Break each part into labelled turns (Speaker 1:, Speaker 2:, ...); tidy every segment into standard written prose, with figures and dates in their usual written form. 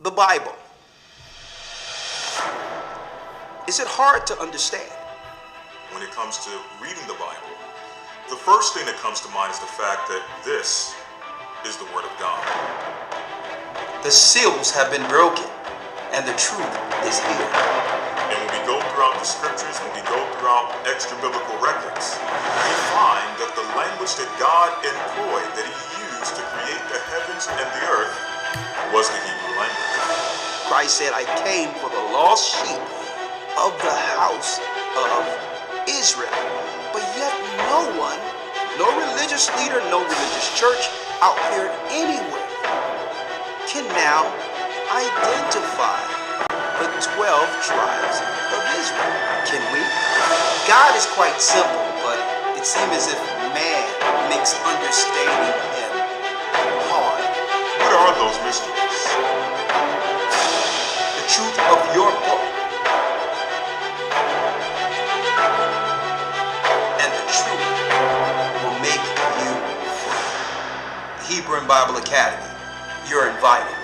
Speaker 1: the Bible. Is it hard to understand?
Speaker 2: When it comes to reading the Bible, the first thing that comes to mind is the fact that this is the Word of God.
Speaker 1: The seals have been broken, and the truth is here.
Speaker 2: And when we go throughout the scriptures, when we go throughout extra-biblical records, we find that the language that God employed, that He used to create the heavens and the earth, was the Hebrew language.
Speaker 1: Christ said, I came for the lost sheep of the house of Israel. But yet no one, no religious leader, no religious church out there anywhere can now identify the 12 tribes of Israel. Can we? God is quite simple, but it seems as if man makes understanding Him hard.
Speaker 2: What are those mysteries?
Speaker 1: The truth of your book and the truth will make you free. The Hebrew and Bible Academy. You're invited.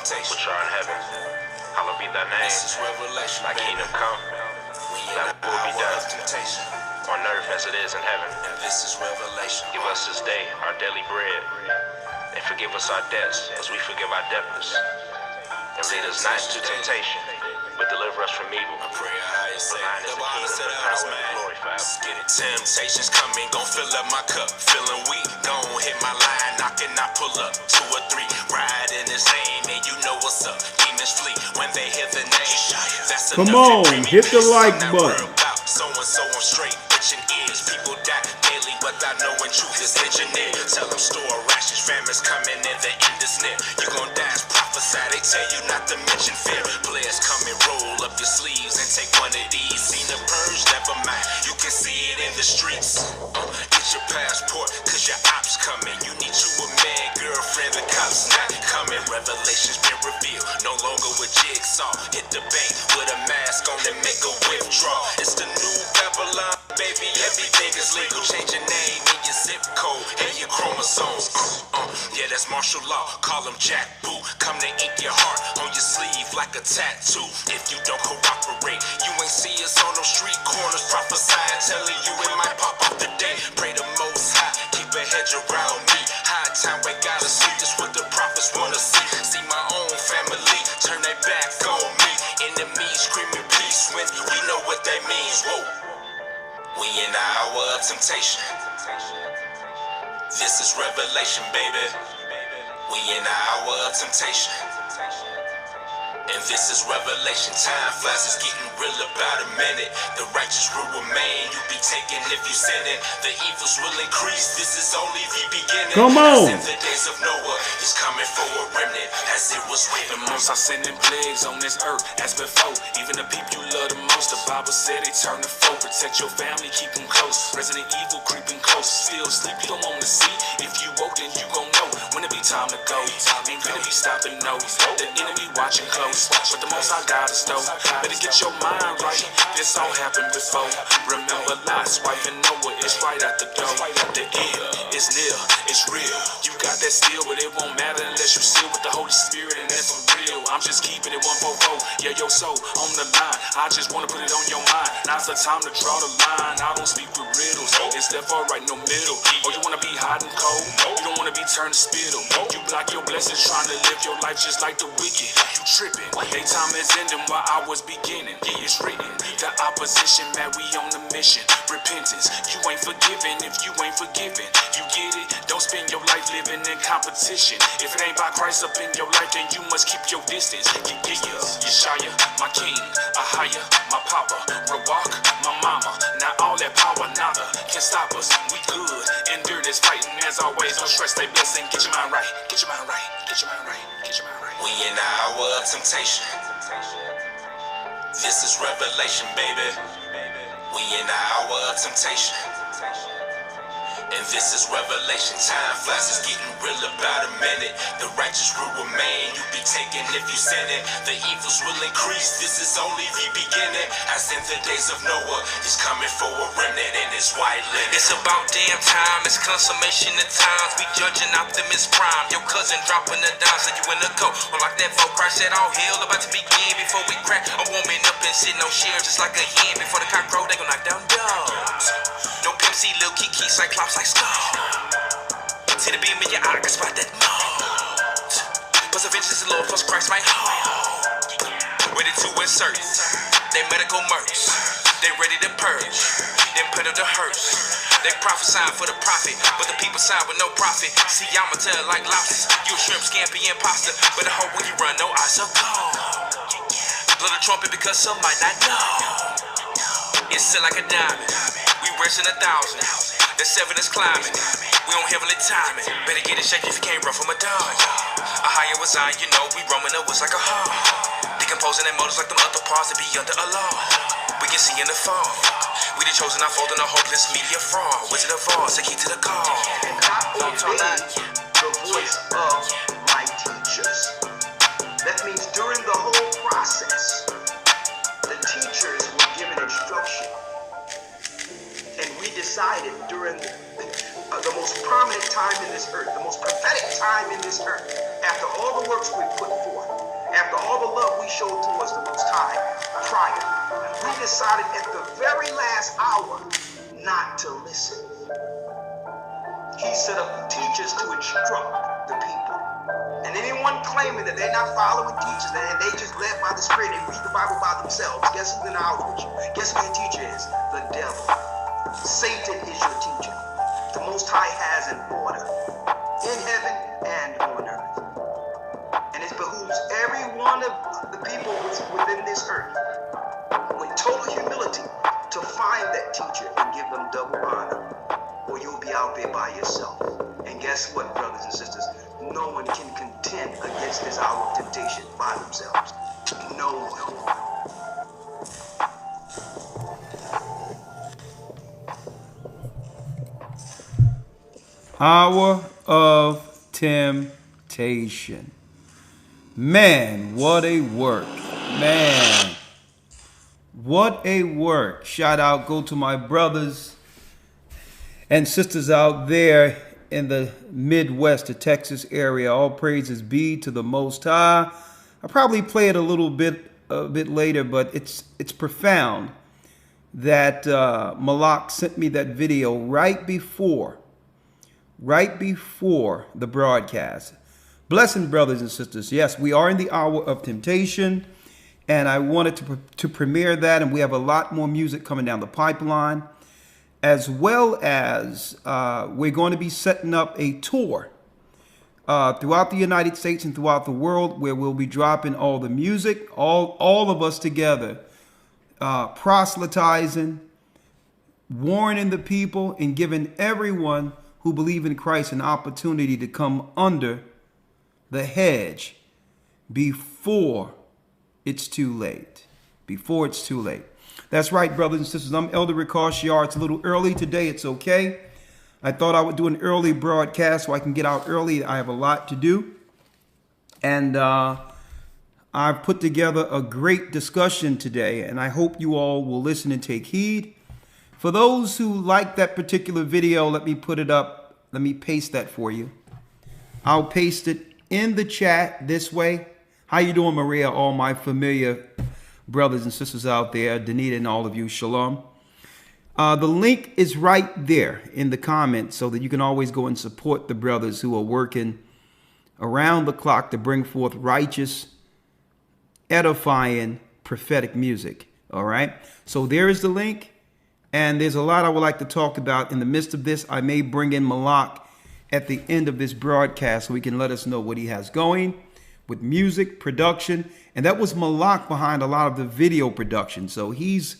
Speaker 3: Which art in heaven, hallowed be thy name. Thy kingdom come, thy will be done on earth as it is in heaven. Give us this day our daily bread, and forgive us our debts as we forgive our debtors. And lead us not into temptation, but deliver us from evil. For thine is the kingdom, the power, and the glory forever.
Speaker 4: Temptations coming, gon' fill up my cup. Feeling weak, gon' hit my line, knocking, I pull up 2 or 3, ride in His name, and you know what's up. Demons flee when they hear the name. That's
Speaker 5: come on, hit the like button.
Speaker 4: So and so I'm straight, itching ears. People die daily, but I know in truth is engineered. Tell them store rations, famines coming, and the end is near. You gon' die as prophesied, they tell you not to mention fear. Players come and roll up your sleeves and take one of these. Seen the purge, never mind, you can see it in the streets. Get your passport, cause your ops coming. You need you a man, girlfriend, the cops not coming. Revelations been revealed, no longer with jigsaw. Hit the bank with a mask on and make a withdrawal. It's the new Babylon, baby, everything is legal. Change your name and your zip code and your chromosomes. Yeah, that's martial law, call them Jack Boo. Come to ink your heart on your sleeve like a tattoo. If you don't cooperate, you ain't see us on those street corners prophesying, telling you it might pop off the day. Pray the Most High, keep a hedge around me. High time we gotta see this what the prophets wanna see. See my own family turn their back on me. Enemies screaming peace when we know what that means. Whoa, we in the hour of temptation. This is revelation, baby. We in the hour of temptation. And this is revelation. Time flies, it's getting real about a minute. The righteous will remain. You be taken if you sin it. The evils will increase. This is only the beginning.
Speaker 5: Come on.
Speaker 4: As in the days of Noah, He's coming for a remnant, as it was written.
Speaker 6: The most are sending plagues on this earth as before. Even the people you love the most, the Bible said they turn to foe. Protect your family, keep them close. Resident evil creeping close. Still sleep, you don't want to see. If you woke, then you gon' know when it be time to go. Ain't gonna be stopping, no. The enemy watching close. But the most I got is though. Better get your mind right. This all happened before. Remember Lot's wife and Noah is right at the door. The end is near, it's real. You got that still, but it won't matter unless you seal with the Holy Spirit, and that's for real. I'm just keeping it 144. Yeah, your soul on the line. I just wanna put it on your mind. Now's the time to draw the line. I don't speak with riddles. It's left or right, no middle. Oh, you wanna be hot and cold? You don't wanna be turned to spittle. You block your blessings, trying to live your life just like the wicked. You tripping. They time is ending while I was beginning. Yeah, it's written. The opposition, man, we on the mission. Repentance. You ain't forgiven if you ain't forgiven. You get it? Don't spend your life living in competition. If it ain't by Christ up in your life, then you must keep your distance. YASHAYA, my king. AHAYAH, my papa. Rawak, my mama. Not all that power, nada can stop us. We good. Endure this fighting as always. Don't stress, stay blessed and get your mind right. Get your mind right. Get your mind right. Get your mind right.
Speaker 4: We in the hour of temptation. This is revelation, baby. We in the hour of temptation. And this is revelation. Time flies, it's getting real about a minute. The righteous will remain, you be taken if you sin it. The evils will increase, this is only the beginning. As in the days of Noah, he's coming for a remnant in his white linen.
Speaker 6: It's about damn time, it's consummation of times. We judging Optimus Prime. Your cousin dropping the dime, said you in the coat. Unlock that folk, Christ said all hell about to begin. Before we crack, I'm warming up and sitting on shares just like a hen. Before the cock crow, they gon' knock down dogs. No Pimp C, Lil Kiki, Cyclops like Skull. See the beam in your eye, I can spot that mold. Plus the vengeance of the Lord, plus Christ my hold. Ready to insert they medical merch. They ready to purge, then put up the hearse. They prophesying for the profit, but the people sign with no profit. See, I'ma tell like lobsters. You a shrimp, scampi, imposter. But I hope when you run, no eyes are cold. Blow the trumpet because some might not know. It's still like a diamond. We racing 1,000. The 7 is climbing. We on heavenly timing. Better get it shaky if you can't run from a dog. AHAYAH was on, you know, we roaming the woods like a hog. Decomposing their motives like them other parts that be under a law. We can see in the fog. We the chosen, not folding a hopeless media fraud. Wizard of Oz, the key to the call.
Speaker 1: And I obeyed the voice of my teachers. That means during the whole process, the teachers were given instruction. And we decided during the most prominent time in this earth, the most prophetic time in this earth, after all the works we put forth, after all the love we showed towards the Most High prior, we decided at the very last hour not to listen. He set up teachers to instruct the people. And anyone claiming that they're not following teachers and they just led by the Spirit and read the Bible by themselves, guess who's in the house with you? Guess who your teacher is? The devil. Satan is your teacher. The Most High has an order in heaven and on earth. And it behooves every one of the people within this earth, with total humility, to find that teacher and give them double honor, or you'll be out there by yourself. And guess what, brothers and sisters? No one can contend against this hour of temptation by themselves. No one.
Speaker 5: Hour of temptation. Man, what a work. Man, what a work. Shout out go to my brothers and sisters out there in the Midwest, the Texas area. All praises be to the Most High. I'll probably play it a bit later, but it's profound that Malak sent me that video right before the broadcast. Blessing, brothers and sisters. Yes, we are in the hour of temptation, and I wanted to premiere that, and we have a lot more music coming down the pipeline, as well as we're going to be setting up a tour throughout the United States and throughout the world, where we'll be dropping all the music, all of us together, proselytizing, warning the people, and giving everyone who believe in Christ an opportunity to come under the hedge before it's too late. Before it's too late. That's right, brothers and sisters. I'm Elder Ricochet. It's a little early today. It's okay. I thought I would do an early broadcast so I can get out early. I have a lot to do. And I've put together a great discussion today, and I hope you all will listen and take heed. For those who like that particular video, let me put it up. Let me paste that for you. I'll paste it in the chat this way. How you doing, Maria? All my familiar brothers and sisters out there, Danita and all of you, shalom. The link is right there in the comments so that you can always go and support the brothers who are working around the clock to bring forth righteous, edifying, prophetic music. All right. So there is the link. And there's a lot I would like to talk about in the midst of this. I may bring in Malak at the end of this broadcast so he can let us know what he has going with music, production. And that was Malak behind a lot of the video production. So he's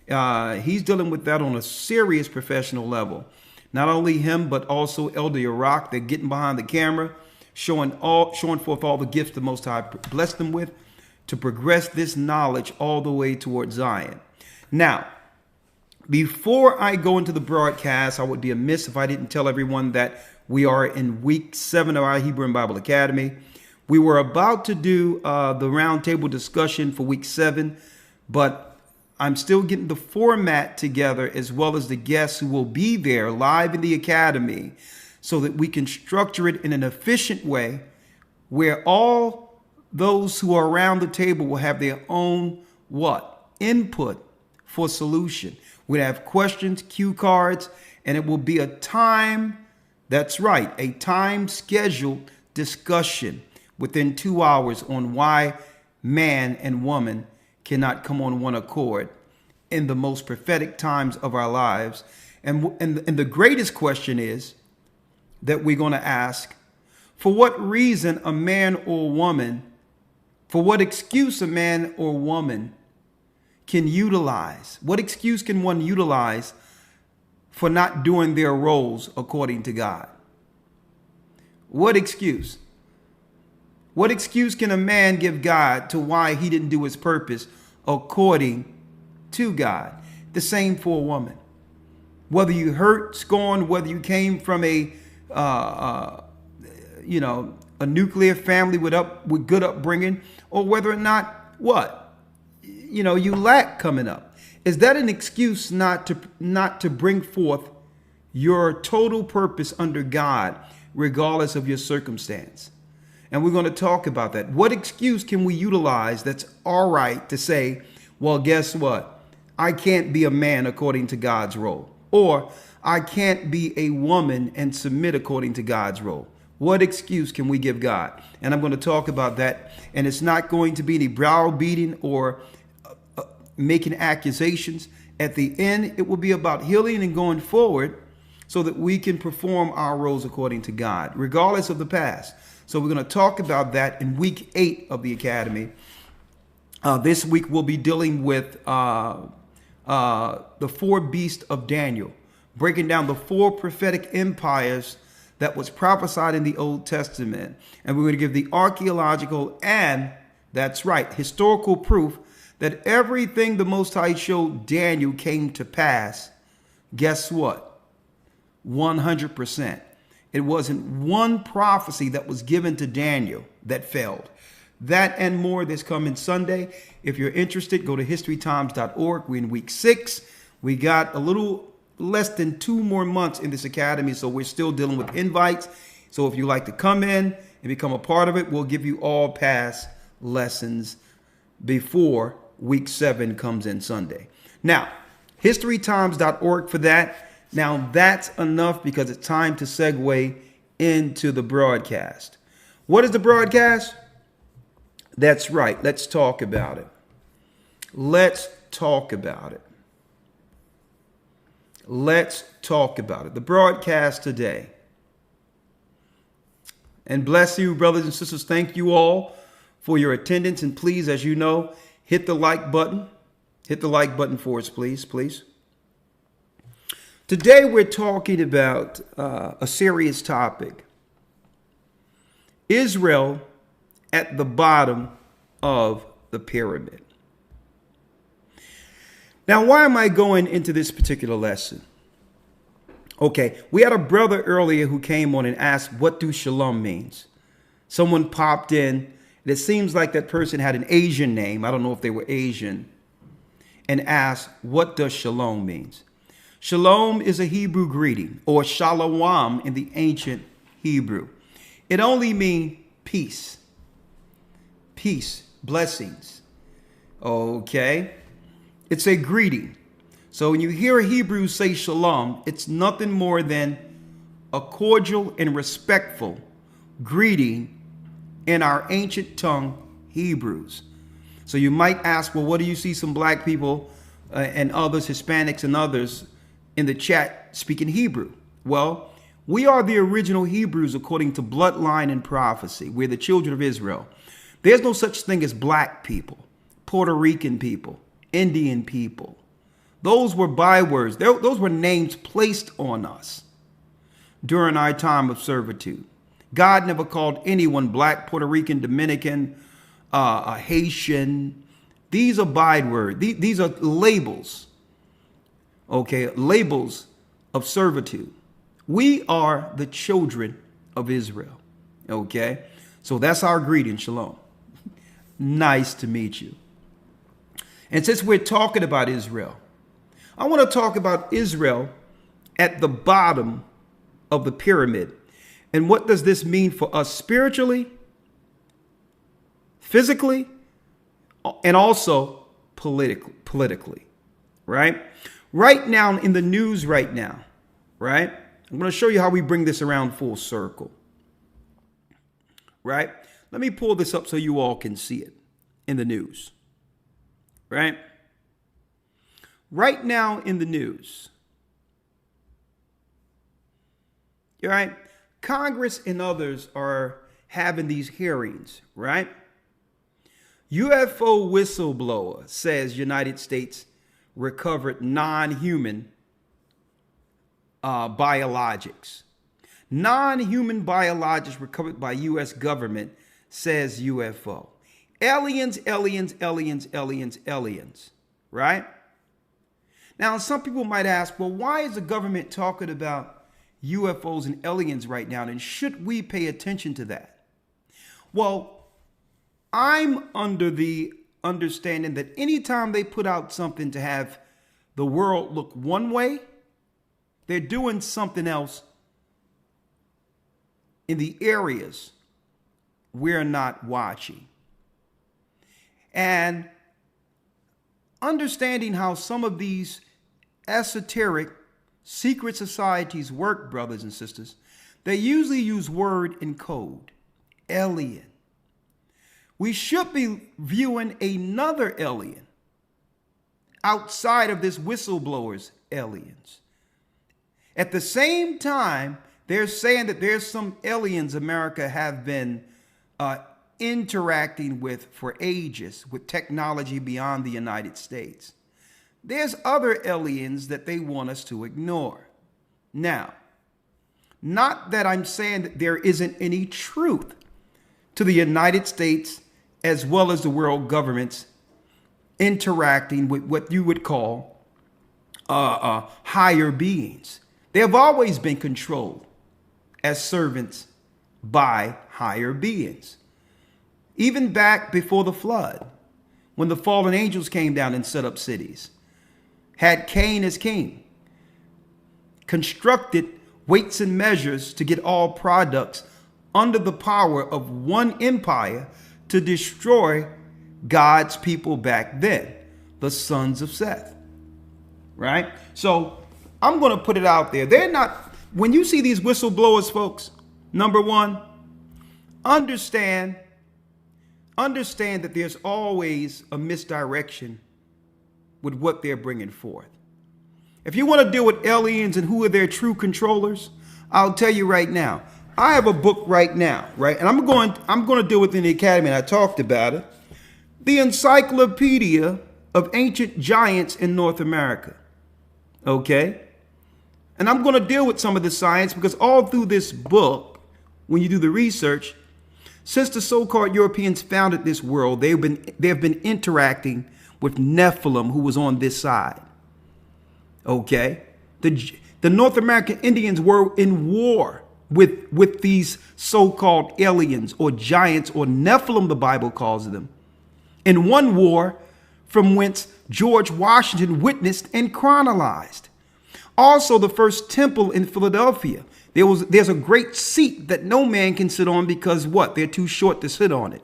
Speaker 5: dealing with that on a serious professional level. Not only him, but also Elder Iraq. They're getting behind the camera, showing forth all the gifts the Most High blessed them with to progress this knowledge all the way towards Zion. Now, Before I go into the broadcast, I would be amiss if I didn't tell everyone that we are in week 7 of our Hebrew and Bible Academy. We were about to do the roundtable discussion for week 7, but I'm still getting the format together as well as the guests who will be there live in the academy so that we can structure it in an efficient way where all those who are around the table will have their own input for solution. We'll have questions, cue cards, and it will be a time, that's right, a time scheduled discussion within 2 hours on why man and woman cannot come on one accord in the most prophetic times of our lives. And the greatest question is that we're going to ask, for what reason a man or woman, for what excuse a man or woman can utilize, what excuse can one utilize for not doing their roles according to God? What excuse? What excuse can a man give God to why he didn't do his purpose according to God? The same for a woman. Whether you hurt, scorned, whether you came from a nuclear family with good upbringing, or whether or not you lack coming up. Is that an excuse not to bring forth your total purpose under God, regardless of your circumstance? And we're going to talk about that. What excuse can we utilize that's all right to say, well, guess what? I can't be a man according to God's role. Or I can't be a woman and submit according to God's role. What excuse can we give God? And I'm going to talk about that. And it's not going to be any browbeating or making accusations. At the end, it will be about healing and going forward so that we can perform our roles according to God, regardless of the past. So we're going to talk about that in week 8 of the Academy. This week we'll be dealing with the 4 beasts of Daniel, breaking down the 4 prophetic empires that was prophesied in the Old Testament. And we're going to give the archaeological and, that's right, historical proof that everything the Most High showed Daniel came to pass. Guess what? 100%. It wasn't one prophecy that was given to Daniel that failed. That and more this coming Sunday. If you're interested, go to historytimes.org. We're in week 6. We got a little less than 2 more months in this academy, so we're still dealing with invites. So if you like to come in and become a part of it, we'll give you all past lessons before week 7 comes in Sunday. Now, historytimes.org for that. Now that's enough because it's time to segue into the broadcast. What is the broadcast? That's right. Let's talk about it. Let's talk about it. Let's talk about it. The broadcast today. And bless you, brothers and sisters. Thank you all for your attendance. And please, as you know, hit the like button. Hit the like button for us, please, please. Today we're talking about a serious topic. Israel at the bottom of the pyramid. Now, why am I going into this particular lesson? Okay, we had a brother earlier who came on and asked, what do shalom means? Someone popped in, and it seems like that person had an Asian name. I don't know if they were Asian, and asked, what does shalom means? Shalom is a Hebrew greeting, or shalom in the ancient Hebrew. It only means peace. Peace, blessings. Okay? It's a greeting. So when you hear a Hebrew say shalom, it's nothing more than a cordial and respectful greeting in our ancient tongue, Hebrews. So you might ask, well, what do you see some black people and others, Hispanics and others, in the chat speaking Hebrew? Well, we are the original Hebrews according to bloodline and prophecy. We're the children of Israel. There's no such thing as black people, Puerto Rican people, Indian people. Those were bywords. Those were names placed on us during our time of servitude. God never called anyone black, Puerto Rican, Dominican, Haitian. These are bywords. These are labels. Okay, labels of servitude. We are the children of Israel. Okay, so that's our greeting. Shalom. Nice to meet you. And since we're talking about Israel, I want to talk about Israel at the bottom of the pyramid. And what does this mean for us spiritually, physically, and also politically, right? Right now in the news right now, right? I'm going to show you how we bring this around full circle, right? Let me pull this up so you all can see it in the news, right? Right now in the news, all right? Congress and others are having these hearings, right? UFO whistleblower says United States recovered non-human biologics. Non-human biologics recovered by U.S. government, says UFO. Aliens, aliens, aliens, aliens, aliens, right? Now, some people might ask, well, why is the government talking about UFOs and aliens right now? And should we pay attention to that? Well, I'm under the understanding that anytime they put out something to have the world look one way, they're doing something else in the areas we're not watching. And understanding how some of these esoteric secret societies work, brothers and sisters, they usually use word and code, alien. We should be viewing another alien outside of this whistleblower's aliens. At the same time, they're saying that there's some aliens America have been interacting with for ages with technology beyond the United States. There's other aliens that they want us to ignore. Now, not that I'm saying that there isn't any truth to the United States as well as the world governments interacting with what you would call higher beings. They have always been controlled as servants by higher beings. Even back before the flood, when the fallen angels came down and set up cities, had Cain as king, constructed weights and measures to get all products under the power of one empire to destroy God's people back then, the sons of Seth, right? So I'm going to put it out there. They're not, when you see these whistleblowers, folks, number one, understand that there's always a misdirection with what they're bringing forth. If you want to deal with aliens and who are their true controllers, I'll tell you right now. I have a book right now, right? And I'm going to deal with it in the academy, and I talked about it. The Encyclopedia of Ancient Giants in North America. Okay? And I'm going to deal with some of the science because all through this book, when you do the research, since the so-called Europeans founded this world, they have been interacting with Nephilim, who was on this side. Okay? The North American Indians were in war with these so-called aliens or giants or Nephilim, the Bible calls them, in one war from whence George Washington witnessed and chronologized. Also, the first temple in Philadelphia, there's a great seat that no man can sit on because what? They're too short to sit on it.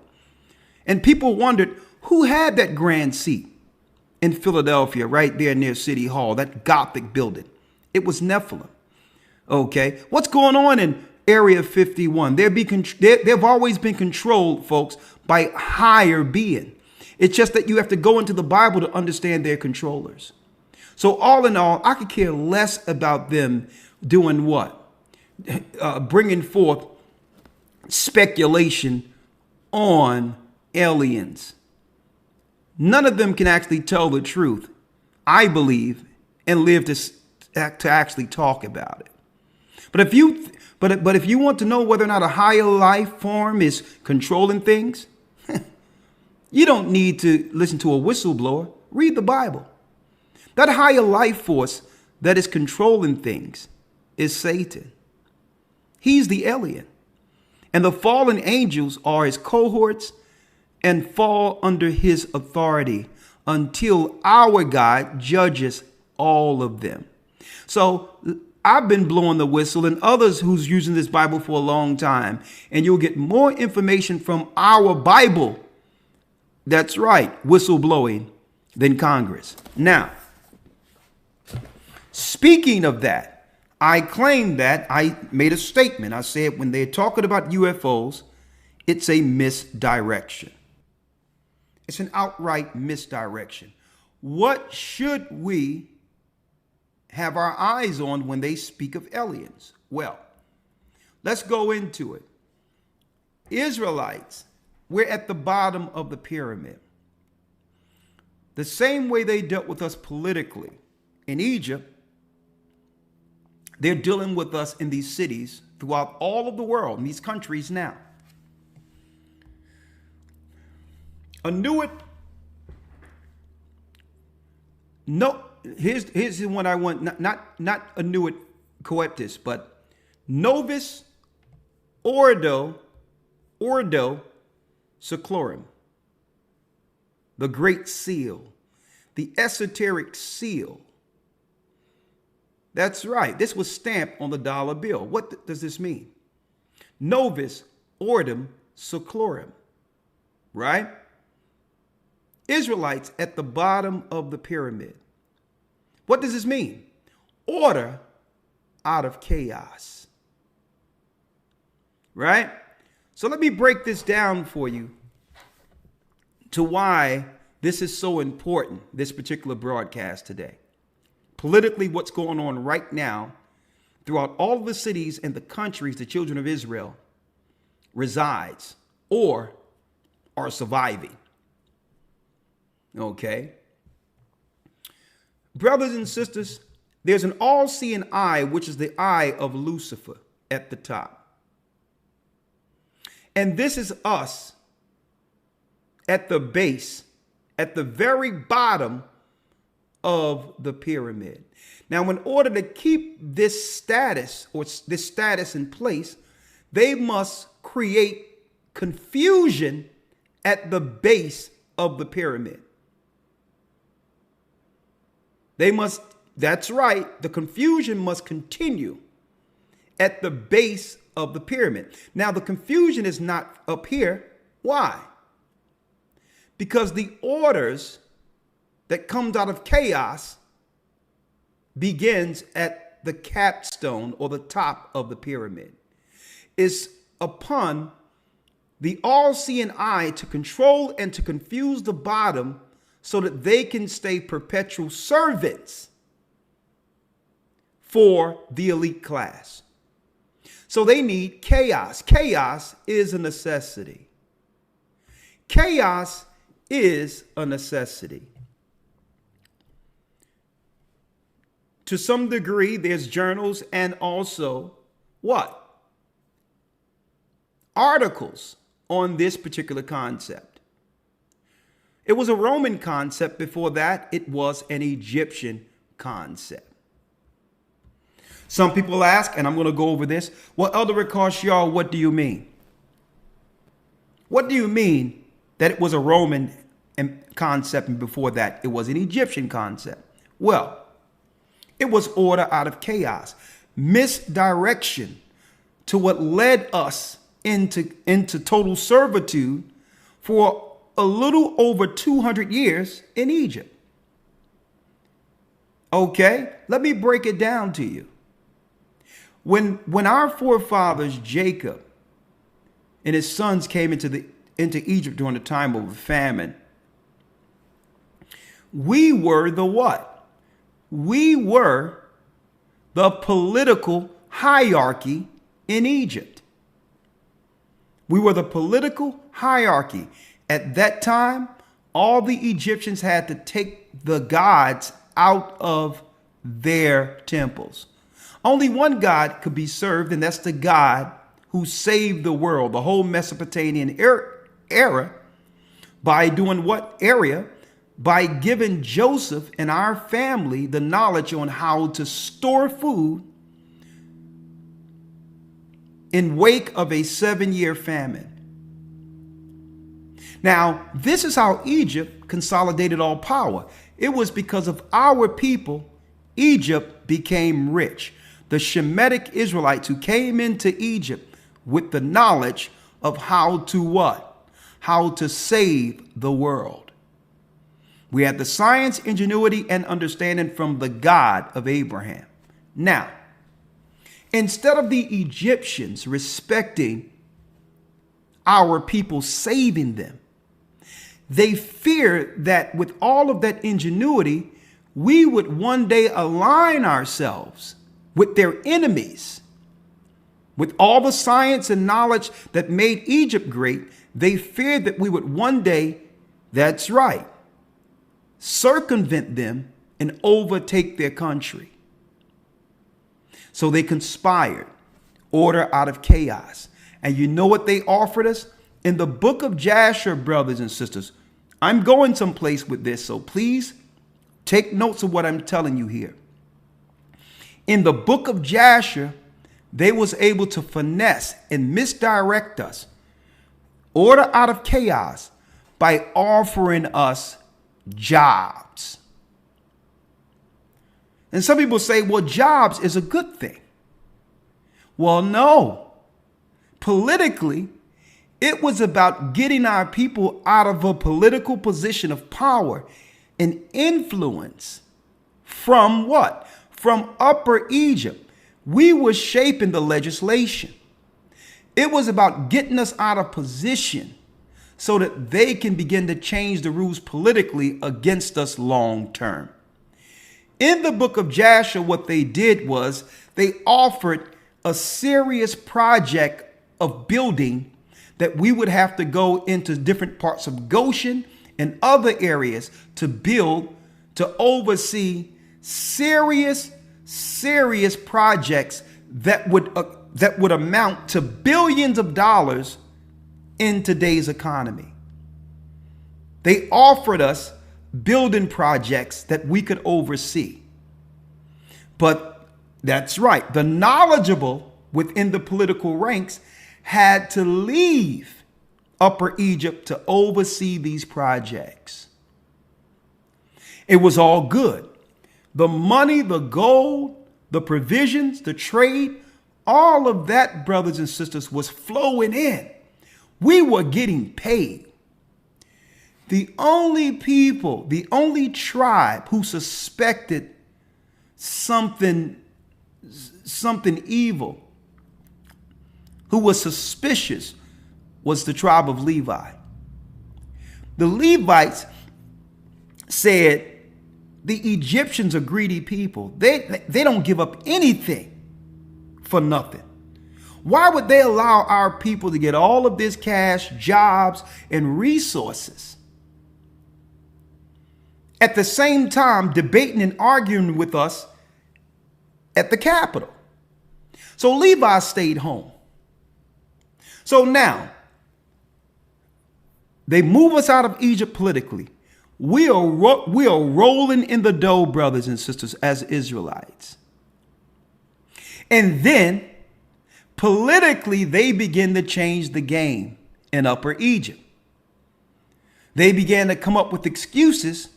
Speaker 5: And people wondered, who had that grand seat in Philadelphia, right there near City Hall, that Gothic building? It was Nephilim. Okay, what's going on in Area 51? They've always been controlled, folks, by higher being. It's just that you have to go into the Bible to understand their controllers. So all in all, I could care less about them doing what? Bringing forth speculation on aliens. None of them can actually tell the truth, I believe, and live to actually talk about it. But if you want to know whether or not a higher life form is controlling things, you don't need to listen to a whistleblower. Read the Bible. That higher life force that is controlling things is Satan. He's the alien. And the fallen angels are his cohorts and fall under his authority until our God judges all of them. So I've been blowing the whistle, and others who's using this Bible for a long time, and you'll get more information from our Bible. That's right, whistle blowing than Congress. Now, speaking of that, I claim that I made a statement. I said when they're talking about UFOs, it's a misdirection. It's an outright misdirection. What should we have our eyes on when they speak of aliens? Well, let's go into it. Israelites, we're at the bottom of the pyramid. The same way they dealt with us politically in Egypt, they're dealing with us in these cities throughout all of the world, in these countries now. Here's the one I want, not Anuit coeptus, but Novus Ordo Seclorum, the Great Seal, the esoteric seal. That's right. This was stamped on the dollar bill. What does this mean? Novus Ordo Seclorum, right? Israelites at the bottom of the pyramid. What does this mean? Order out of chaos. Right? So let me break this down for you to why this is so important, this particular broadcast today. Politically, what's going on right now throughout all of the cities and the countries the children of Israel resides or are surviving. Okay? Brothers and sisters, there's an all-seeing eye, which is the eye of Lucifer at the top. And this is us at the base, at the very bottom of the pyramid. Now, in order to keep this status in place, they must create confusion at the base of the pyramid. That's right, the confusion must continue at the base of the pyramid. Now, the confusion is not up here. Why? Because the orders that comes out of chaos begins at the capstone or the top of the pyramid. It's upon the all-seeing eye to control and to confuse the bottom so that they can stay perpetual servants for the elite class. So they need chaos. Chaos is a necessity. Chaos is a necessity. To some degree, there's journals and also what? Articles on this particular concept. It was a Roman concept. Before that, it was an Egyptian concept. Some people ask, and I'm going to go over this, well, Elder Ricard, what do you mean? What do you mean that it was a Roman concept and before that it was an Egyptian concept? Well, it was order out of chaos, misdirection to what led us into total servitude for a little over 200 years in Egypt. Okay, let me break it down to you. When our forefathers Jacob and his sons came into Egypt during the time of famine, we were the what? We were the political hierarchy in Egypt. We were the political hierarchy. At that time, all the Egyptians had to take the gods out of their temples. Only one God could be served, and that's the God who saved the world, the whole Mesopotamian era, by doing what area? by giving Joseph and our family the knowledge on how to store food in wake of a 7-year famine. Now, this is how Egypt consolidated all power. It was because of our people, Egypt became rich. The Shemitic Israelites who came into Egypt with the knowledge of how to what? How to save the world. We had the science, ingenuity, and understanding from the God of Abraham. Now, instead of the Egyptians respecting our people, saving them, they feared that with all of that ingenuity, we would one day align ourselves with their enemies. With all the science and knowledge that made Egypt great, they feared that we would one day, that's right, circumvent them and overtake their country. So they conspired, order out of chaos. And you know what they offered us? In the book of Jasher, brothers and sisters, I'm going someplace with this, so please take notes of what I'm telling you here. In the book of Jasher, they was able to finesse and misdirect us, order out of chaos, by offering us jobs. And some people say, well, jobs is a good thing. Well, no. Politically, it was about getting our people out of a political position of power and influence from what? From Upper Egypt. We were shaping the legislation. It was about getting us out of position so that they can begin to change the rules politically against us long term. In the book of Jasher, what they did was they offered a serious project of building that we would have to go into different parts of Goshen and other areas to build, to oversee serious projects that would amount to billions of dollars in today's economy. They offered us building projects that we could oversee. But that's right, the knowledgeable within the political ranks had to leave Upper Egypt to oversee these projects. It was all good. The money, the gold, the provisions, the trade, all of that, brothers and sisters, was flowing in. We were getting paid. The only people, the only tribe who suspected something evil, who was suspicious, was the tribe of Levi. The Levites said the Egyptians are greedy people. They don't give up anything for nothing. Why would they allow our people to get all of this cash, jobs, and resources, at the same time debating and arguing with us at the Capitol? So Levi stayed home. So now, they move us out of Egypt politically. We are rolling in the dough, brothers and sisters, as Israelites. And then, politically, they begin to change the game in Upper Egypt. They began to come up with excuses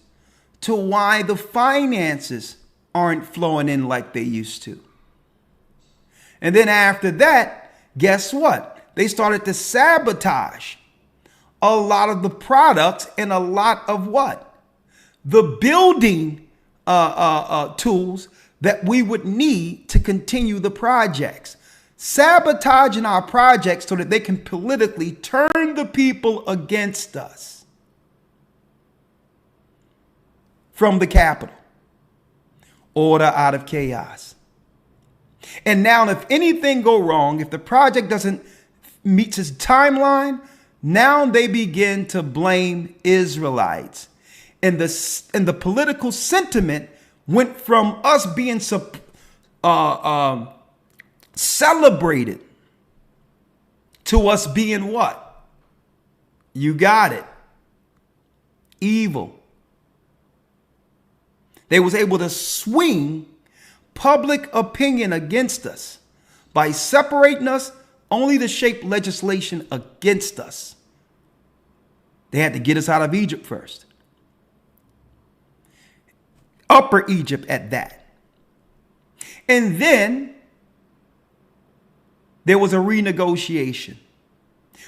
Speaker 5: to why the finances aren't flowing in like they used to. And then after that, guess what? They started to sabotage a lot of the products and a lot of what? The building tools that we would need to continue the projects. Sabotaging our projects so that they can politically turn the people against us from the Capitol. Order out of chaos. And now if anything go wrong, if the project doesn't meet its timeline, now they begin to blame Israelites. And the political sentiment went from us being celebrated to us being what? You got it. Evil. They was able to swing public opinion against us by separating us only to shape legislation against us. They had to get us out of Egypt first. Upper Egypt at that. And then there was a renegotiation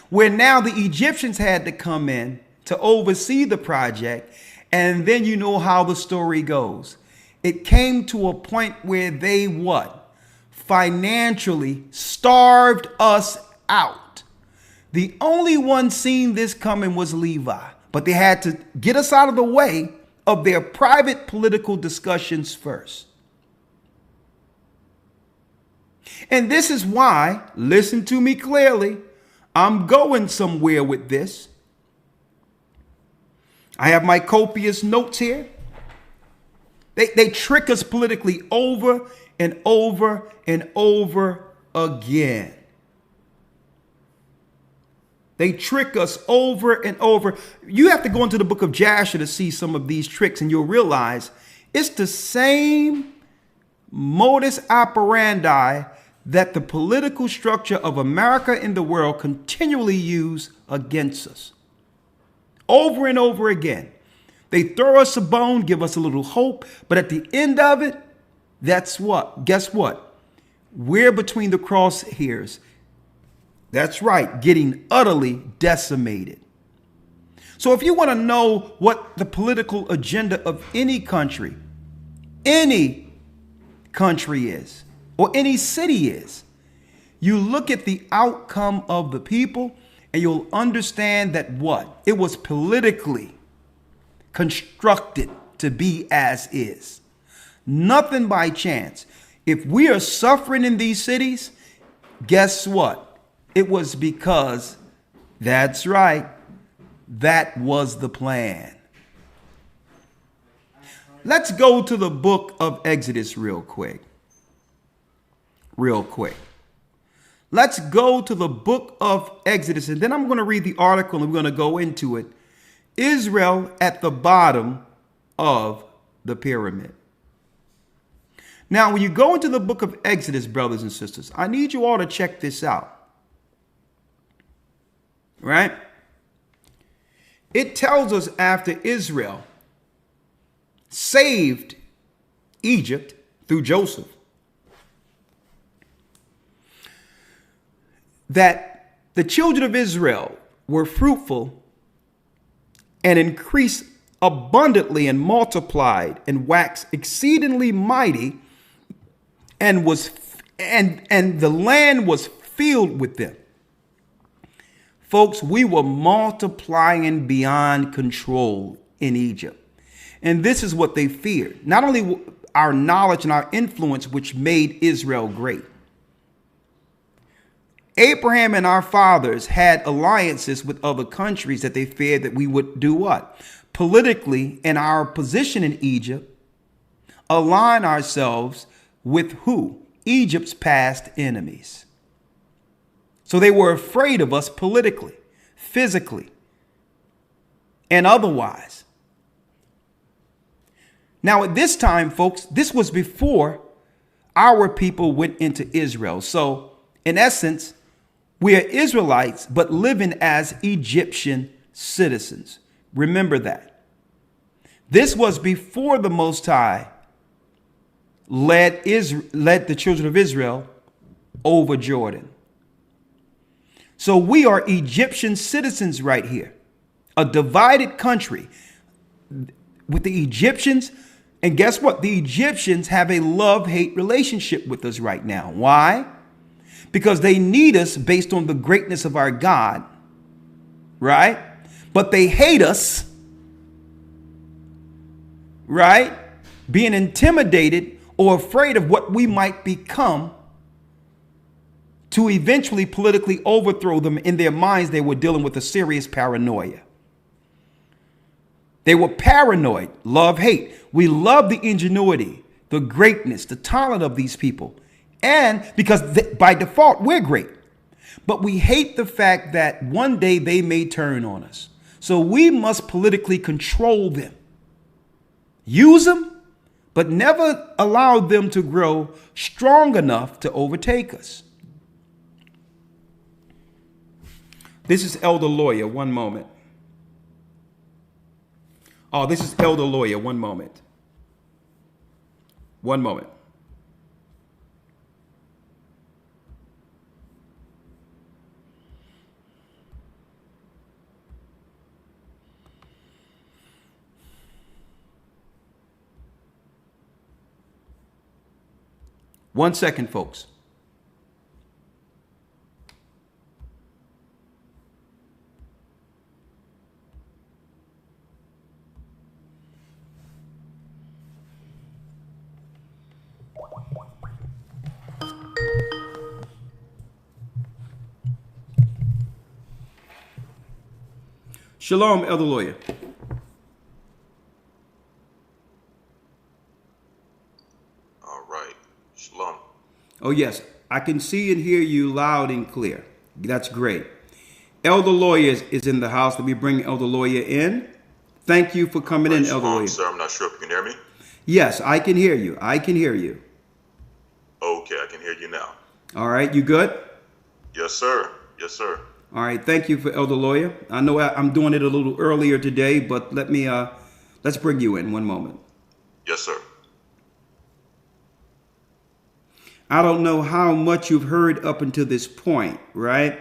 Speaker 5: where now the Egyptians had to come in to oversee the project. And then you know how the story goes. It came to a point where they what? Financially starved us out. The only one seeing this coming was Levi. But they had to get us out of the way of their private political discussions first. And this is why, listen to me clearly, I'm going somewhere with this. I have my copious notes here. They trick us politically over and over and over again. They trick us over and over. You have to go into the book of Jasher to see some of these tricks, and you'll realize it's the same modus operandi that the political structure of America and the world continually use against us. Over and over again. They throw us a bone, give us a little hope, but at the end of it, that's what? Guess what? We're between the crosshairs. That's right, getting utterly decimated. So if you want to know what the political agenda of any country is, or any city is, you look at the outcome of the people and you'll understand that what? It was politically constructed to be as is. Nothing by chance. If we are suffering in these cities, guess what? It was because, that's right, that was the plan. Let's go to the book of Exodus real quick. Let's go to the book of Exodus, and then I'm going to read the article and we're going to go into it. Israel at the bottom of the pyramid. Now, when you go into the book of Exodus, brothers and sisters, I need you all to check this out. Right? It tells us after Israel saved Egypt through Joseph, that the children of Israel were fruitful and increased abundantly and multiplied and waxed exceedingly mighty, and the land was filled with them. Folks, we were multiplying beyond control in Egypt. And this is what they feared. Not only our knowledge and our influence, which made Israel great. Abraham and our fathers had alliances with other countries that they feared that we would do what? Politically, in our position in Egypt, align ourselves with who? Egypt's past enemies. So they were afraid of us politically, physically, and otherwise. Now, at this time, folks, this was before our people went into Israel. So, in essence, we are Israelites, but living as Egyptian citizens. Remember that. This was before the Most High led the children of Israel over Jordan. So we are Egyptian citizens right here. A divided country with the Egyptians. And guess what? The Egyptians have a love-hate relationship with us right now. Why? Because they need us based on the greatness of our God, right? But they hate us, right? Being intimidated or afraid of what we might become to eventually politically overthrow them. In their minds, they were dealing with a serious paranoia. They were paranoid, love, hate. We love the ingenuity, the greatness, the talent of these people. And because by default, we're great. But we hate the fact that one day they may turn on us. So we must politically control them. Use them, but never allowed them to grow strong enough to overtake us. This is Elder Lawyer. One moment. Oh, this is Elder Lawyer. One moment. One moment. One second, folks. Shalom, Elder Lawyer.
Speaker 2: All right. Shalom.
Speaker 5: Oh, yes. I can see and hear you loud and clear. That's great. Elder Lawyer is in the house. Let me bring Elder Lawyer in. Thank you for coming in, Elder Lawyer.
Speaker 2: Sir, I'm not sure if you can hear me.
Speaker 5: Yes, I can hear you. I can hear you.
Speaker 2: Okay, I can hear you now.
Speaker 5: All right. You good?
Speaker 2: Yes, sir. Yes, sir.
Speaker 5: All right. Thank you for Elder Lawyer. I know I'm doing it a little earlier today, but let's bring you in one moment.
Speaker 2: Yes, sir.
Speaker 5: I don't know how much you've heard up until this point, right?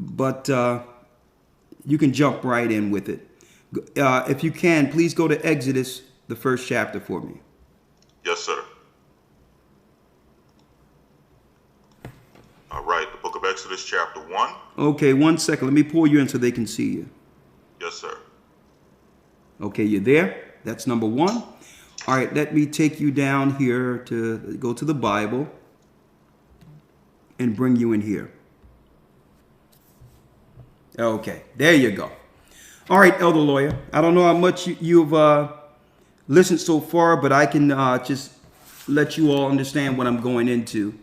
Speaker 5: But you can jump right in with it. If you can, please go to Exodus, the first chapter for me.
Speaker 2: Yes, sir. All right, the book of Exodus, chapter 1.
Speaker 5: Okay, 1 second. Let me pull you in so they can see you.
Speaker 2: Yes, sir.
Speaker 5: Okay, you're there. That's number 1. All right, let me take you down here to go to the Bible and bring you in here. Okay, there you go. All right, Elder Lawyer. I don't know how much you've listened so far, but I can just let you all understand what I'm going into.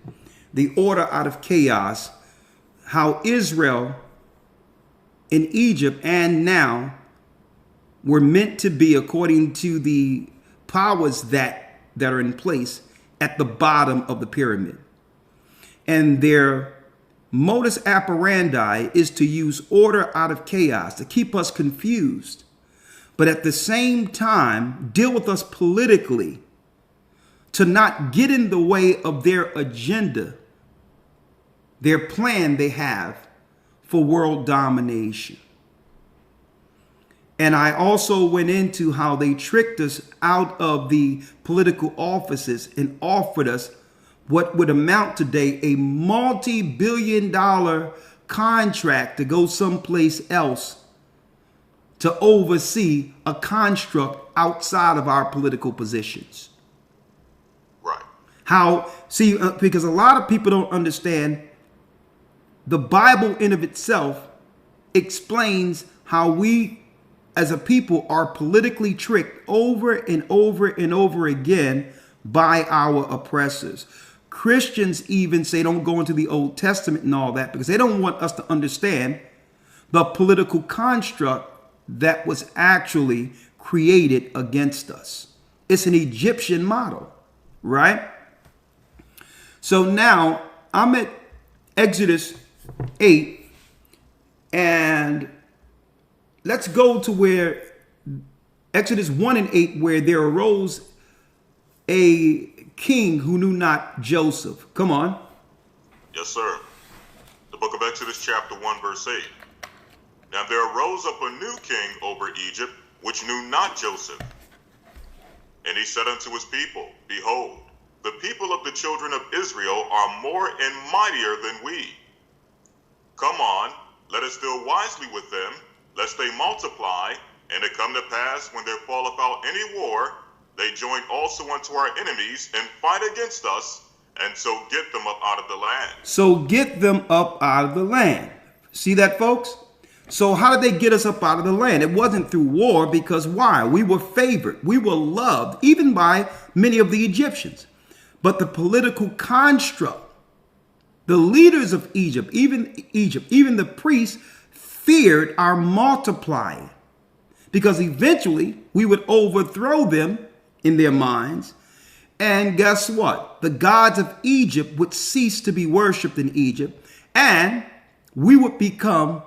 Speaker 5: The order out of chaos, how Israel in Egypt and now were meant to be according to the powers that are in place at the bottom of the pyramid. And their modus operandi is to use order out of chaos, to keep us confused, but at the same time, deal with us politically, to not get in the way of their agenda, their plan they have for world domination. And I also went into how they tricked us out of the political offices and offered us what would amount today a multi-billion-dollar contract to go someplace else to oversee a construct outside of our political positions.
Speaker 2: Right.
Speaker 5: Because a lot of people don't understand the Bible in of itself explains how we as a people are politically tricked over and over and over again by our oppressors. Christians even say don't go into the Old Testament and all that because they don't want us to understand the political construct that was actually created against us. It's an Egyptian model, right? So now I'm at Exodus 8, and let's go to where Exodus 1 and 8, where there arose a king who knew not Joseph. Come on.
Speaker 2: Yes, sir. The book of Exodus, chapter 1, verse 8. Now there arose up a new king over Egypt, which knew not Joseph. And he said unto his people, Behold, the people of the children of Israel are more and mightier than we. Come on, let us deal wisely with them, lest they multiply, and it come to pass, when there falleth out any war, they join also unto our enemies, and fight against us, and so get them up out of the land.
Speaker 5: So get them up out of the land. See that, folks? So how did they get us up out of the land? It wasn't through war, because why? We were favored. We were loved, even by many of the Egyptians. But the political construct, the leaders of Egypt, even the priests, feared our multiplying, because eventually we would overthrow them in their minds. And guess what? The gods of Egypt would cease to be worshipped in Egypt, and we would become,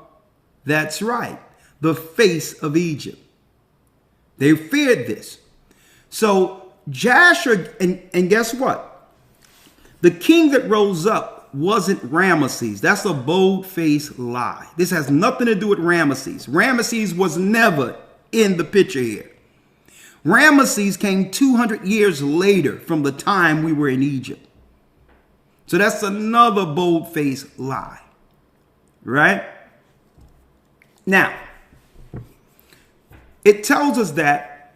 Speaker 5: that's right, the face of Egypt. They feared this. So Jasher, and guess what? The king that rose up wasn't Ramesses. That's a bold-faced lie. This has nothing to do with Ramesses. Ramesses was never in the picture here. Ramesses came 200 years later from the time we were in Egypt. So that's another bold-faced lie, right? Now, it tells us that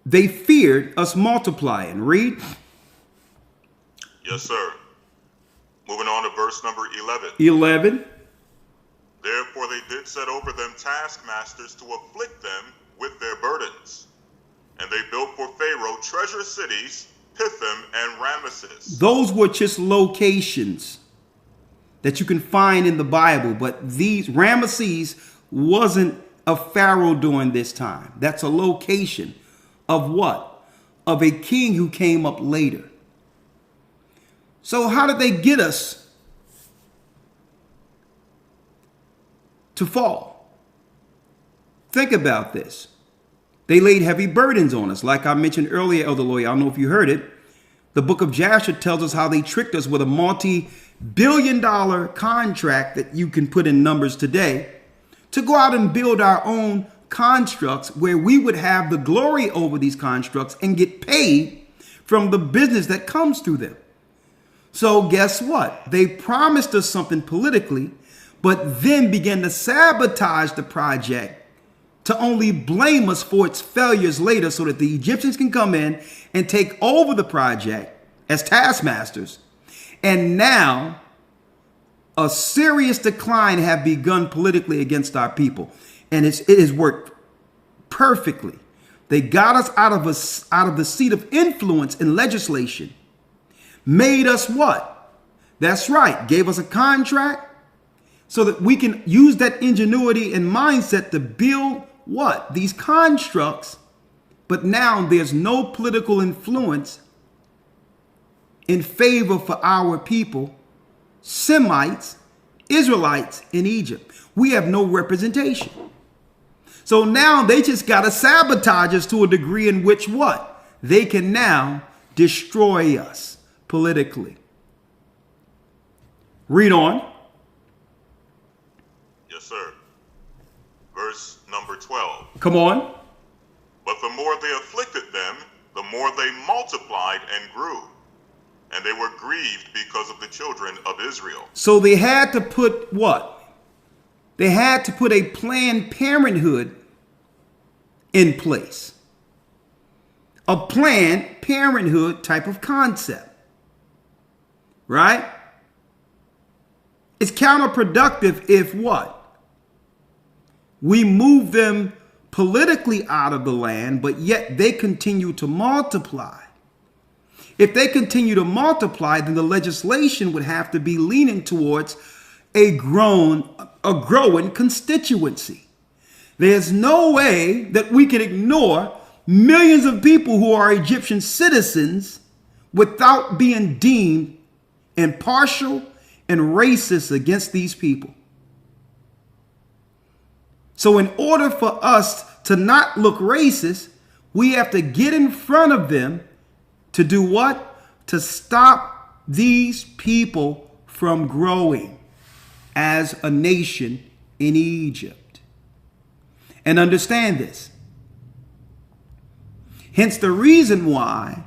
Speaker 5: they feared us multiplying. Read.
Speaker 2: Yes, sir. Moving on to verse number 11.
Speaker 5: 11.
Speaker 2: Therefore they did set over them taskmasters to afflict them with their burdens. And they built for Pharaoh treasure cities, Pithom and Ramesses.
Speaker 5: Those were just locations that you can find in the Bible. But these Ramesses wasn't a pharaoh during this time. That's a location of what? Of a king who came up later. So how did they get us to fall? Think about this. They laid heavy burdens on us. Like I mentioned earlier, Elder Lawyer, I don't know if you heard it. The book of Jasher tells us how they tricked us with a multi-billion-dollar contract that you can put in numbers today to go out and build our own constructs where we would have the glory over these constructs and get paid from the business that comes through them. So guess what? They promised us something politically, but then began to sabotage the project to only blame us for its failures later so that the Egyptians can come in and take over the project as taskmasters. And now a serious decline have begun politically against our people. And it has worked perfectly. They got us out of the seat of influence in legislation. Made us what? That's right. Gave us a contract so that we can use that ingenuity and mindset to build what? These constructs. But now there's no political influence in favor for our people, Semites, Israelites in Egypt. We have no representation. So now they just got to sabotage us to a degree in which what? They can now destroy us politically. Read on.
Speaker 2: Yes, sir. Verse number 12.
Speaker 5: Come on.
Speaker 2: But the more they afflicted them, the more they multiplied and grew. And they were grieved because of the children of Israel.
Speaker 5: So they had to put what? They had to put a Planned Parenthood in place. A Planned Parenthood type of concept. Right? It's counterproductive if what? We move them politically out of the land, but yet they continue to multiply. If they continue to multiply, then the legislation would have to be leaning towards a growing constituency. There's no way that we can ignore millions of people who are Egyptian citizens without being deemed impartial and racist against these people. So in order for us to not look racist, we have to get in front of them to do what? To stop these people from growing as a nation in Egypt. And understand this. Hence the reason why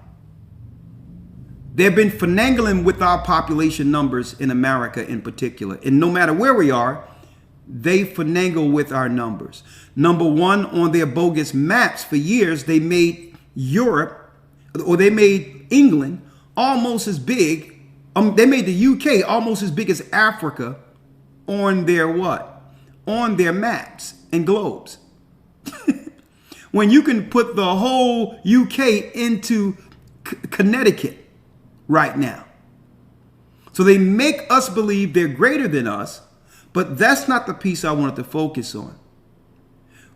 Speaker 5: they've been finagling with our population numbers in America in particular. And no matter where we are, they finagle with our numbers. Number one, on their bogus maps for years, they made Europe, or they made England almost as big. They made the UK almost as big as Africa on their what? On their maps and globes. When you can put the whole UK into Connecticut right now. So they make us believe they're greater than us, but that's not the piece I wanted to focus on.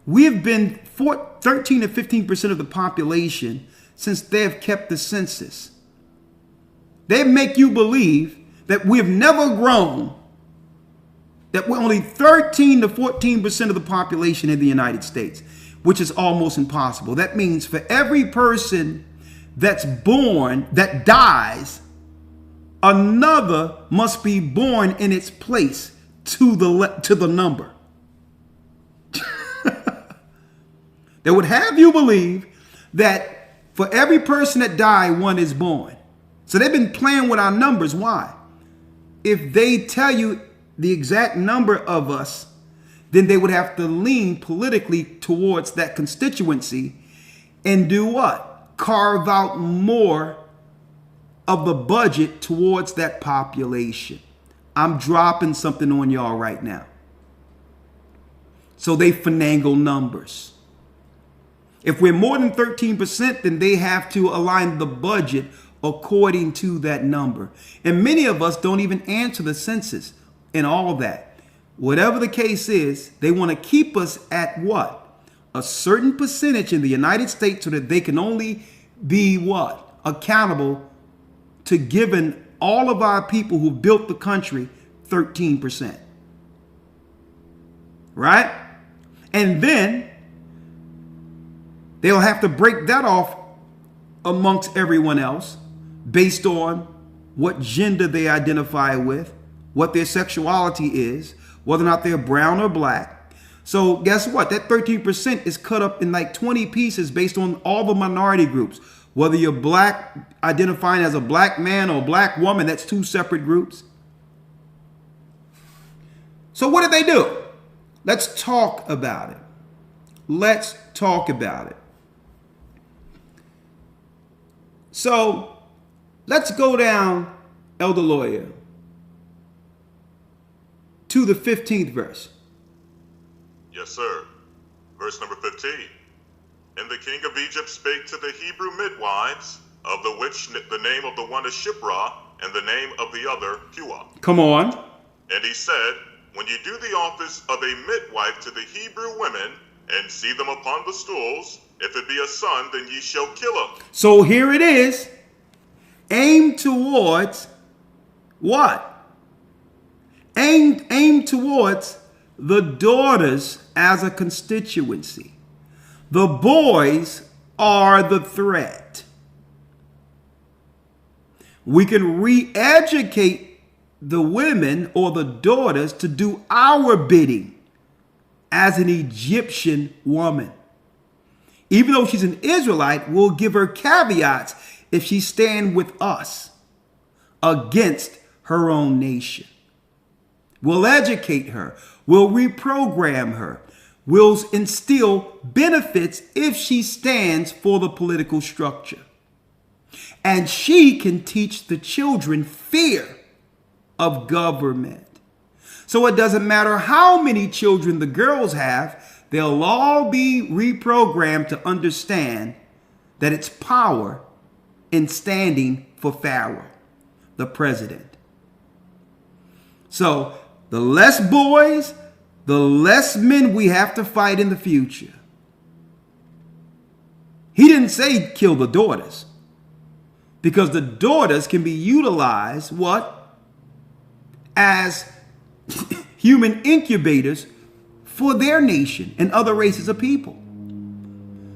Speaker 5: We've been 13 to 15% of the population since they've kept the census. They make you believe that we've never grown, that we're only 13 to 14% of the population in the United States, which is almost impossible. That means for every person that's born, that dies, another must be born in its place to the number. They would have you believe that for every person that died, one is born. So they've been playing with our numbers. Why? If they tell you the exact number of us, then they would have to lean politically towards that constituency and do what? Carve out more of the budget towards that population. I'm dropping something on y'all right now. So they finagle numbers. If we're more than 13%, then they have to align the budget according to that number. And many of us don't even answer the census and all of that. Whatever the case is, they want to keep us at what? A certain percentage in the United States so that they can only be what? Accountable to giving all of our people who built the country 13%. Right? And then they'll have to break that off amongst everyone else based on what gender they identify with, what their sexuality is, whether or not they're brown or black. So guess what? That 13% is cut up in like 20 pieces based on all the minority groups. Whether you're black, identifying as a black man or a black woman, that's two separate groups. So what did they do? Let's talk about it. Let's talk about it. So let's go down, Elder Lawyer, to the 15th verse.
Speaker 2: Yes, sir. Verse number 15. And the king of Egypt spake to the Hebrew midwives, of the which the name of the one is Shiphrah, and the name of the other Puah.
Speaker 5: Come on.
Speaker 2: And he said, when you do the office of a midwife to the Hebrew women, and see them upon the stools, if it be a son, then ye shall kill him.
Speaker 5: So here it is. Aim towards what? Aim towards the daughters as a constituency. The boys are the threat. We can re-educate the women or the daughters to do our bidding as an Egyptian woman. Even though she's an Israelite, we'll give her caveats if she stand with us against her own nation. We'll educate her. We'll reprogram her. We'll instill benefits if she stands for the political structure. And she can teach the children fear of government. So it doesn't matter how many children the girls have, they'll all be reprogrammed to understand that it's power in standing for Pharaoh, the president. So the less boys, the less men we have to fight in the future. He didn't say kill the daughters, because the daughters can be utilized, what? As human incubators for their nation and other races of people.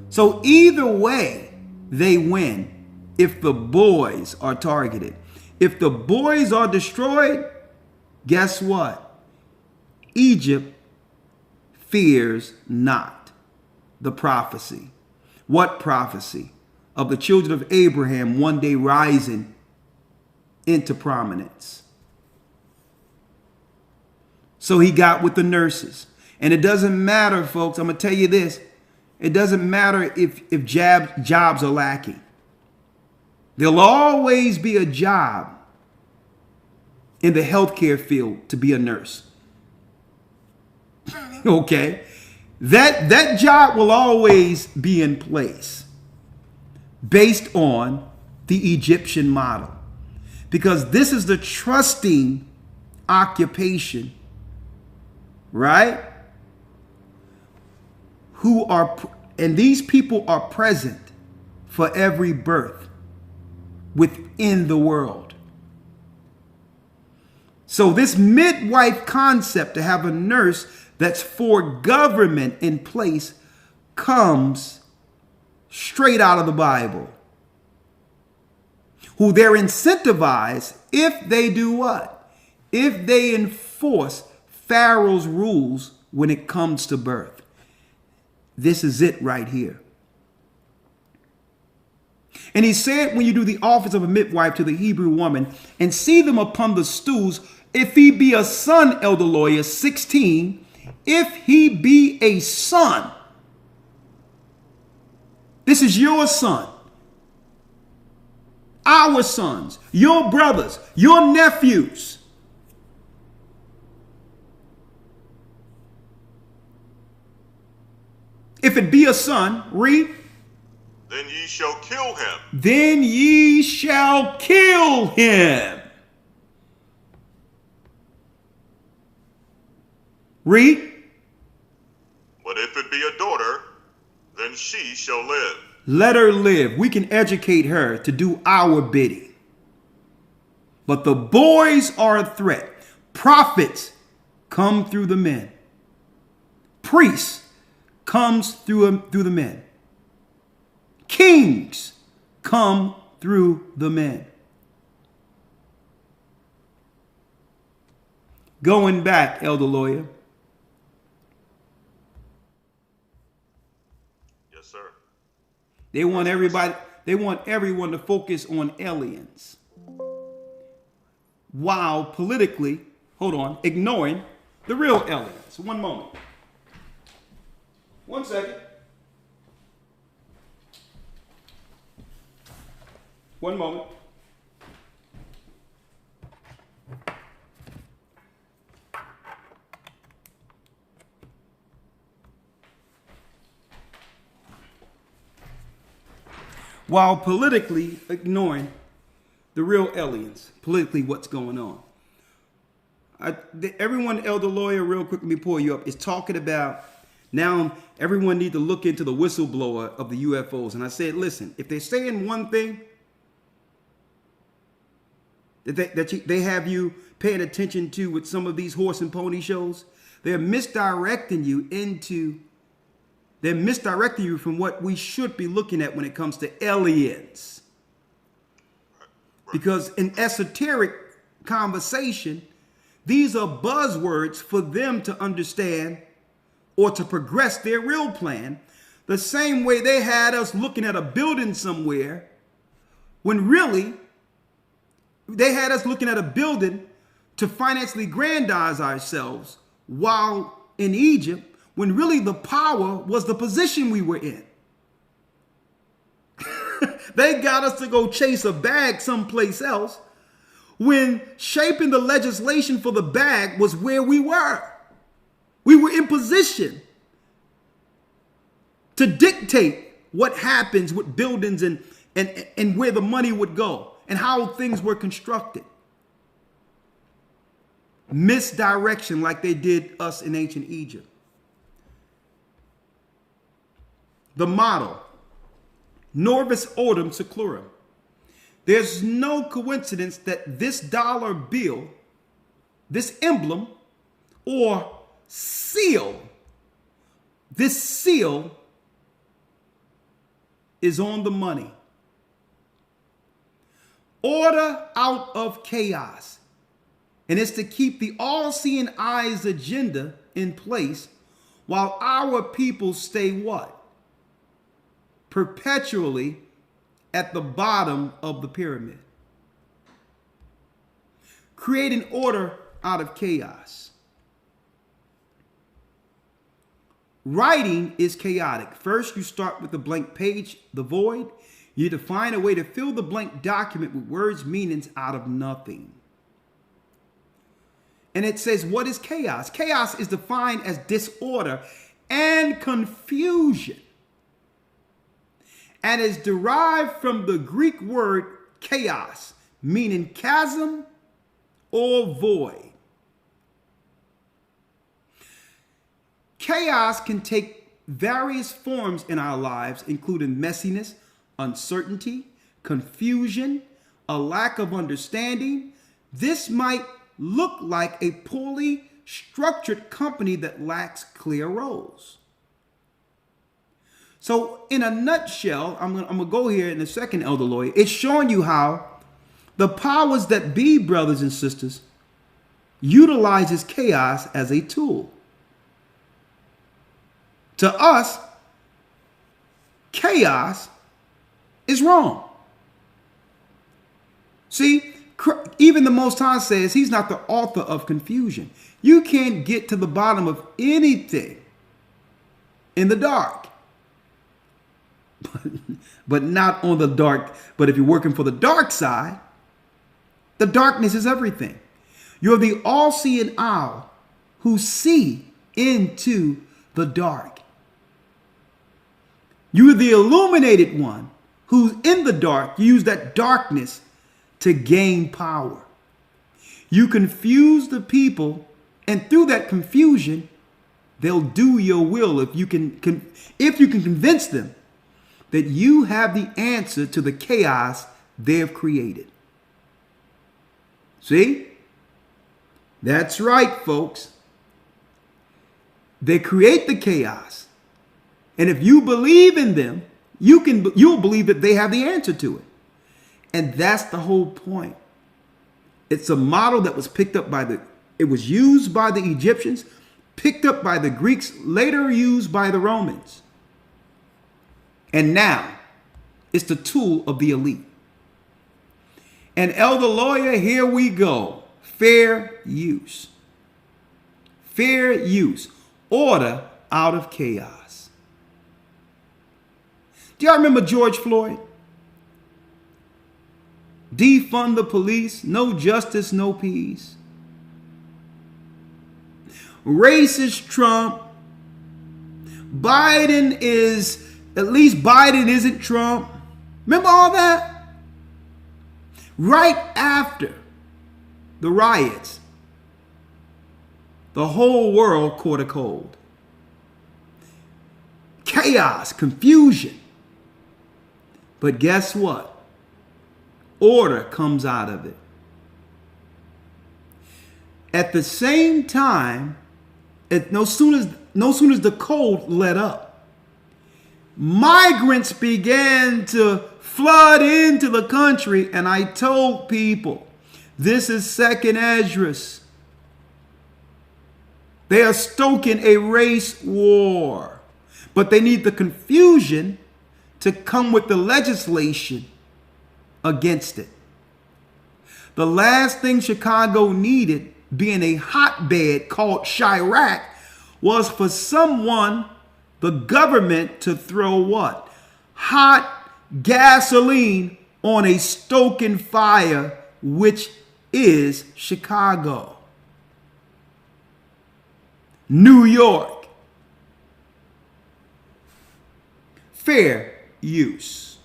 Speaker 5: So either way, they win if the boys are targeted. If the boys are destroyed, guess what? Egypt fears not the prophecy. What prophecy? Of the children of Abraham one day rising into prominence. So he got with the nurses. And it doesn't matter, folks, I'm going to tell you this. It doesn't matter if jobs are lacking. There'll always be a job in the healthcare field to be a nurse. Okay? That job will always be in place based on the Egyptian model. Because this is the trusting occupation, right? and these people are present for every birth within the world. So this midwife concept, to have a nurse that's for government in place, comes straight out of the Bible. Who they're incentivized if they do what? If they enforce Pharaoh's rules when it comes to birth. This is it right here. And he said, when you do the office of a midwife to the Hebrew woman and see them upon the stools, if he be a son, elder lawyer, 16, if he be a son, this is your son, our sons, your brothers, your nephews. If it be a son, read.
Speaker 2: Then ye shall kill him.
Speaker 5: Then ye shall kill him. Read.
Speaker 2: But if it be a daughter, then she shall live.
Speaker 5: Let her live. We can educate her to do our bidding. But the boys are a threat. Prophets come through the men. Priests comes through the men. Kings come through the men. Going back, elder lawyer.
Speaker 2: Yes, sir.
Speaker 5: They want everyone to focus on aliens, while politically, ignoring the real aliens. One moment. 1 second. 1 moment. While politically ignoring the real aliens, politically what's going on. Everyone, elder lawyer, real quick, let me pull you up, is talking about now everyone need to look into the whistleblower of the UFOs. And I said, listen, if they're saying one thing, that they have you paying attention to with some of these horse and pony shows, they're misdirecting you from what we should be looking at when it comes to aliens. Because in esoteric conversation, these are buzzwords for them to understand or to progress their real plan, the same way they had us looking at a building somewhere when really they had us looking at a building to financially aggrandize ourselves while in Egypt, when really the power was the position we were in. They got us to go chase a bag someplace else when shaping the legislation for the bag was where we were. We were in position to dictate what happens with buildings and where the money would go and how things were constructed. Misdirection like they did us in ancient Egypt. The motto, Norvis Ordum Seclorum. There's no coincidence that this dollar bill, this emblem or seal, this seal is on the money. Order out of chaos. And it's to keep the all-seeing eyes agenda in place while our people stay what? Perpetually at the bottom of the pyramid. Creating order out of chaos. Writing is chaotic. First, you start with the blank page, the void. You need to find a way to fill the blank document with words, meanings out of nothing. And it says, what is chaos? Chaos is defined as disorder and confusion, and is derived from the Greek word chaos, meaning chasm or void. Chaos can take various forms in our lives, including messiness, uncertainty, confusion, a lack of understanding. This might look like a poorly structured company that lacks clear roles. So in a nutshell, I'm gonna go here in a second, Elder Lawyer. It's showing you how the powers that be, brothers and sisters, utilizes chaos as a tool. To us, chaos is wrong. See, even the Most High says he's not the author of confusion. You can't get to the bottom of anything in the dark. But not on the dark. But if you're working for the dark side, the darkness is everything. You're the all-seeing owl who see into the dark. You're the illuminated one who's in the dark. You use that darkness to gain power. You confuse the people, and through that confusion, they'll do your will if you can convince them that you have the answer to the chaos they've created. See? That's right, folks. They create the chaos. And if you believe in them, you'll believe that they have the answer to it. And that's the whole point. It's a model that was picked up it was used by the Egyptians, picked up by the Greeks, later used by the Romans. And now it's the tool of the elite. And Elder Lawyer, here we go. Fair use. Fair use. Order out of chaos. Do y'all remember George Floyd? Defund the police, no justice, no peace. Racist Trump. Biden isn't Trump. Remember all that? Right after the riots, the whole world caught a cold. Chaos, confusion. But guess what? Order comes out of it. At the same time, no soon as the cold let up, migrants began to flood into the country, and I told people, this is second Esdras. They are stoking a race war, but they need the confusion to come with the legislation against it. The last thing Chicago needed, being a hotbed called Chirac, was for someone, the government, to throw what? Hot gasoline on a stoking fire, which is Chicago. New York. Fair use.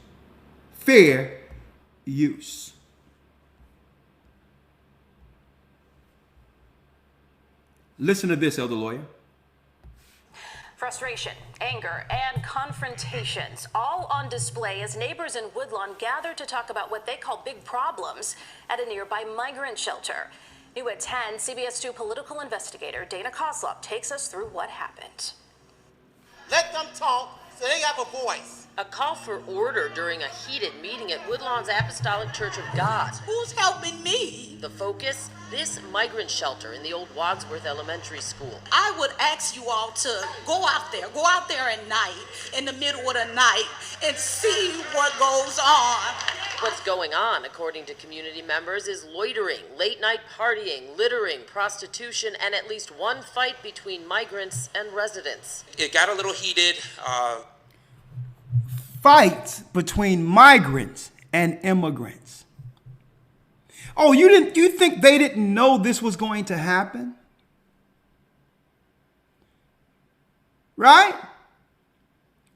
Speaker 5: Fair use. Listen to this, Elder Lawyer.
Speaker 7: Frustration, anger, and confrontations all on display as neighbors in Woodlawn gather to talk about what they call big problems at a nearby migrant shelter. New at 10, CBS 2 political investigator Dana Kozlov takes us through what happened.
Speaker 8: Let them talk so they have a voice.
Speaker 9: A call for order during a heated meeting at Woodlawn's Apostolic Church of God.
Speaker 8: Who's helping me?
Speaker 9: The focus? This migrant shelter in the old Wadsworth Elementary School.
Speaker 8: I would ask you all to go out there at night, in the middle of the night, and see what goes on.
Speaker 9: What's going on, according to community members, is loitering, late-night partying, littering, prostitution, and at least one fight between migrants and residents.
Speaker 10: It got a little heated.
Speaker 5: Fights between migrants and immigrants. Oh, you think they didn't know this was going to happen? Right?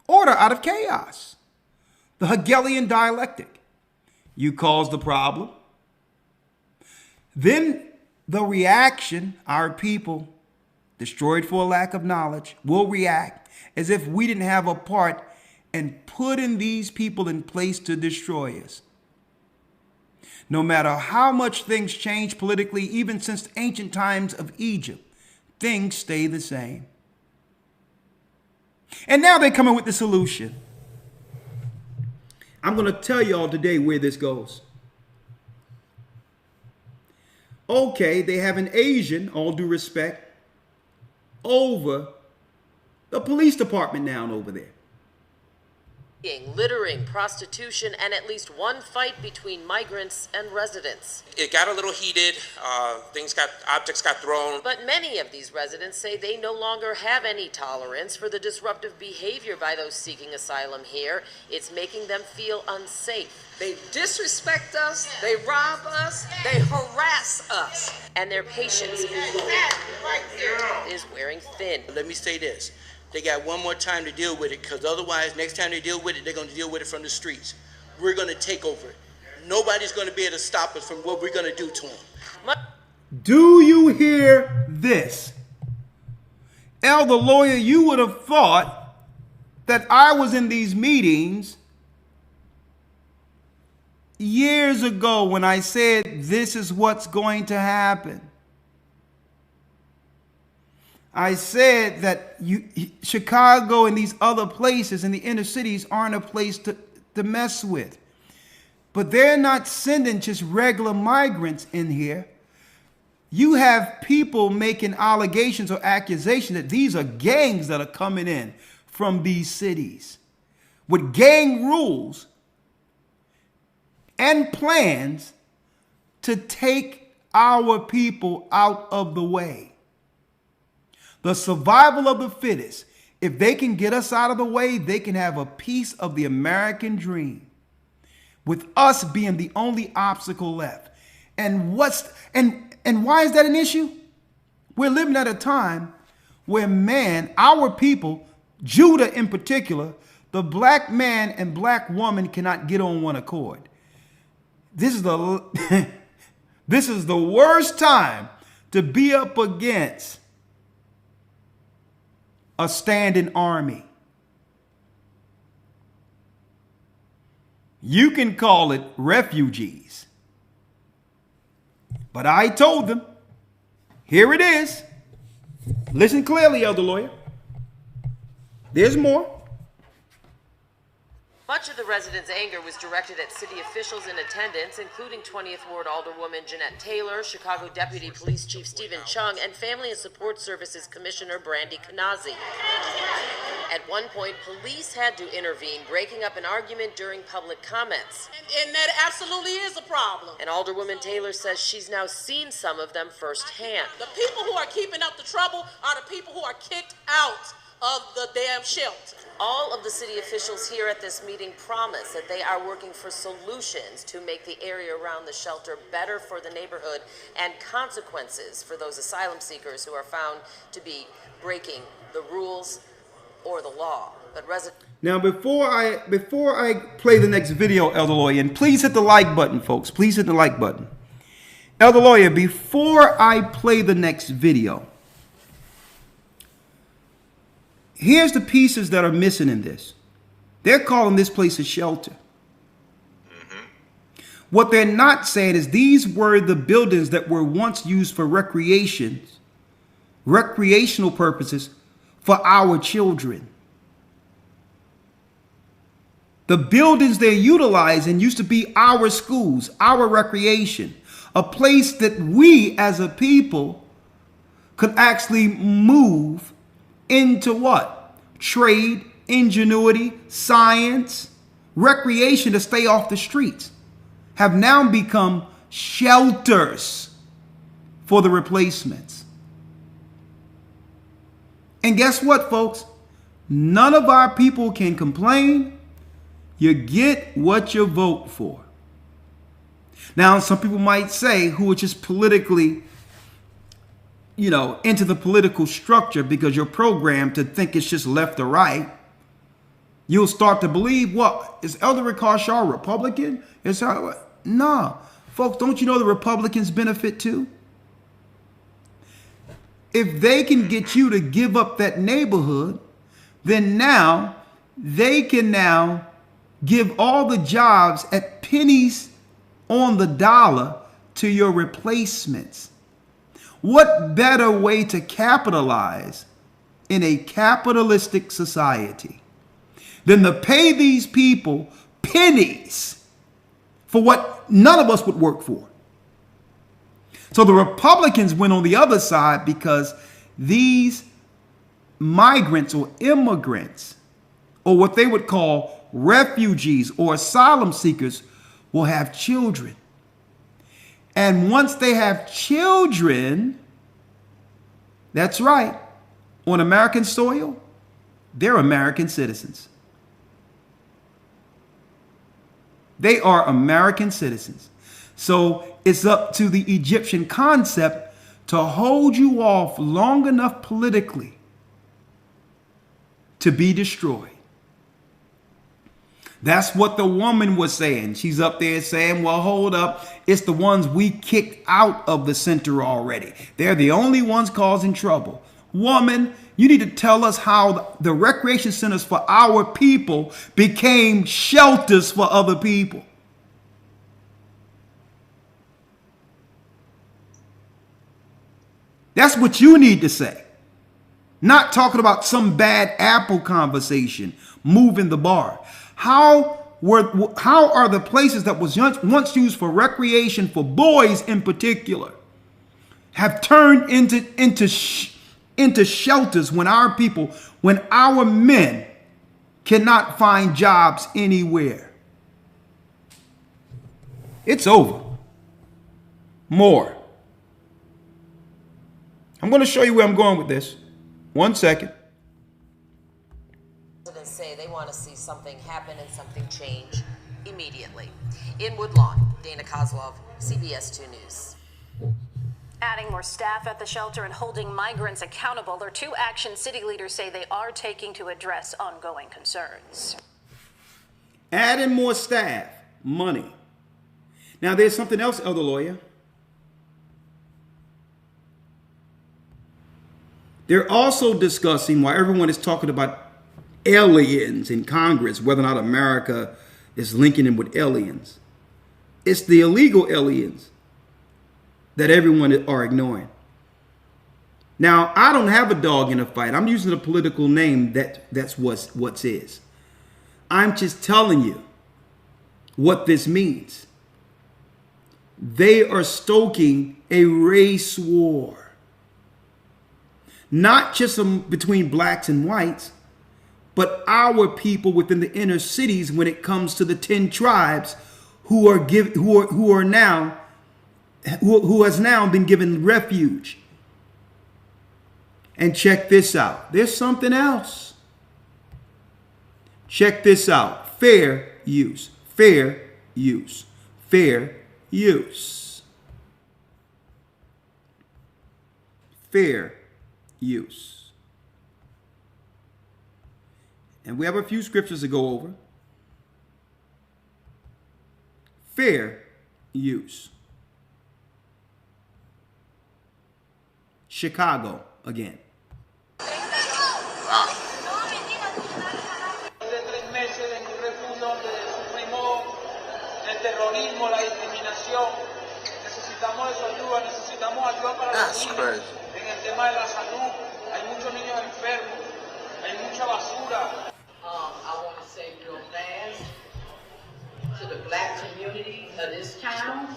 Speaker 5: Order out of chaos. The Hegelian dialectic. You cause the problem. Then the reaction, our people, destroyed for a lack of knowledge, will react. as if we didn't have a part in putting these people in place to destroy us. No matter how much things change politically, even since ancient times of Egypt, things stay the same. And now they're coming with the solution. I'm going to tell y'all today where this goes. Okay, they have an Asian, all due respect, over the police department now over there.
Speaker 9: Littering, prostitution, and at least one fight between migrants and residents.
Speaker 10: It got a little heated. Objects got thrown.
Speaker 9: But many of these residents say they no longer have any tolerance for the disruptive behavior by those seeking asylum here. It's making them feel unsafe.
Speaker 8: They disrespect us, they rob us, they harass us.
Speaker 9: And their patience is wearing thin.
Speaker 11: Let me say this. They got one more time to deal with it, because otherwise, next time they deal with it, they're going to deal with it from the streets. We're going to take over it. Nobody's going to be able to stop us from what we're going to do to them.
Speaker 5: Do you hear this? Elder Lawyer, you would have thought that I was in these meetings years ago when I said this is what's going to happen. I said that Chicago and these other places in the inner cities aren't a place to mess with. But they're not sending just regular migrants in here. You have people making allegations or accusations that these are gangs that are coming in from these cities with gang rules and plans to take our people out of the way. The survival of the fittest. If they can get us out of the way, they can have a piece of the American dream, with us being the only obstacle left. And why is that an issue? We're living at a time where our people, Judah in particular, the black man and black woman cannot get on one accord. This is the worst time to be up against a standing army. You can call it refugees. But I told them, here it is. Listen clearly, Elder Lawyer. There's more.
Speaker 9: Much of the residents' anger was directed at city officials in attendance, including 20th Ward Alderwoman Jeanette Taylor, Chicago Deputy Police Chief Stephen Chung, and Family and Support Services Commissioner Brandy Kanazi. At one point, police had to intervene, breaking up an argument during public comments.
Speaker 8: And that absolutely is a problem.
Speaker 9: And Alderwoman Taylor says she's now seen some of them firsthand.
Speaker 8: The people who are keeping up the trouble are the people who are kicked out of the damn shelter.
Speaker 9: All of the city officials here at this meeting promise that they are working for solutions to make the area around the shelter better for the neighborhood and consequences for those asylum seekers who are found to be breaking the rules or the law. But
Speaker 5: now, before I play the next video, Elder Lawyer, and please hit the like button, folks. Please hit the like button. Elder Lawyer, before I play the next video, here's the pieces that are missing in this. They're calling this place a shelter. What they're not saying is these were the buildings that were once used for recreational purposes for our children. The buildings they're utilizing used to be our schools, our recreation, a place that we as a people could actually move into what? Trade, ingenuity, science, recreation to stay off the streets, have now become shelters for the replacements. And guess what, folks? None of our people can complain. You get what you vote for. Now, some people might say, who are just politically, into the political structure because you're programmed to think it's just left or right, you'll start to believe, what, is Elder Ricard Shaw a Republican? No. Folks, don't you know the Republicans benefit too? If they can get you to give up that neighborhood, then now they can now give all the jobs at pennies on the dollar to your replacements. What better way to capitalize in a capitalistic society than to pay these people pennies for what none of us would work for? So the Republicans went on the other side because these migrants or immigrants, or what they would call refugees or asylum seekers, will have children. And once they have children, that's right, on American soil, they're American citizens. They are American citizens. So it's up to the Egyptian concept to hold you off long enough politically to be destroyed. That's what the woman was saying. She's up there saying, well, hold up. It's the ones we kicked out of the center already. They're the only ones causing trouble. Woman, you need to tell us how the recreation centers for our people became shelters for other people. That's what you need to say. Not talking about some bad apple conversation, moving the bar. How are the places that was once used for recreation for boys in particular have turned into shelters when our men cannot find jobs anywhere? It's over. More. I'm going to show you where I'm going with this. 1 second.
Speaker 9: Residents say they want to see something happen and something change immediately. In Woodlawn, Dana Kozlov, CBS 2 News.
Speaker 7: Adding more staff at the shelter and holding migrants accountable are two actions city leaders say they are taking to address ongoing concerns.
Speaker 5: Adding more staff, money. Now there's something else, Elder Lawyer. They're also discussing, while everyone is talking about aliens in Congress, whether or not America is linking them with aliens. It's the illegal aliens that everyone are ignoring. Now, I don't have a dog in a fight. I'm using a political name that's what is. I'm just telling you what this means. They are stoking a race war. Not just between blacks and whites, but our people within the inner cities when it comes to the 10 tribes who has now been given refuge. And check this out. There's something else. Check this out. Fair use. Fair use. Fair use. Fair use. And we have a few scriptures to go over. Fair use. Chicago again.
Speaker 1: That's crazy.
Speaker 12: I want to say real fast to the black community of this town.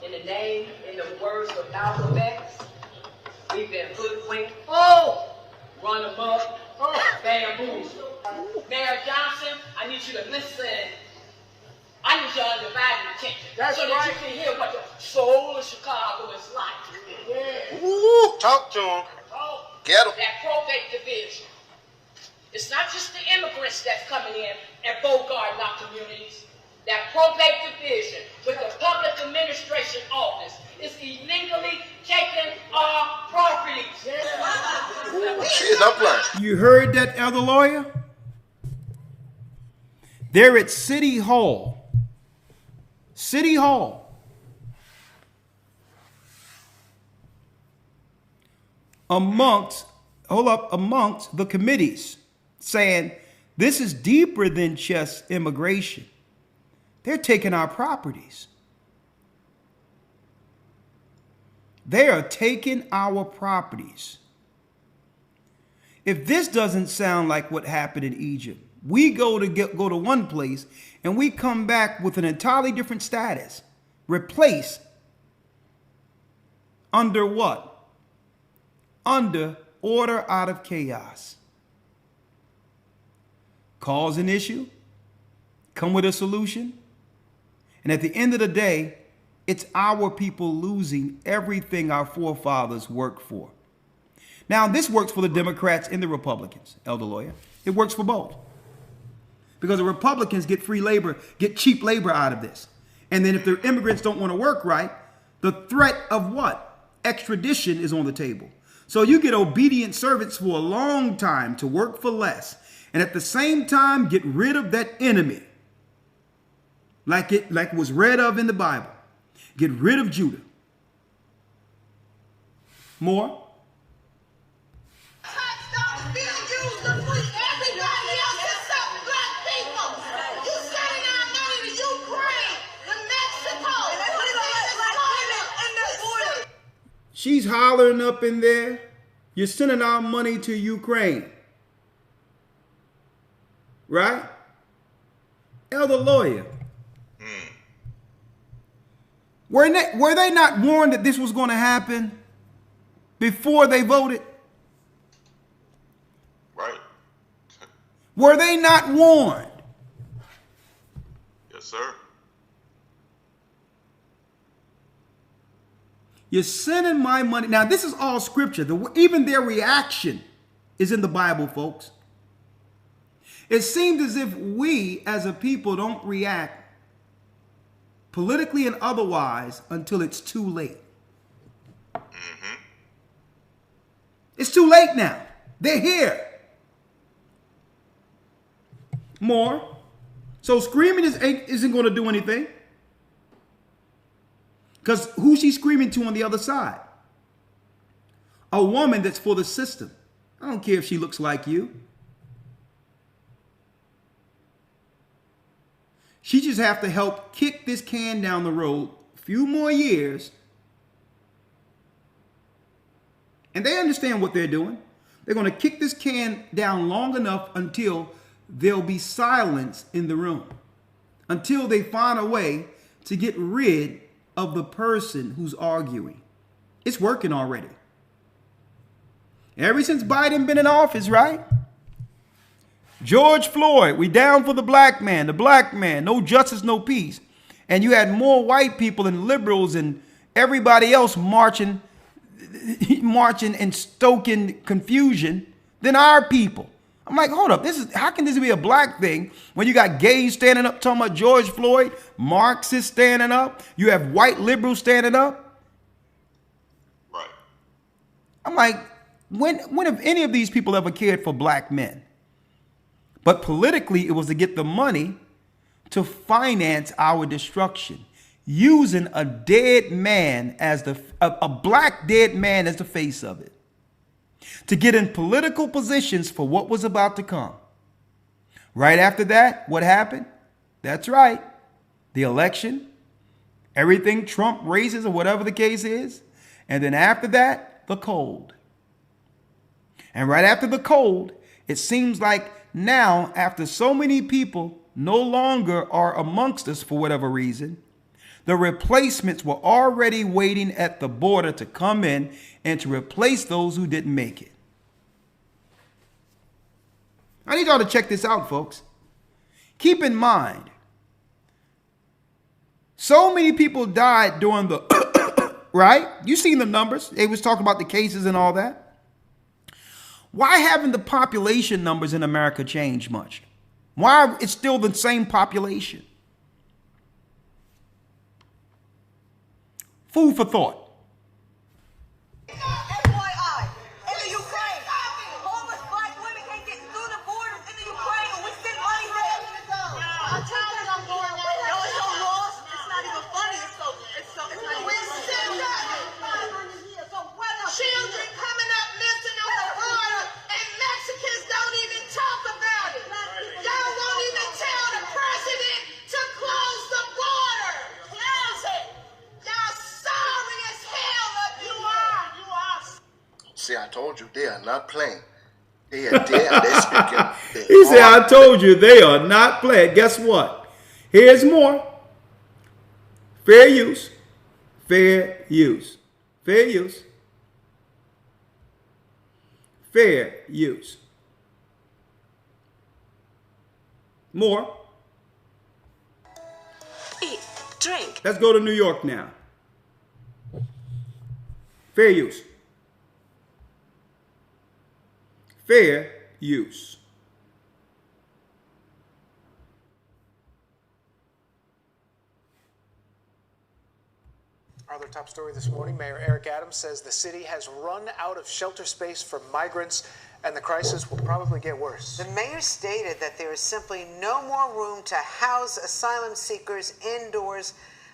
Speaker 12: In the words of Malcolm X, we've been hoodwinked, run amok, bamboozled. Mayor Johnson, I need you to listen. I need y'all to divide your attention so that you can hear what the soul of Chicago is like. Yeah.
Speaker 1: Ooh, talk to him. Get him.
Speaker 12: That probate division. It's not just the immigrants that's coming in and bogarting our communities. That probate division with the public administration office is illegally taking our properties.
Speaker 1: Shit, don't play.
Speaker 5: You heard that, Elder Lawyer? They're at City Hall. City Hall. Amongst amongst the committees, saying this is deeper than just immigration. They're taking our properties. They are taking our properties. If this doesn't sound like what happened in Egypt, we go to one place and we come back with an entirely different status, replaced under what? Under order out of chaos. Cause an issue, come with a solution, and at the end of the day, it's our people losing everything our forefathers worked for. Now, this works for the Democrats and the Republicans, Elder Lawyer. It works for both. Because the Republicans get free labor, get cheap labor out of this. And then if the immigrants don't want to work right, the threat of what? Extradition is on the table. So you get obedient servants for a long time to work for less. And at the same time, get rid of that enemy. Like it was read of in the Bible. Get rid of Judah. More. She's hollering up in there, you're sending our money to Ukraine. Right? Elder Lawyer. Were they not warned that this was going to happen before they voted?
Speaker 2: Right.
Speaker 5: Were they not warned?
Speaker 2: Yes, sir.
Speaker 5: You're sending my money. Now, this is all scripture. Even their reaction is in the Bible, folks. It seems as if we, as a people, don't react politically and otherwise until it's too late.
Speaker 2: Mm-hmm.
Speaker 5: It's too late now. They're here. More. So screaming isn't going to do anything. Because who's she screaming to on the other side? A woman that's for the system. I don't care if she looks like you. She just have to help kick this can down the road a few more years. And they understand what they're doing. They're going to kick this can down long enough until there'll be silence in the room. Until they find a way to get rid of the person who's arguing. It's working already. Ever since Biden been in office, right? George Floyd, we down for the black man, no justice, no peace. And you had more white people and liberals and everybody else marching and stoking confusion than our people. I'm like, hold up, how can this be a black thing when you got gays standing up talking about George Floyd, Marxists standing up, you have white liberals standing up?
Speaker 2: Right.
Speaker 5: I'm like, when have any of these people ever cared for black men? But politically, it was to get the money to finance our destruction, using a dead man as a black dead man as the face of it, to get in political positions for what was about to come. Right after that, what happened? That's right. The election, everything Trump raises or whatever the case is. And then after that, the cold. And right after the cold, it seems like now, after so many people no longer are amongst us for whatever reason, the replacements were already waiting at the border to come in and to replace those who didn't make it. I need y'all to check this out, folks. Keep in mind, so many people died during the, right? You seen the numbers. They was talking about the cases and all that. Why haven't the population numbers in America changed much? Why it's still the same population? Food for thought.
Speaker 8: Children coming up missing on the border.
Speaker 13: I told you, they are not playing. They are there and they're speaking.
Speaker 5: He said, I told you, they are not playing. Guess what? Here's more. Fair use. Fair use. Fair use. Fair use. More.
Speaker 9: Eat, drink.
Speaker 5: Let's go to New York now. Fair use. Fair use.
Speaker 14: Our other top story this morning, Mayor Eric Adams says the city has run out of shelter space for migrants and the crisis will probably get worse.
Speaker 15: The mayor stated that there is simply no more room to house asylum seekers indoors.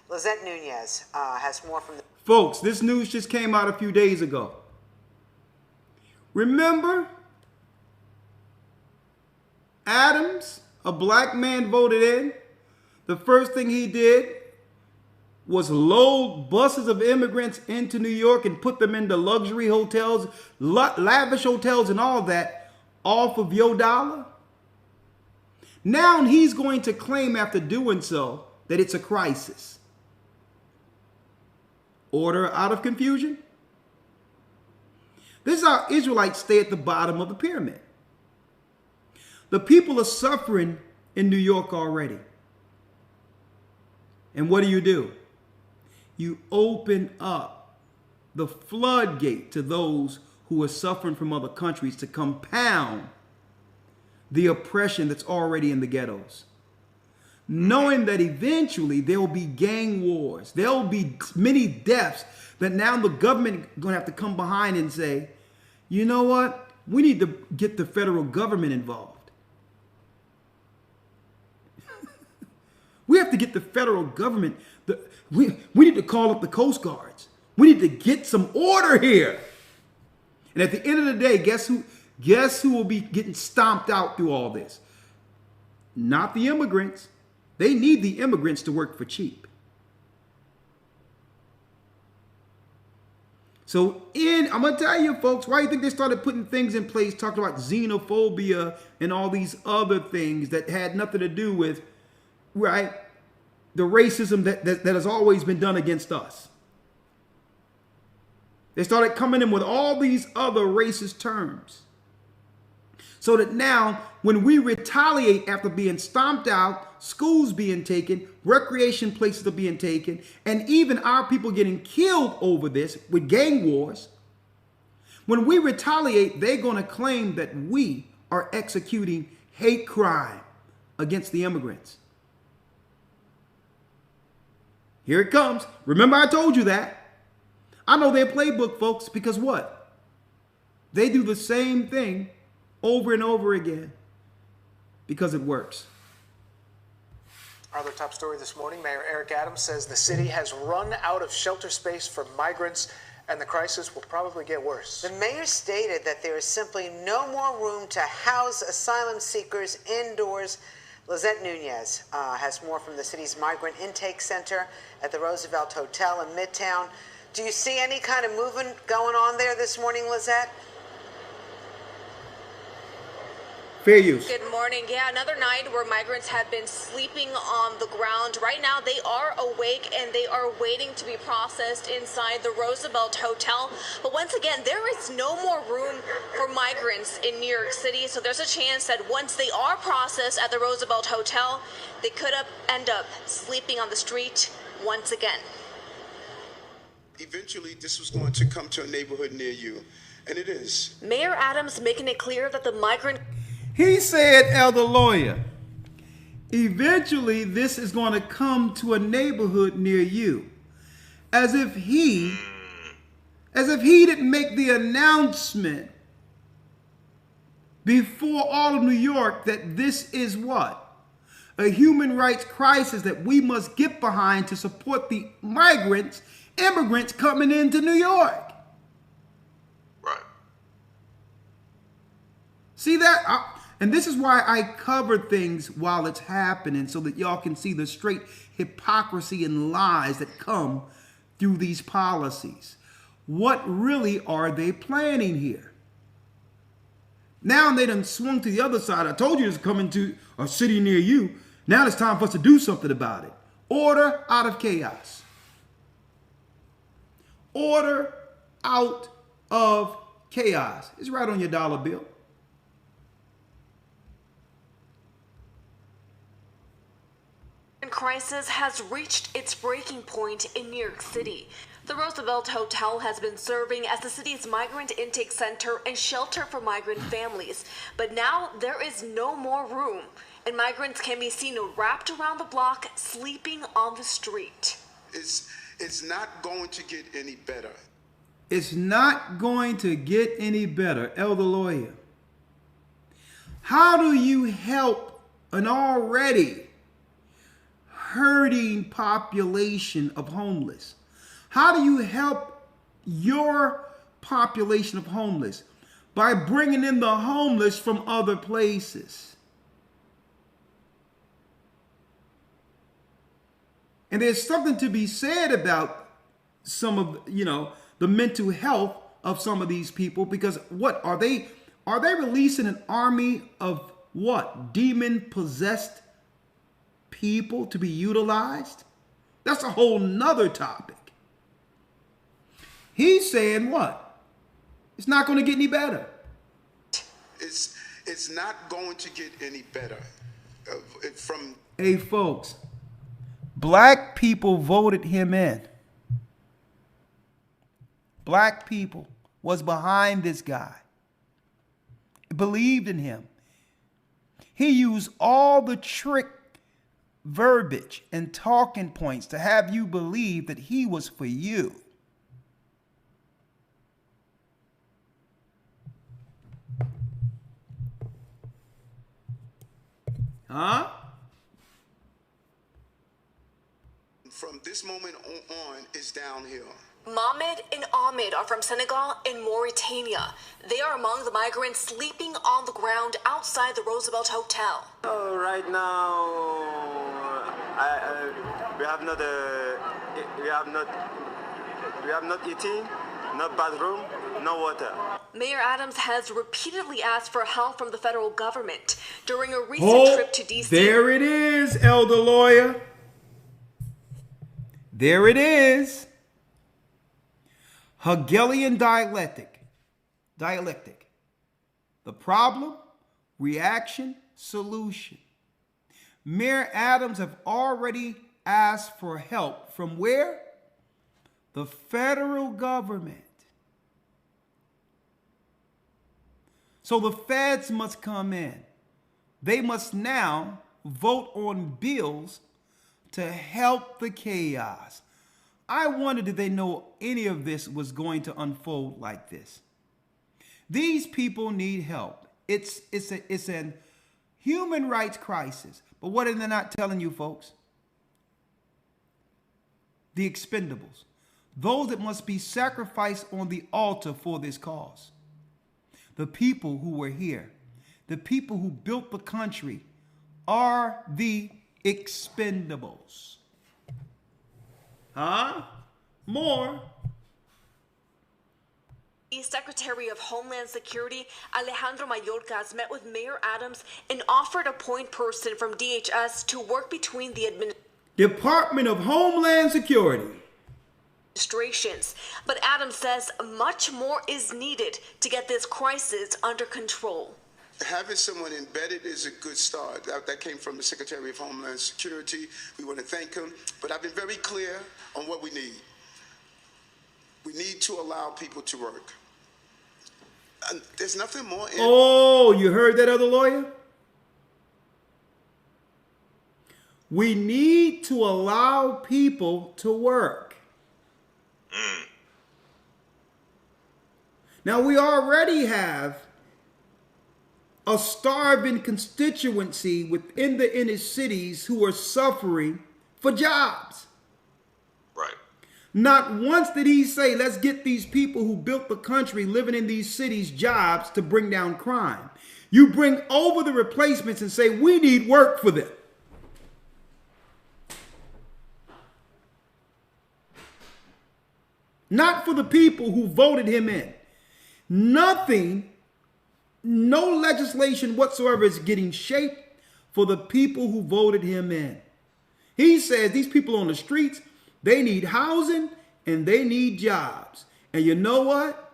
Speaker 15: Lizette Nunez has more from the...
Speaker 5: Folks, this news just came out a few days ago. Remember, Adams, a black man voted in. The first thing he did was load buses of immigrants into New York and put them into luxury hotels, lavish hotels and all that off of your dollar. Now he's going to claim after doing so that it's a crisis. Order out of confusion. This is how Israelites stay at the bottom of the pyramid. The people are suffering in New York already. And what do? You open up the floodgate to those who are suffering from other countries to compound the oppression that's already in the ghettos. Knowing that eventually there will be gang wars, there will be many deaths, that now the government is going to have to come behind and say, you know what? We need to get the federal government involved. We have to get the federal government. We need to call up the Coast Guards. We need to get some order here. And at the end of the day, guess who will be getting stomped out through all this? Not the immigrants. They need the immigrants to work for cheap. So I'm going to tell you, folks, why do you think they started putting things in place, talking about xenophobia and all these other things that had nothing to do with, right, the racism that has always been done against us. They started coming in with all these other racist terms. So that now, when we retaliate after being stomped out, schools being taken, recreation places are being taken, and even our people getting killed over this with gang wars, when we retaliate, they're going to claim that we are executing hate crime against the immigrants. Here it comes. Remember I told you that. I know their playbook, folks, because what? They do the same thing over and over again because it works.
Speaker 14: Our other top story this morning, Mayor Eric Adams says the city has run out of shelter space for migrants and the crisis will probably get worse.
Speaker 15: The mayor stated that there is simply no more room to house asylum seekers indoors. Lizette Nunez has more from the city's migrant intake center at the Roosevelt Hotel in Midtown. Do you see any kind of movement going on there this morning, Lizette?
Speaker 5: Fair use.
Speaker 16: Good morning. Yeah, another night where migrants have been sleeping on the ground. Right now, they are awake and they are waiting to be processed inside the Roosevelt Hotel. But once again, there is no more room for migrants in New York City. So there's a chance that once they are processed at the Roosevelt Hotel, they could end up sleeping on the street once again.
Speaker 17: Eventually, this was going to come to a neighborhood near you, and it is.
Speaker 16: Mayor Adams making it clear that the migrant...
Speaker 5: He said, elder lawyer, eventually this is going to come to a neighborhood near you. As if he didn't make the announcement before all of New York that this is what? A human rights crisis that we must get behind to support the immigrants coming into New York.
Speaker 17: Right.
Speaker 5: See that? And this is why I cover things while it's happening, so that y'all can see the straight hypocrisy and lies that come through these policies. what really are they planning here? Now they done swung to the other side. I told you it's coming to a city near you. Now it's time for us to do something about it. Order out of chaos. Order out of chaos. It's right on your dollar bill.
Speaker 16: Crisis has reached its breaking point in New York City. The Roosevelt Hotel has been serving as the city's migrant intake center and shelter for migrant families. But now there is no more room, and migrants can be seen wrapped around the block, sleeping on the street.
Speaker 17: It's not going to get any better.
Speaker 5: It's not going to get any better, Elder Lawyer. How do you help an already hurting population of homeless? How do you help your population of homeless? By bringing in the homeless from other places. And there's something to be said about some of, the mental health of some of these people, because what are they releasing an army of what? Demon possessed people to be utilized? That's a whole nother topic. He's saying what? It's not going to get any better.
Speaker 17: It's not going to get any better.
Speaker 5: Hey folks, black people voted him in. Black people was behind this guy. Believed in him. He used all the trick verbiage and talking points to have you believe that he was for you. Huh?
Speaker 17: From this moment on, it's downhill.
Speaker 16: Mohamed and Ahmed are from Senegal and Mauritania. They are among the migrants sleeping on the ground outside the Roosevelt Hotel.
Speaker 18: Right now, we have not eating, no bathroom, no water.
Speaker 16: Mayor Adams has repeatedly asked for help from the federal government during a recent trip to D.C.
Speaker 5: There it is, Elder Lawyer. There it is. Hegelian dialectic. The problem, reaction, solution. Mayor Adams have already asked for help from where? The federal government. So the feds must come in. They must now vote on bills to help the chaos. I wondered if they know any of this was going to unfold like this. These people need help. It's an human rights crisis. But what are they not telling you, folks? The expendables. Those that must be sacrificed on the altar for this cause. The people who were here, the people who built the country, are the expendables. Huh? More.
Speaker 16: The Secretary of Homeland Security, Alejandro Mayorkas, met with Mayor Adams and offered a point person from DHS to work between the
Speaker 5: Department of Homeland Security
Speaker 16: administrations. But Adams says much more is needed to get this crisis under control.
Speaker 17: Having someone embedded is a good start. That came from the Secretary of Homeland Security. We want to thank him. But I've been very clear on what we need. We need to allow people to work. And there's nothing more.
Speaker 5: Oh, you heard that, other lawyer? We need to allow people to work. Now, we already have a starving constituency within the inner cities who are suffering for jobs.
Speaker 2: Right.
Speaker 5: Not once did he say, let's get these people who built the country living in these cities jobs to bring down crime. You bring over the replacements and say, we need work for them. not for the people who voted him in. Nothing, no legislation whatsoever is getting shaped for the people who voted him in. He says these people on the streets, they need housing and they need jobs. And you know what?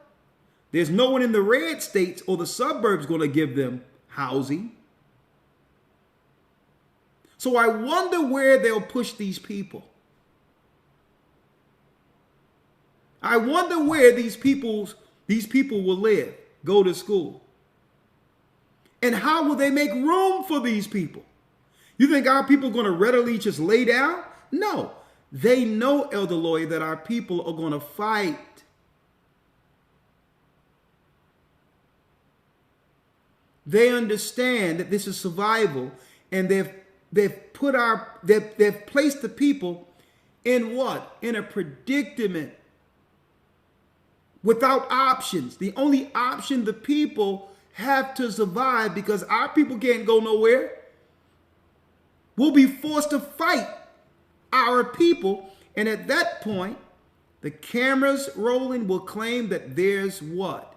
Speaker 5: There's no one in the red states or the suburbs going to give them housing. So I wonder where they'll push these people. I wonder where these people will live, go to school. And how will they make room for these people? You think our people are going to readily just lay down? No. They know, Elder Lawyer, that our people are going to fight. They understand that this is survival, and they've placed the people in what? In a predicament without options. The only option the people have to survive, because our people can't go nowhere, we'll be forced to fight our people. And at that point, the cameras rolling will claim that there's what?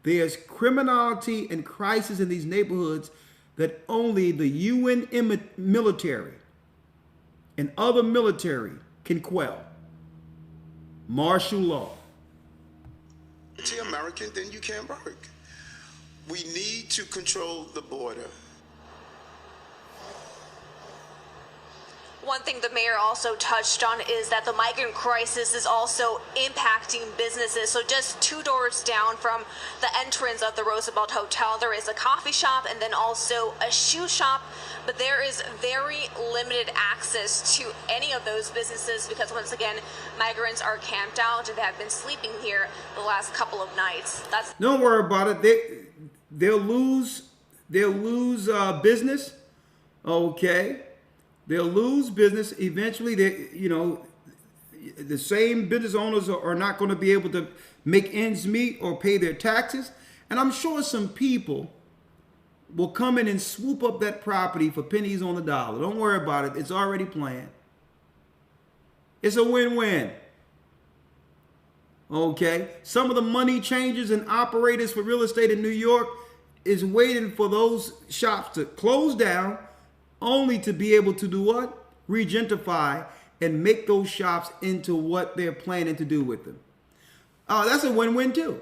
Speaker 5: There's criminality and crisis in these neighborhoods that only the UN military and other military can quell. Martial law.
Speaker 17: American, then you can't work. We need to control the border.
Speaker 16: One thing the mayor also touched on is that the migrant crisis is also impacting businesses. So just 2 doors down from the entrance of the Roosevelt Hotel, there is a coffee shop and then also a shoe shop. But there is very limited access to any of those businesses because, once again, migrants are camped out and they have been sleeping here the last couple of nights.
Speaker 5: Don't worry about it. They'll lose business. Okay. They'll lose business. Eventually, the same business owners are not going to be able to make ends meet or pay their taxes. And I'm sure some people will come in and swoop up that property for pennies on the dollar. Don't worry about it. It's already planned. It's a win-win. Okay? Some of the money changers and operators for real estate in New York is waiting for those shops to close down, only to be able to do what? Regentrify and make those shops into what they're planning to do with them. That's a win-win too.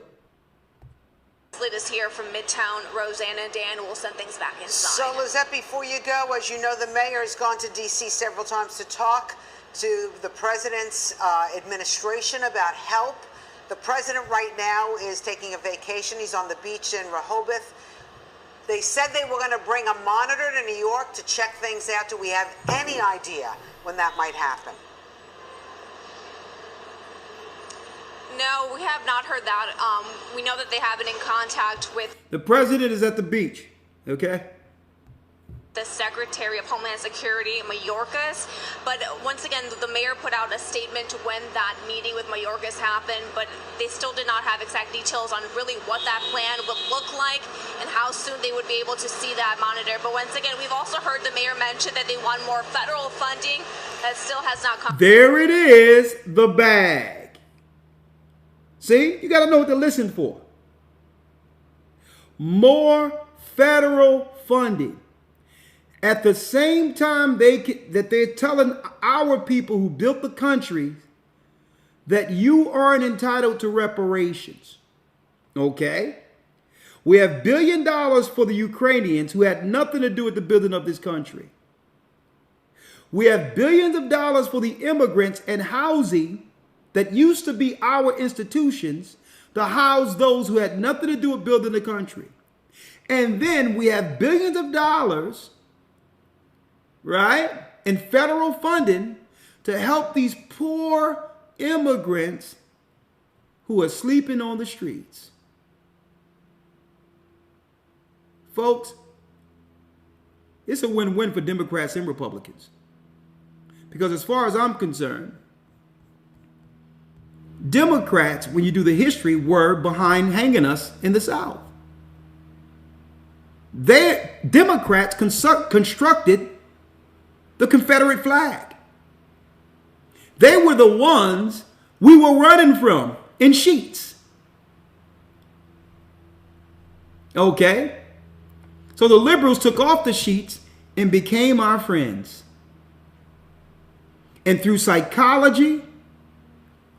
Speaker 16: Latest here from Midtown. Rosanna and Dan will send things back inside.
Speaker 15: So, Lizette, before you go, as you know, the mayor has gone to D.C. several times to talk to the president's administration about help. The president right now is taking a vacation. He's on the beach in Rehoboth. They said they were going to bring a monitor to New York to check things out. Do we have any idea when that might happen?
Speaker 16: No, we have not heard that. We know that they have been in contact with
Speaker 5: the president is at the beach, okay?
Speaker 16: The Secretary of Homeland Security, Mayorkas. But once again, the mayor put out a statement when that meeting with Mayorkas happened, but they still did not have exact details on really what that plan would look like and how soon they would be able to see that monitor. But once again, we've also heard the mayor mention that they want more federal funding. That still has not come.
Speaker 5: There it is, the bag. See, you got to know what to listen for. More federal funding. At the same time that they're telling our people who built the country that you aren't entitled to reparations. Okay? We have $1 billion for the Ukrainians who had nothing to do with the building of this country. We have billions of dollars for the immigrants and housing that used to be our institutions to house those who had nothing to do with building the country. And then we have billions of dollars, right, in federal funding to help these poor immigrants who are sleeping on the streets. Folks, it's a win-win for Democrats and Republicans. Because as far as I'm concerned, Democrats, when you do the history, were behind hanging us in the South. Democrats constructed the Confederate flag. They were the ones we were running from in sheets. Okay? So the liberals took off the sheets and became our friends. And through psychology,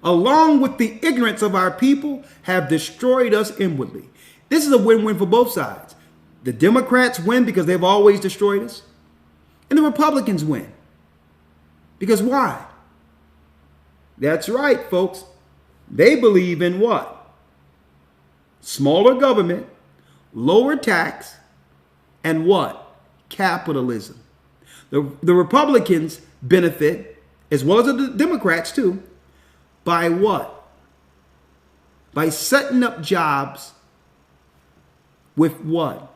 Speaker 5: along with the ignorance of our people, have destroyed us inwardly. This is a win-win for both sides. The Democrats win because they've always destroyed us. And the Republicans win. Because why? That's right, folks. They believe in what? Smaller government, lower tax, and what? Capitalism. The Republicans benefit, as well as the Democrats too, by what? By setting up jobs with what?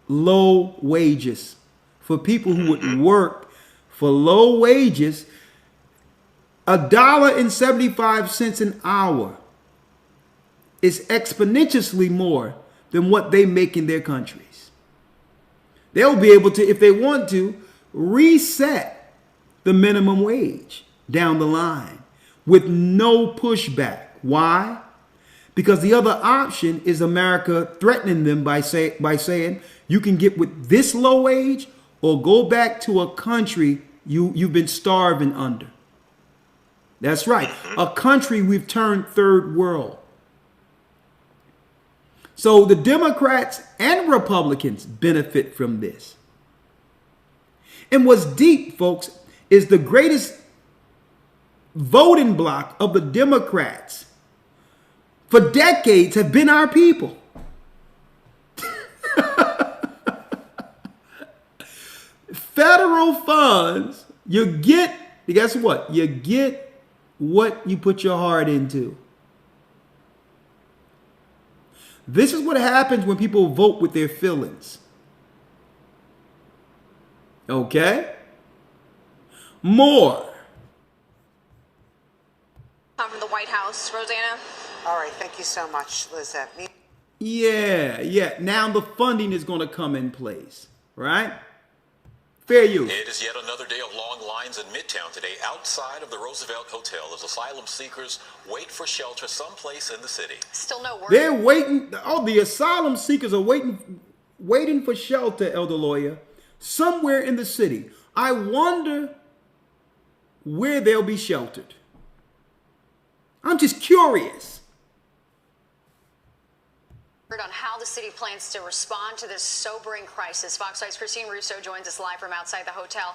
Speaker 5: Low wages. For people who would work for low wages, $1.75 an hour is exponentially more than what they make in their countries. They'll be able to, if they want to, reset the minimum wage down the line with no pushback. Why? Because the other option is America threatening them by saying you can get with this low wage or go back to a country you've been starving under. That's right. A country we've turned third world. So the Democrats and Republicans benefit from this. And what's deep, folks, is the greatest voting bloc of the Democrats for decades have been our people. Federal funds, guess what? You get what you put your heart into. This is what happens when people vote with their feelings. Okay? More.
Speaker 16: From the White House, Rosanna.
Speaker 15: All right, thank you so much, Lizette.
Speaker 5: Yeah. Now the funding is going to come in place, right? Fair use.
Speaker 19: It is yet another day of long lines in Midtown today outside of the Roosevelt Hotel as asylum seekers wait for shelter someplace in the city.
Speaker 16: Still no word.
Speaker 5: They're waiting. Oh, the asylum seekers are waiting for shelter, Elder Lawyer, somewhere in the city. I wonder where they'll be sheltered. I'm just curious.
Speaker 7: On how the city plans to respond to this sobering crisis. Fox 5's Christine Russo joins us live from outside the hotel.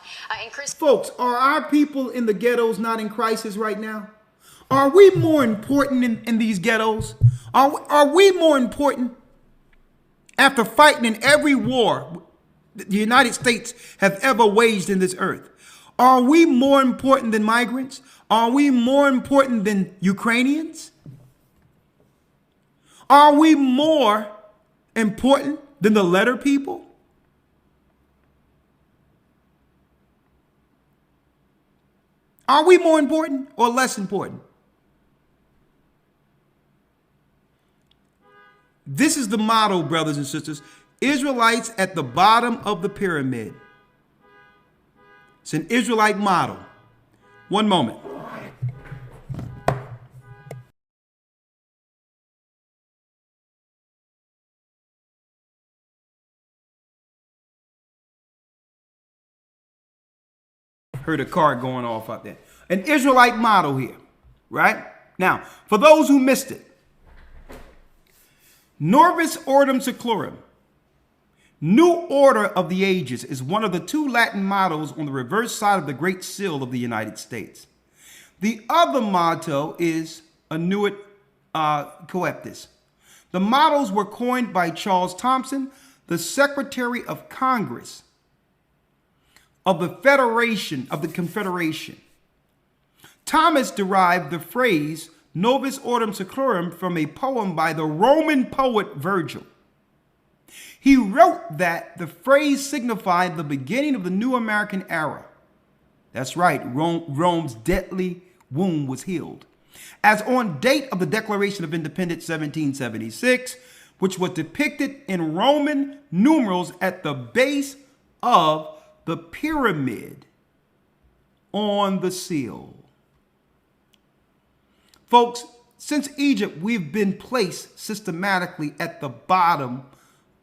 Speaker 5: Folks, are our people in the ghettos not in crisis right now? Are we more important in these ghettos? Are we more important after fighting in every war the United States have ever waged in this earth? Are we more important than migrants? Are we more important than Ukrainians? Are we more important than the letter people? Are we more important or less important? This is the motto, brothers and sisters. Israelites at the bottom of the pyramid. It's an Israelite motto. One moment. Heard a car going off out there. An Israelite motto here, right? Now, for those who missed it, Novus Ordo Seclorum, New Order of the Ages, is one of the two Latin mottos on the reverse side of the Great Seal of the United States. The other motto is Annuit Coeptis. The mottos were coined by Charles Thompson, the Secretary of Congress of the Confederation. Thomas derived the phrase Novus Ordo Seclorum from a poem by the Roman poet Virgil. He wrote that the phrase signified the beginning of the new American era. That's right, Rome's deadly wound was healed. As on date of the Declaration of Independence 1776, which was depicted in Roman numerals at the base of the pyramid on the seal. Folks, since Egypt, we've been placed systematically at the bottom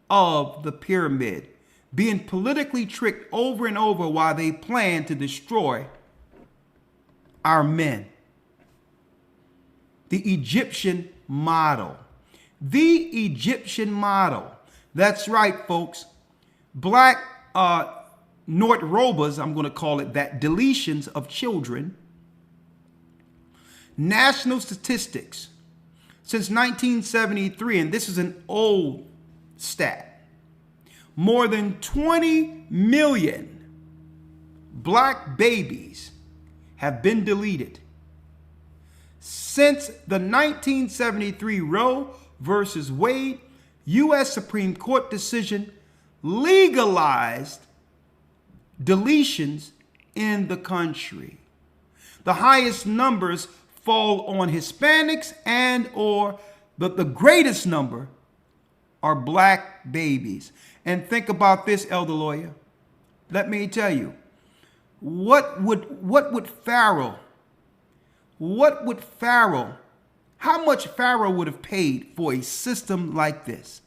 Speaker 5: of the pyramid, being politically tricked over and over while they plan to destroy our men. The Egyptian model. The Egyptian model. That's right, folks. Black Nort Robas, I'm going to call it that, deletions of children. National statistics since 1973, and this is an old stat, more than 20 million black babies have been deleted. Since the 1973 Roe versus Wade U.S. Supreme Court decision legalized deletions in the country. The highest numbers fall on Hispanics, and or the greatest number are black babies. And think about this, elder lawyer. Let me tell you, what would Pharaoh, how much Pharaoh would have paid for a system like this?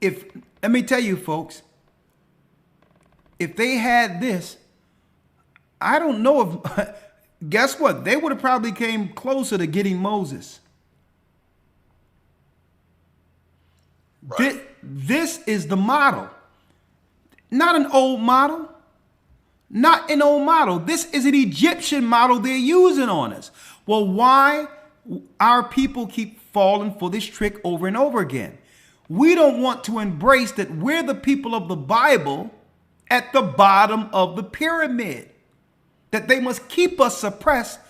Speaker 5: Let me tell you, folks, if they had this, I don't know if, guess what? They would have probably came closer to getting Moses. Right. This is the model. Not an old model. Not an old model. This is an Egyptian model they're using on us. Well, why our people keep falling for this trick over and over again? We don't want to embrace that we're the people of the Bible at the bottom of the pyramid. That they must keep us suppressed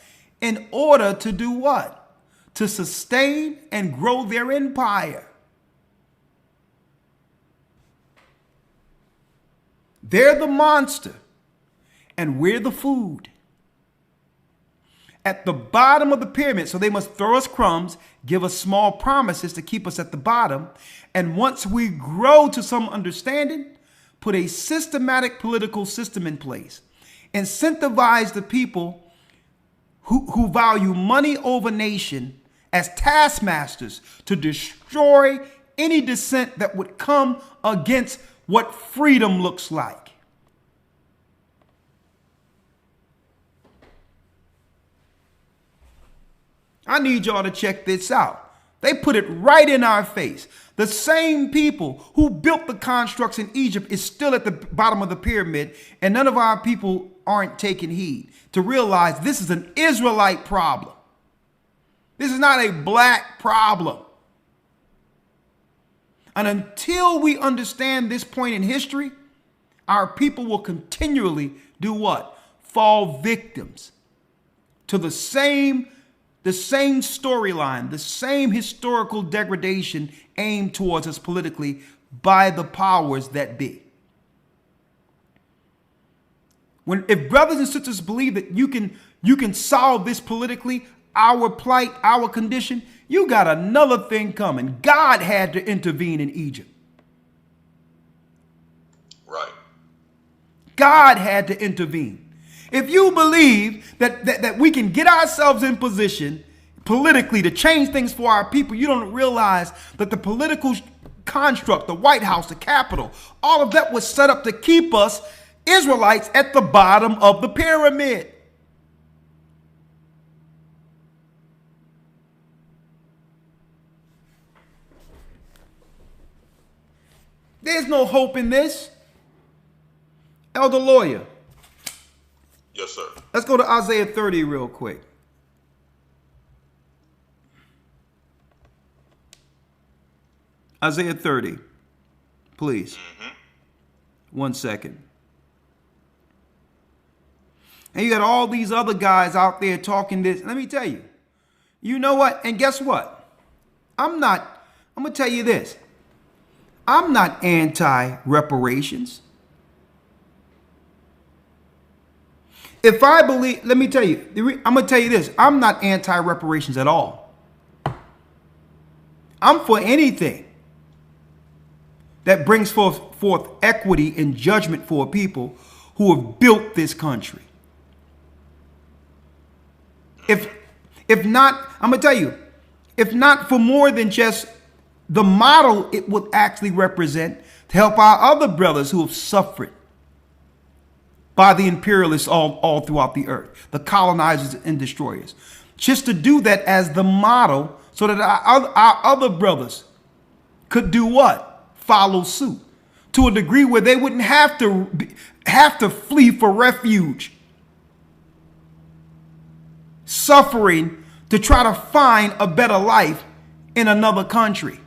Speaker 5: in order to do what? To sustain and grow their empire. They're the monster, and we're the food. At the bottom of the pyramid, so they must throw us crumbs, give us small promises to keep us at the bottom, and once we grow to some understanding, put a systematic political system in place. Incentivize the people who value money over nation as taskmasters to destroy any dissent that would come against what freedom looks like. I need y'all to check this out. They put it right in our face. The same people who built the constructs in Egypt is still at the bottom of the pyramid, and none of our people aren't taking heed to realize this is an Israelite problem. This is not a black problem. And until we understand this point in history, our people will continually do what? Fall victims to the same storyline, the same historical degradation aimed towards us politically by the powers that be. If brothers and sisters believe that you can solve this politically, our plight, our condition, you got another thing coming. God had to intervene in Egypt.
Speaker 2: Right.
Speaker 5: God had to intervene. If you believe that we can get ourselves in position politically to change things for our people, you don't realize that the political construct, the White House, the Capitol, all of that was set up to keep us Israelites at the bottom of the pyramid. There's no hope in this. Elder Lawyer.
Speaker 2: Yes, sir.
Speaker 5: Let's go to Isaiah 30 real quick. Isaiah 30, please. 1 second. And you got all these other guys out there talking this. Let me tell you. You know what? And guess what? I'm going to tell you this. I'm not anti-reparations. If I believe, let me tell you, I'm going to tell you this. I'm not anti-reparations at all. I'm for anything that brings forth equity and judgment for people who have built this country. If not, I'm going to tell you, if not for more than just the model it would actually represent to help our other brothers who have suffered by the imperialists all throughout the earth, the colonizers and destroyers. Just to do that as the model so that our other brothers could do what? Follow suit to a degree where they wouldn't have to flee for refuge, suffering to try to find a better life in another country.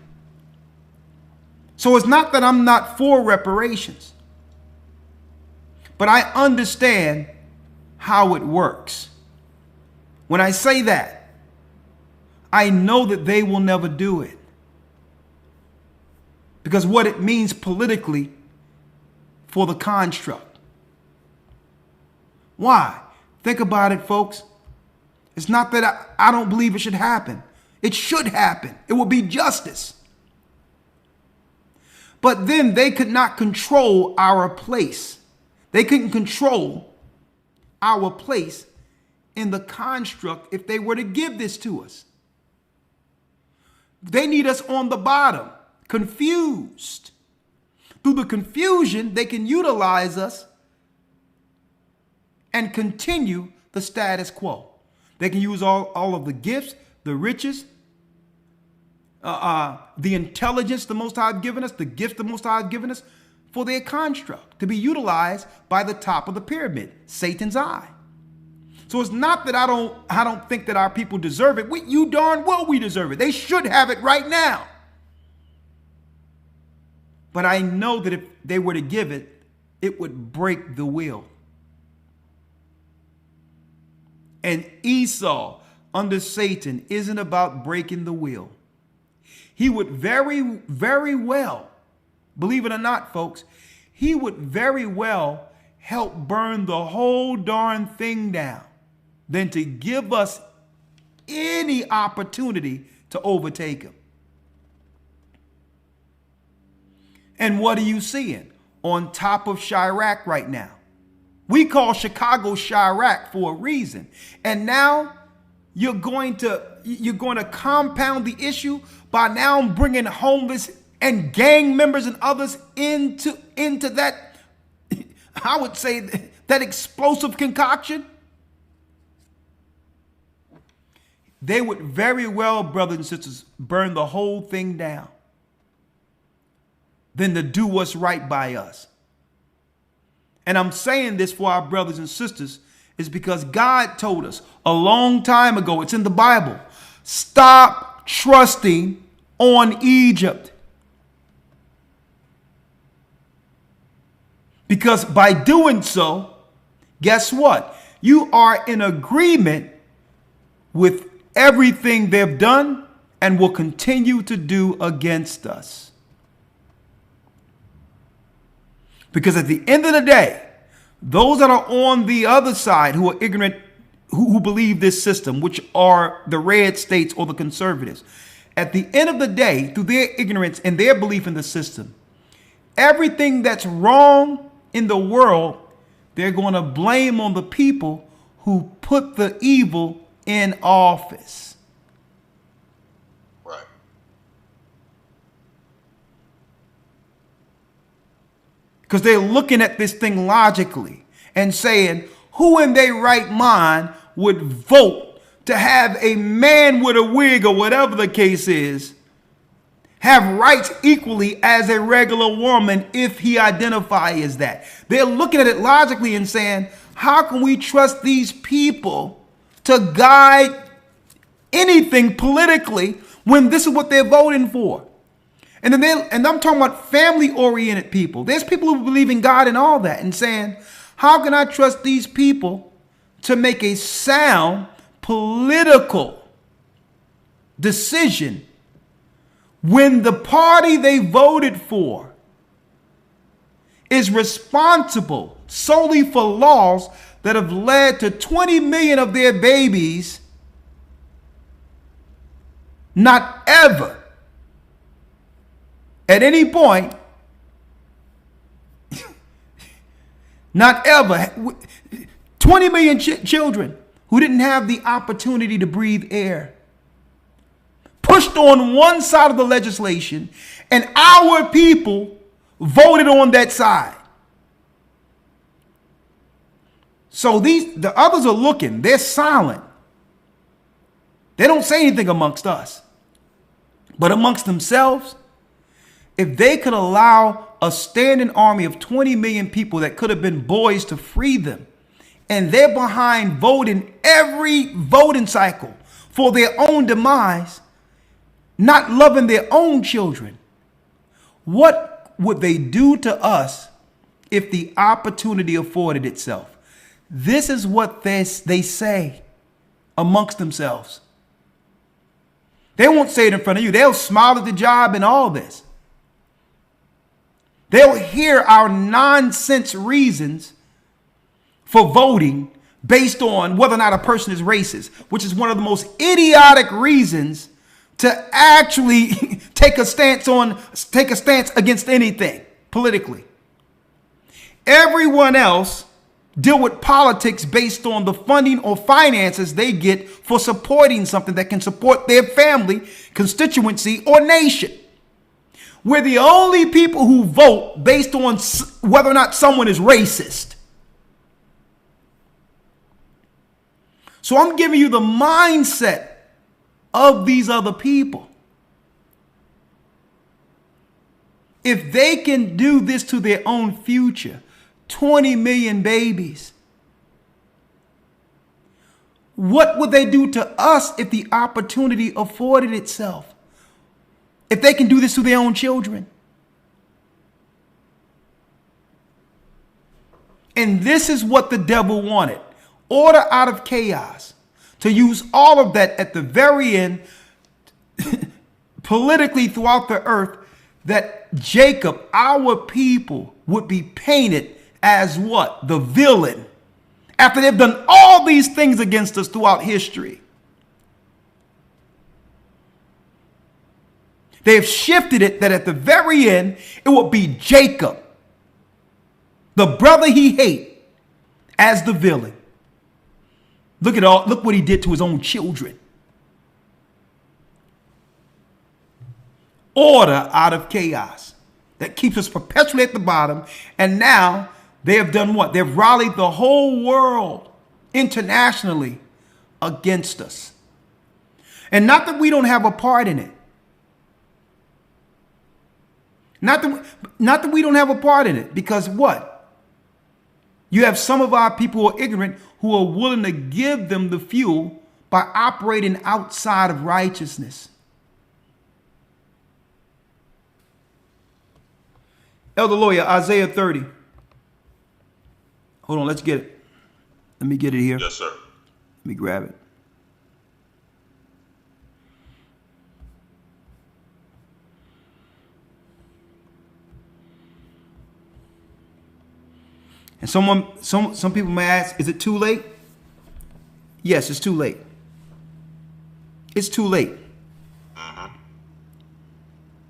Speaker 5: So it's not that I'm not for reparations, but I understand how it works. When I say that, I know that they will never do it, because what it means politically for the construct. Why? Think about it, folks. It's not that I don't believe it should happen. It should happen. It will be justice. But then they could not control our place. They couldn't control our place in the construct if they were to give this to us. They need us on the bottom, confused. Through the confusion, they can utilize us and continue the status quo. They can use all of the gifts, the riches, the intelligence the Most High has given us, the gift the Most High has given us for their construct to be utilized by the top of the pyramid, Satan's eye. So it's not that I don't think that our people deserve it. You darn well we deserve it. They should have it right now. But I know that if they were to give it, it would break the will. And Esau under Satan isn't about breaking the will. He would very, very well, believe it or not, folks, he would very well help burn the whole darn thing down than to give us any opportunity to overtake him. And what are you seeing on top of Chirac right now? We call Chicago Chirac for a reason. And now you're going to compound the issue by now bringing homeless and gang members and others into that, I would say, that explosive concoction. They would very well, brothers and sisters, burn the whole thing down than to do what's right by us. And I'm saying this for our brothers and sisters is because God told us a long time ago, it's in the Bible, stop trusting on Egypt. Because by doing so, guess what? You are in agreement with everything they've done and will continue to do against us. Because at the end of the day, those that are on the other side who are ignorant, who believe this system, which are the red states or the conservatives, at the end of the day, through their ignorance and their belief in the system, everything that's wrong in the world, they're going to blame on the people who put the evil in office.
Speaker 13: Right.
Speaker 5: Because they're looking at this thing logically and saying, who in their right mind would vote to have a man with a wig or whatever the case is have rights equally as a regular woman if he identifies as that? They're looking at it logically and saying, how can we trust these people to guide anything politically when this is what they're voting for? And I'm talking about family-oriented people. There's people who believe in God and all that and saying, how can I trust these people to make a sound political decision when the party they voted for is responsible solely for laws that have led to 20 million of their babies not ever at any point, not ever, 20 million children who didn't have the opportunity to breathe air, pushed on one side of the legislation, and our people voted on that side. So the others are looking, they're silent. They don't say anything amongst us. But amongst themselves, if they could allow a standing army of 20 million people that could have been boys to free them, and they're behind voting every voting cycle for their own demise, not loving their own children, what would they do to us if the opportunity afforded itself? This is what they say amongst themselves. They won't say it in front of you. They'll smile at the job and all this. They'll hear our nonsense reasons for voting based on whether or not a person is racist, which is one of the most idiotic reasons to actually take a stance against anything politically. Everyone else deal with politics based on the funding or finances they get for supporting something that can support their family, constituency, or nation. We're the only people who vote based on whether or not someone is racist. So I'm giving you the mindset of these other people. If they can do this to their own future, 20 million babies, what would they do to us if the opportunity afforded itself? If they can do this to their own children? And this is what the devil wanted. Order out of chaos. To use all of that at the very end, politically throughout the earth, that Jacob, our people, would be painted as what? The villain. After they've done all these things against us throughout history. They have shifted it that at the very end, it will be Jacob, the brother he hates, as the villain. Look what he did to his own children. Order out of chaos. That keeps us perpetually at the bottom. And now they have done what? They've rallied the whole world internationally against us. And not that we don't have a part in it. Not that we don't have a part in it. Because what? You have some of our people who are ignorant who are willing to give them the fuel by operating outside of righteousness. Elder Lawyer, Isaiah 30. Hold on, let's get it. Let me get it here.
Speaker 2: Yes, sir.
Speaker 5: Let me grab it. And some people may ask, is it too late? Yes, it's too late. It's too late.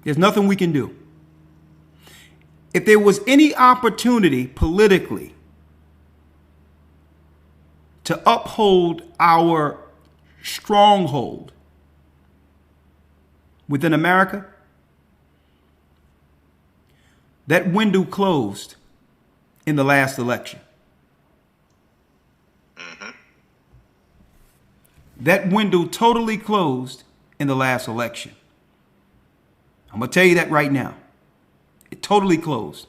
Speaker 5: There's nothing we can do. If there was any opportunity politically to uphold our stronghold within America, that window closed in the last election. That window totally closed in the last election. I'm going to tell you that right now. It totally closed.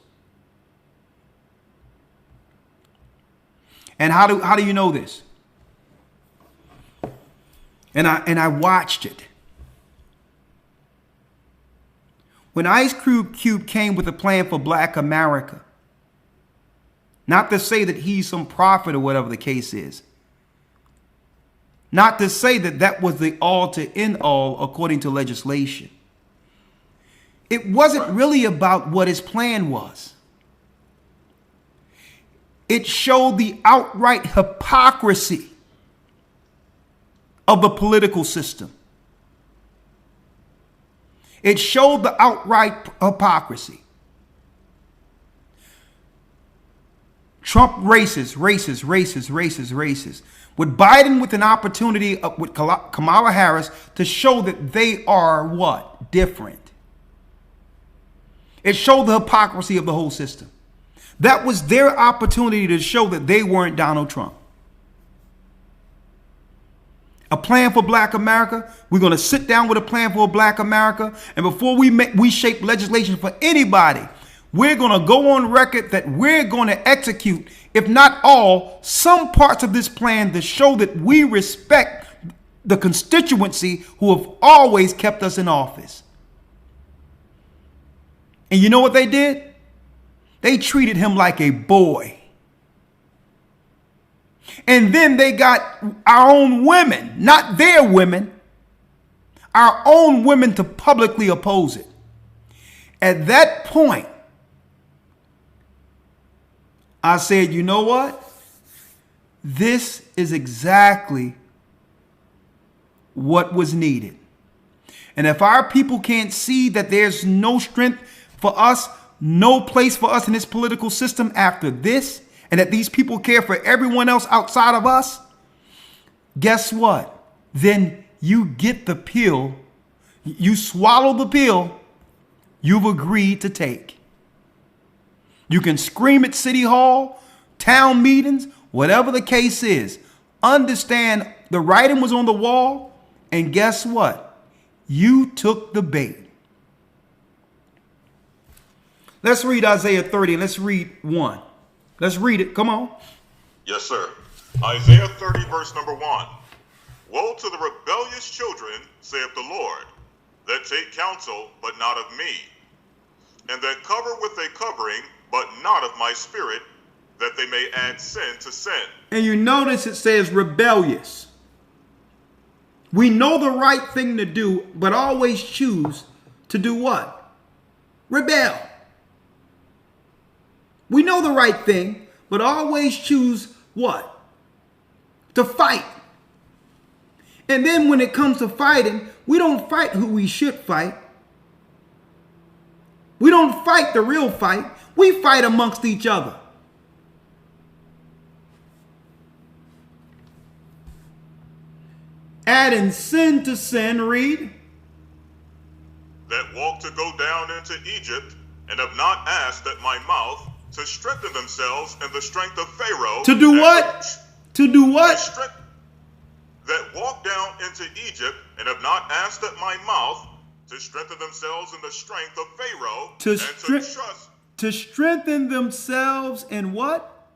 Speaker 5: And how do you know this? And I watched it. When Ice Cube came with a plan for Black America, not to say that he's some prophet or whatever the case is. Not to say that that was the all to end all according to legislation. It wasn't really about what his plan was. It showed the outright hypocrisy of the political system. It showed the outright hypocrisy. Trump racist. With Biden with an opportunity with Kamala Harris to show that they are what? Different. It showed the hypocrisy of the whole system. That was their opportunity to show that they weren't Donald Trump. A plan for Black America. We're going to sit down with a plan for Black America. And before we shape legislation for anybody, we're going to go on record that we're going to execute, if not all, some parts of this plan to show that we respect the constituency who have always kept us in office. And you know what they did? They treated him like a boy. And then they got our own women, not their women, our own women to publicly oppose it. At that point, I said, you know what? This is exactly what was needed. And if our people can't see that there's no strength for us, no place for us in this political system after this, and that these people care for everyone else outside of us, guess what? Then you get the pill, you swallow the pill you've agreed to take. You can scream at City Hall, town meetings, whatever the case is. Understand the writing was on the wall, and guess what? You took the bait. Let's read Isaiah 30 and let's read 1. Let's read it. Come on.
Speaker 2: Yes, sir. Isaiah 30, verse number 1. Woe to the rebellious children, saith the Lord, that take counsel, but not of me, and that cover with a covering, but not of my spirit, that they may add sin to sin.
Speaker 5: And you notice it says rebellious. We know the right thing to do, but always choose to do what? Rebel. We know the right thing, but always choose what? To fight. And then when it comes to fighting, we don't fight who we should fight. We don't fight the real fight. We fight amongst each other. Adding sin to sin, read.
Speaker 2: That walk to go down into Egypt, and have not asked at my mouth, to strengthen themselves in the strength of Pharaoh.
Speaker 5: To do what? To do what?
Speaker 2: That walk down into Egypt, and have not asked at my mouth, to strengthen themselves in the strength of Pharaoh.
Speaker 5: To strengthen themselves in what?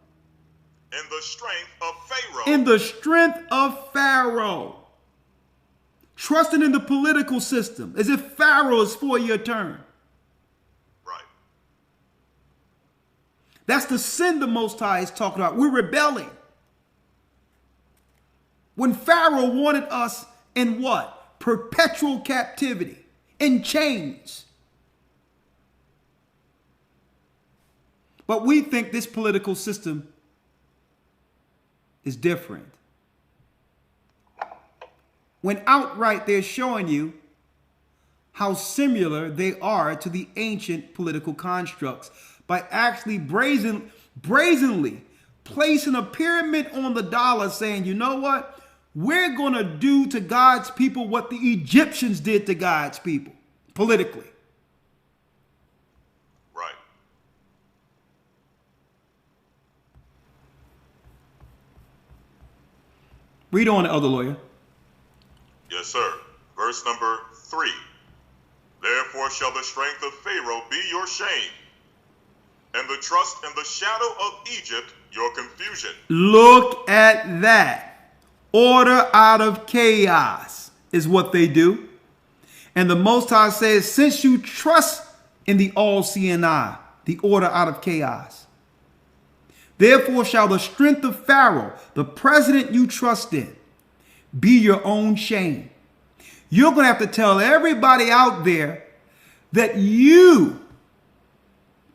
Speaker 2: In the strength of Pharaoh.
Speaker 5: In the strength of Pharaoh. Trusting in the political system as if Pharaoh is for your turn.
Speaker 2: Right.
Speaker 5: That's the sin the Most High is talking about. We're rebelling. When Pharaoh wanted us in what? Perpetual captivity. In chains. But we think this political system is different. When outright they're showing you how similar they are to the ancient political constructs by actually brazenly placing a pyramid on the dollar saying, you know what? We're going to do to God's people what the Egyptians did to God's people politically.
Speaker 2: Right.
Speaker 5: Read on, Elder Lawyer.
Speaker 2: Yes, sir. Verse number 3. Therefore shall the strength of Pharaoh be your shame, and the trust in the shadow of Egypt your confusion.
Speaker 5: Look at that. Order out of chaos is what they do. And the Most High says, since you trust in the all-seeing eye, the order out of chaos. Therefore shall the strength of Pharaoh, the president you trust in, be your own shame. You're going to have to tell everybody out there that you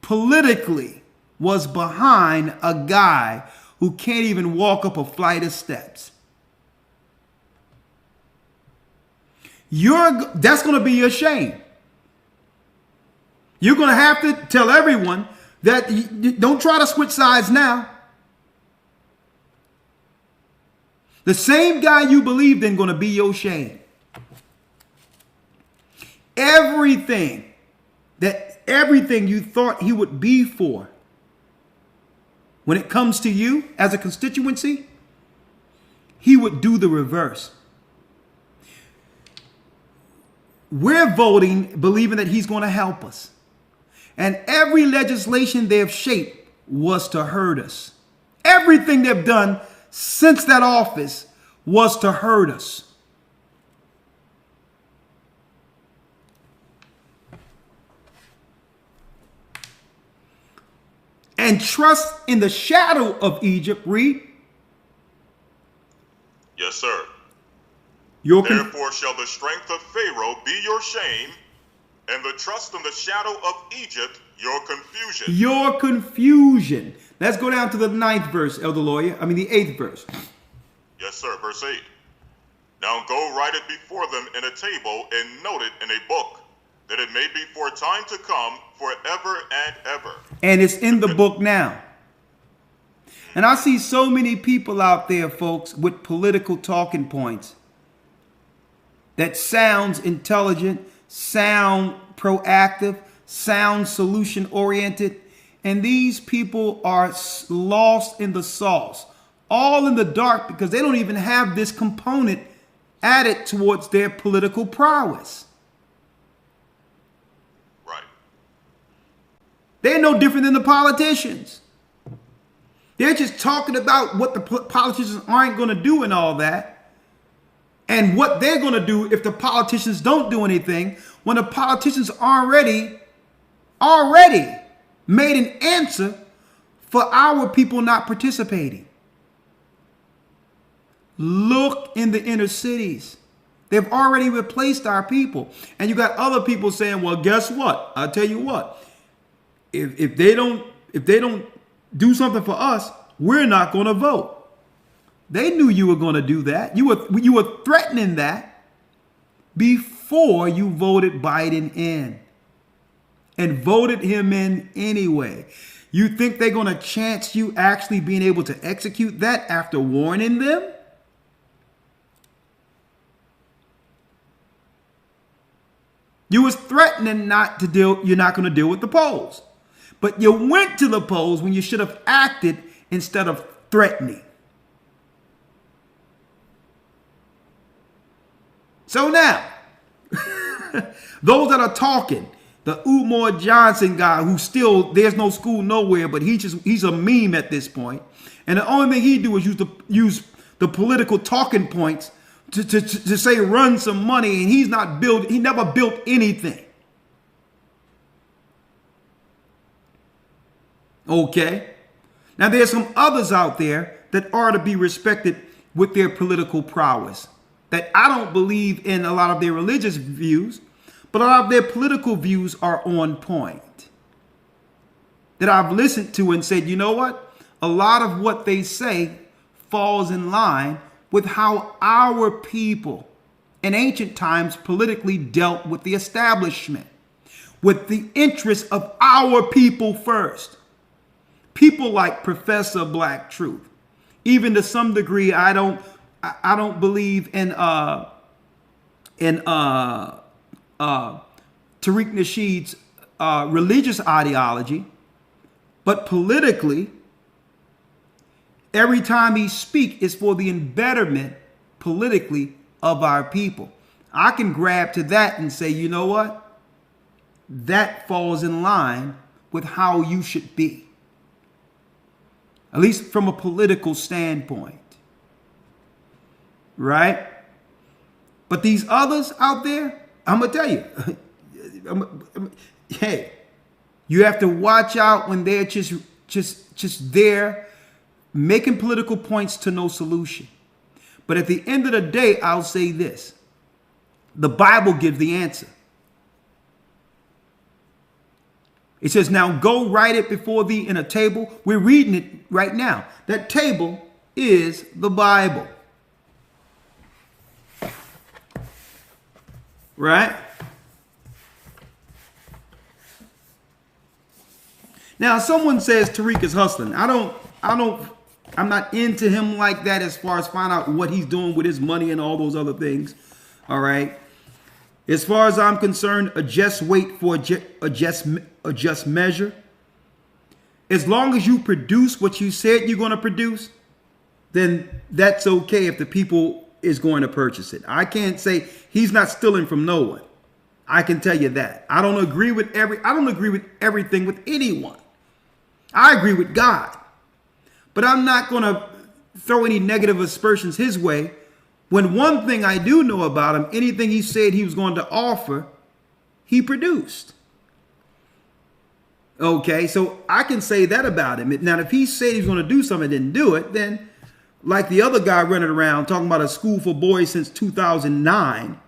Speaker 5: politically was behind a guy who can't even walk up a flight of steps. That's going to be your shame. You're going to have to tell everyone that don't try to switch sides now. The same guy you believed in going to be your shame. Everything you thought he would be for, when it comes to you as a constituency, he would do the reverse. We're voting believing that he's going to help us. And every legislation they've shaped was to hurt us. Everything they've done since that office was to hurt us. And trust in the shadow of Egypt, read.
Speaker 2: Yes, sir. Therefore shall the strength of Pharaoh be your shame, and the trust in the shadow of Egypt your confusion.
Speaker 5: Your confusion. Let's go down to the 9th verse, Elder Lawyer. I mean the 8th verse.
Speaker 2: Yes, sir. Verse 8. Now go write it before them in a table and note it in a book, that it may be for time to come, forever and ever.
Speaker 5: And it's in the book now. And I see so many people out there, folks, with political talking points that sounds intelligent, sound proactive, sound solution oriented. And these people are lost in the sauce, all in the dark, because they don't even have this component added towards their political prowess.
Speaker 2: Right.
Speaker 5: They're no different than the politicians. They're just talking about what the politicians aren't going to do and all that. And what they're going to do if the politicians don't do anything, when the politicians already made an answer for our people not participating. Look in the inner cities. They've already replaced our people. And you got other people saying, well, guess what? I'll tell you what. If they don't do something for us, we're not going to vote. They knew you were going to do that. You were threatening that before you voted Biden in, and voted him in anyway. You think they're going to chance you actually being able to execute that after warning them? You was threatening you're not going to deal with the polls. But you went to the polls when you should have acted instead of threatening. So now, those that are talking, the Umar Johnson guy who still, there's no school nowhere, but he's a meme at this point. And the only thing he do is use the political talking points to say run some money, and he never built anything. Okay. Now there's some others out there that are to be respected with their political prowess, that I don't believe in a lot of their religious views, but a lot of their political views are on point, that I've listened to and said, you know what? A lot of what they say falls in line with how our people in ancient times politically dealt with the establishment, with the interests of our people first. People like Professor Black Truth. Even to some degree, I don't believe in Tariq Nasheed's religious ideology, but politically, every time he speaks is for the embetterment politically of our people. I can grab to that and say, you know what? That falls in line with how you should be, at least from a political standpoint. Right? But these others out there, I'm going to tell you, hey, you have to watch out when they're just there making political points to no solution. But at the end of the day, I'll say this. The Bible gives the answer. It says, now go write it before thee in a table. We're reading it right now. That table is the Bible. Right? Now, someone says Tariq is hustling. I I'm not into him like that as far as find out what he's doing with his money and all those other things. All right. As far as I'm concerned, a just weight for a just measure. As long as you produce what you said you're going to produce, then that's okay if the people is going to purchase it. I can't say he's not stealing from no one. I can tell you that. I don't agree with everything with anyone. I agree with God. But I'm not going to throw any negative aspersions his way when one thing I do know about him, anything he said he was going to offer, he produced. Okay, so I can say that about him. Now, if he said he was going to do something and didn't do it, then like the other guy running around talking about a school for boys since 2009,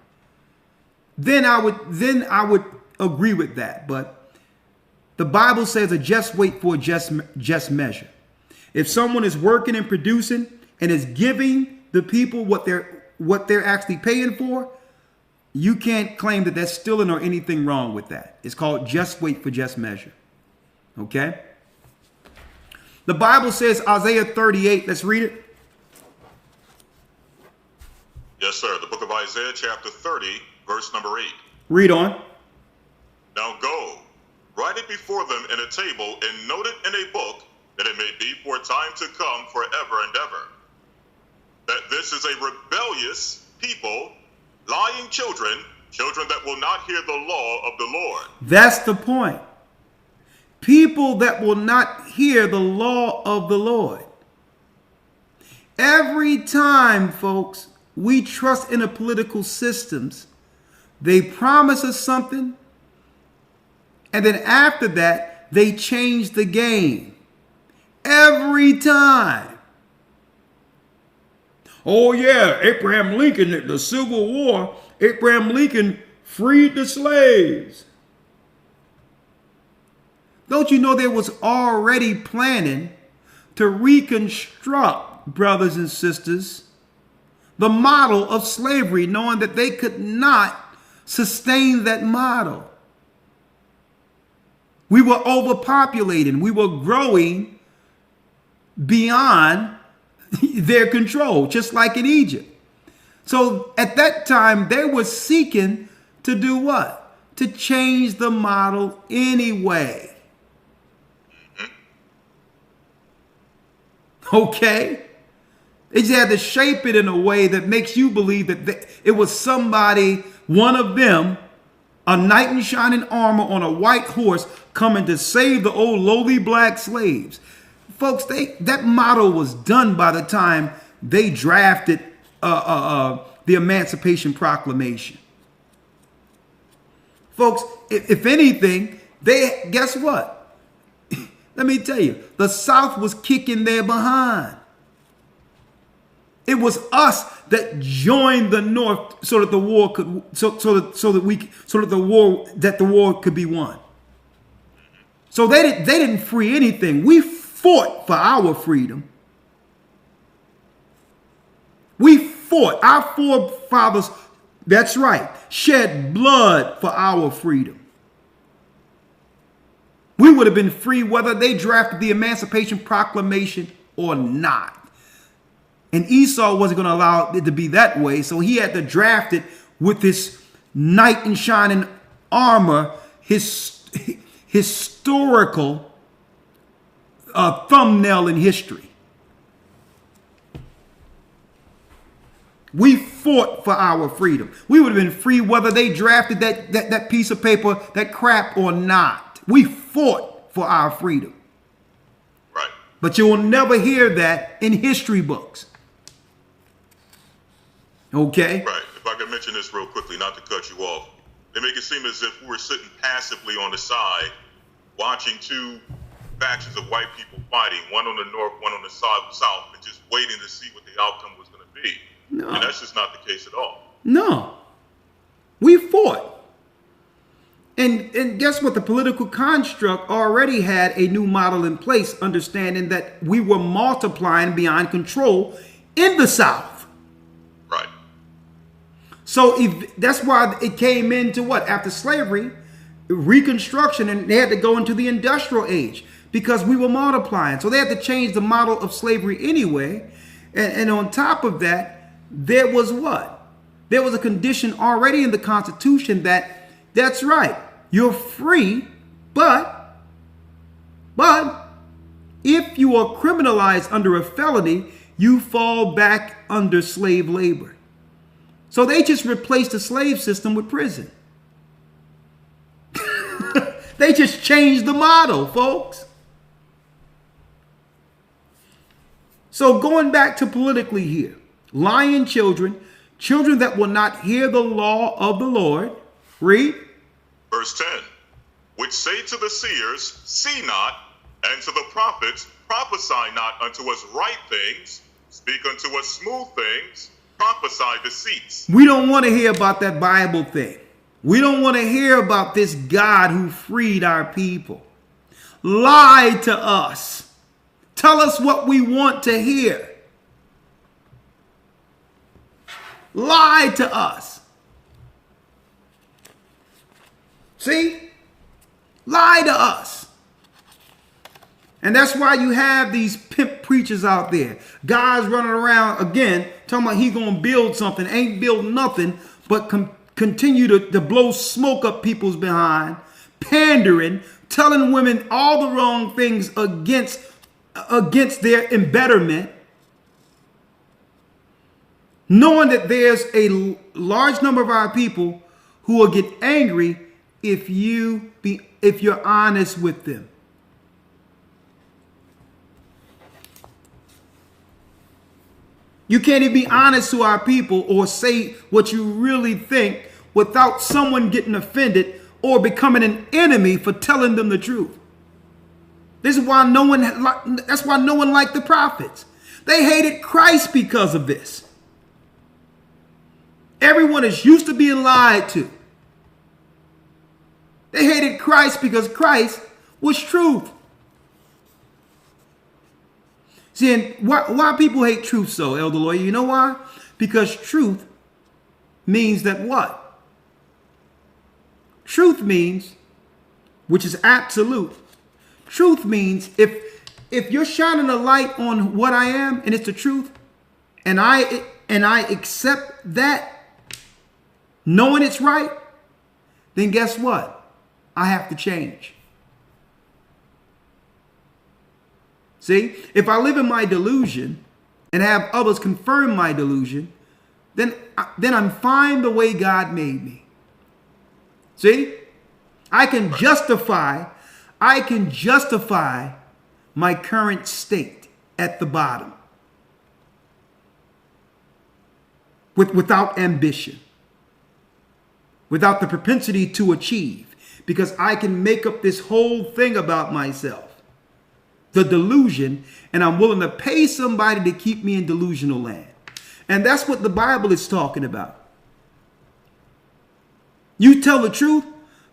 Speaker 5: then I would agree with that. But the Bible says a just weight for a just measure. If someone is working and producing and is giving the people what they're actually paying for, you can't claim that that's stealing or anything wrong with that. It's called just weight for just measure. Okay? The Bible says Isaiah 38. Let's read it.
Speaker 2: Yes, sir. The book of Isaiah, chapter 30, verse number 8.
Speaker 5: Read on.
Speaker 2: Now go, write it before them in a table and note it in a book, that it may be for time to come forever and ever. That this is a rebellious people, lying children that will not hear the law of the Lord.
Speaker 5: That's the point. People that will not hear the law of the Lord. Every time, folks, we trust in the political systems, they promise us something, and then after that, they change the game. Every time. Oh yeah, Abraham Lincoln, the Civil War, Abraham Lincoln freed the slaves. Don't you know there was already planning to reconstruct, brothers and sisters, the model of slavery, knowing that they could not sustain that model. We were overpopulating. We were growing beyond their control, just like in Egypt. So at that time, they were seeking to do what? To change the model anyway. Okay? They just had to shape it in a way that makes you believe that it was somebody, one of them, a knight in shining armor on a white horse coming to save the old lowly black slaves. Folks, that model was done by the time they drafted the Emancipation Proclamation. Folks, if anything, guess what? Let me tell you, the South was kicking their behind. It was us that joined the North so that the war could the war could be won. So they didn't free anything. We fought for our freedom. We fought. Our forefathers, that's right, shed blood for our freedom. We would have been free whether they drafted the Emancipation Proclamation or not. And Esau wasn't going to allow it to be that way, so he had to draft it with this knight in shining armor, his historical thumbnail in history. We fought for our freedom. We would have been free whether they drafted that piece of paper, that crap, or not. We fought for our freedom.
Speaker 2: Right.
Speaker 5: But you will never hear that in history books. Okay?
Speaker 2: Right. If I could mention this real quickly, not to cut you off. They make it seem as if we were sitting passively on the side, watching two factions of white people fighting, one on the north, one on the south, and just waiting to see what the outcome was going to be. No. And that's just not the case at all.
Speaker 5: No. We fought. And guess what? The political construct already had a new model in place, understanding that we were multiplying beyond control in the South.
Speaker 2: Right.
Speaker 5: So that's why it came into what? After slavery, Reconstruction, and they had to go into the industrial age. because we were multiplying. So they had to change the model of slavery anyway. And on top of that, there was what? There was a condition already in the Constitution that's right, you're free, but if you are criminalized under a felony, you fall back under slave labor. So they just replaced the slave system with prison. They just changed the model, folks. So going back to politically here, lying children, children that will not hear the law of the Lord. Read.
Speaker 2: Verse 10, which say to the seers, see not, and to the prophets, prophesy not unto us right things, speak unto us smooth things, prophesy deceits.
Speaker 5: We don't want to hear about that Bible thing. We don't want to hear about this God who freed our people. Lie to us. Tell us what we want to hear. Lie to us. See? Lie to us. And that's why you have these pimp preachers out there. Guys running around, again, talking about he going to build something. Ain't build nothing, but continue to blow smoke up people's behind. Pandering, telling women all the wrong things against their embetterment. Knowing that there's a large number of our people who will get angry if you're honest with them. You can't even be honest to our people or say what you really think without someone getting offended or becoming an enemy for telling them the truth. This is why that's why no one liked the prophets. They hated Christ because of this. Everyone is used to being lied to. They hated Christ because Christ was truth. See, and why people hate truth so, Elder Lawyer? You know why? Because truth means that what? Truth means, which is absolute. Truth means if you're shining a light on what I am and it's the truth, and I accept that, knowing it's right, then guess what? I have to change. See, if I live in my delusion and have others confirm my delusion, then I'm fine the way God made me. See, I can justify my current state at the bottom without ambition, without the propensity to achieve, because I can make up this whole thing about myself. The delusion, and I'm willing to pay somebody to keep me in delusional land. And that's what the Bible is talking about. You tell the truth,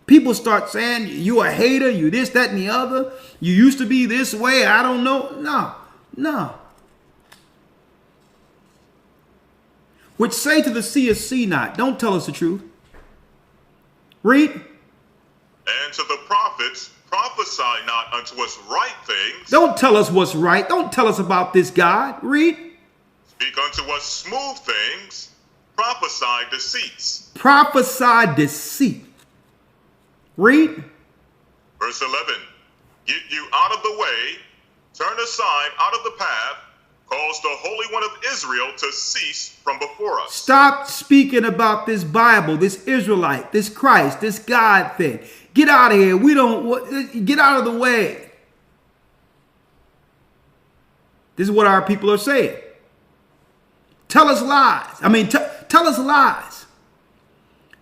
Speaker 5: people start saying you a hater, you this, that, and the other. You used to be this way, I don't know. No. Which say to the seers, see not. Don't tell us the truth. Read.
Speaker 2: And to the prophets, prophesy not unto us right things.
Speaker 5: Don't tell us what's right. Don't tell us about this God. Read.
Speaker 2: Speak unto us smooth things. Prophesy deceits.
Speaker 5: Prophesy deceit. Read.
Speaker 2: Verse 11. Get you out of the way. Turn aside out of the path. Cause the Holy One of Israel to cease from before us.
Speaker 5: Stop speaking about this Bible, this Israelite, this Christ, this God thing. Get out of here. Get out of the way. This is what our people are saying. Tell us lies. I mean, tell us lies.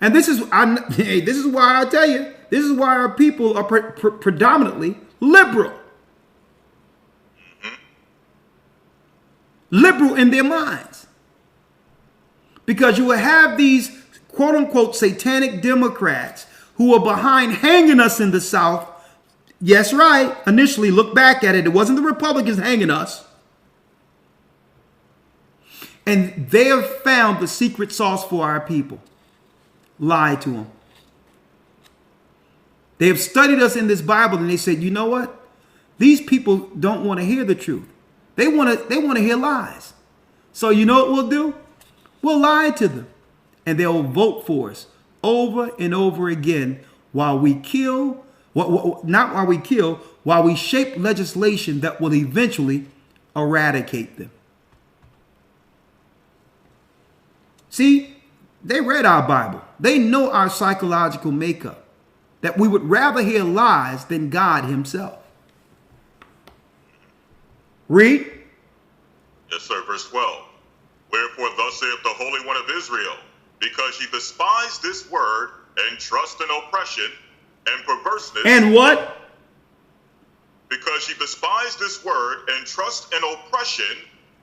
Speaker 5: And this is why I tell you, this is why our people are predominantly liberal. Liberal in their minds. Because you will have these quote unquote satanic Democrats who are behind hanging us in the South. Yes, right. Initially, look back at it. It wasn't the Republicans hanging us. And they have found the secret sauce for our people. Lie to them. They have studied us in this Bible and they said, you know what? These people don't want to hear the truth. They want to hear lies. So you know what we'll do? We'll lie to them, and they'll vote for us over and over again while we kill, not while we kill, while we shape legislation that will eventually eradicate them. See, they read our Bible. They know our psychological makeup, that we would rather hear lies than God himself. Read.
Speaker 2: Yes, sir. Verse 12. Wherefore thus saith the Holy One of Israel, because ye despise this word, and trust in oppression and perverseness.
Speaker 5: And what?
Speaker 2: Because ye despise this word, and trust in oppression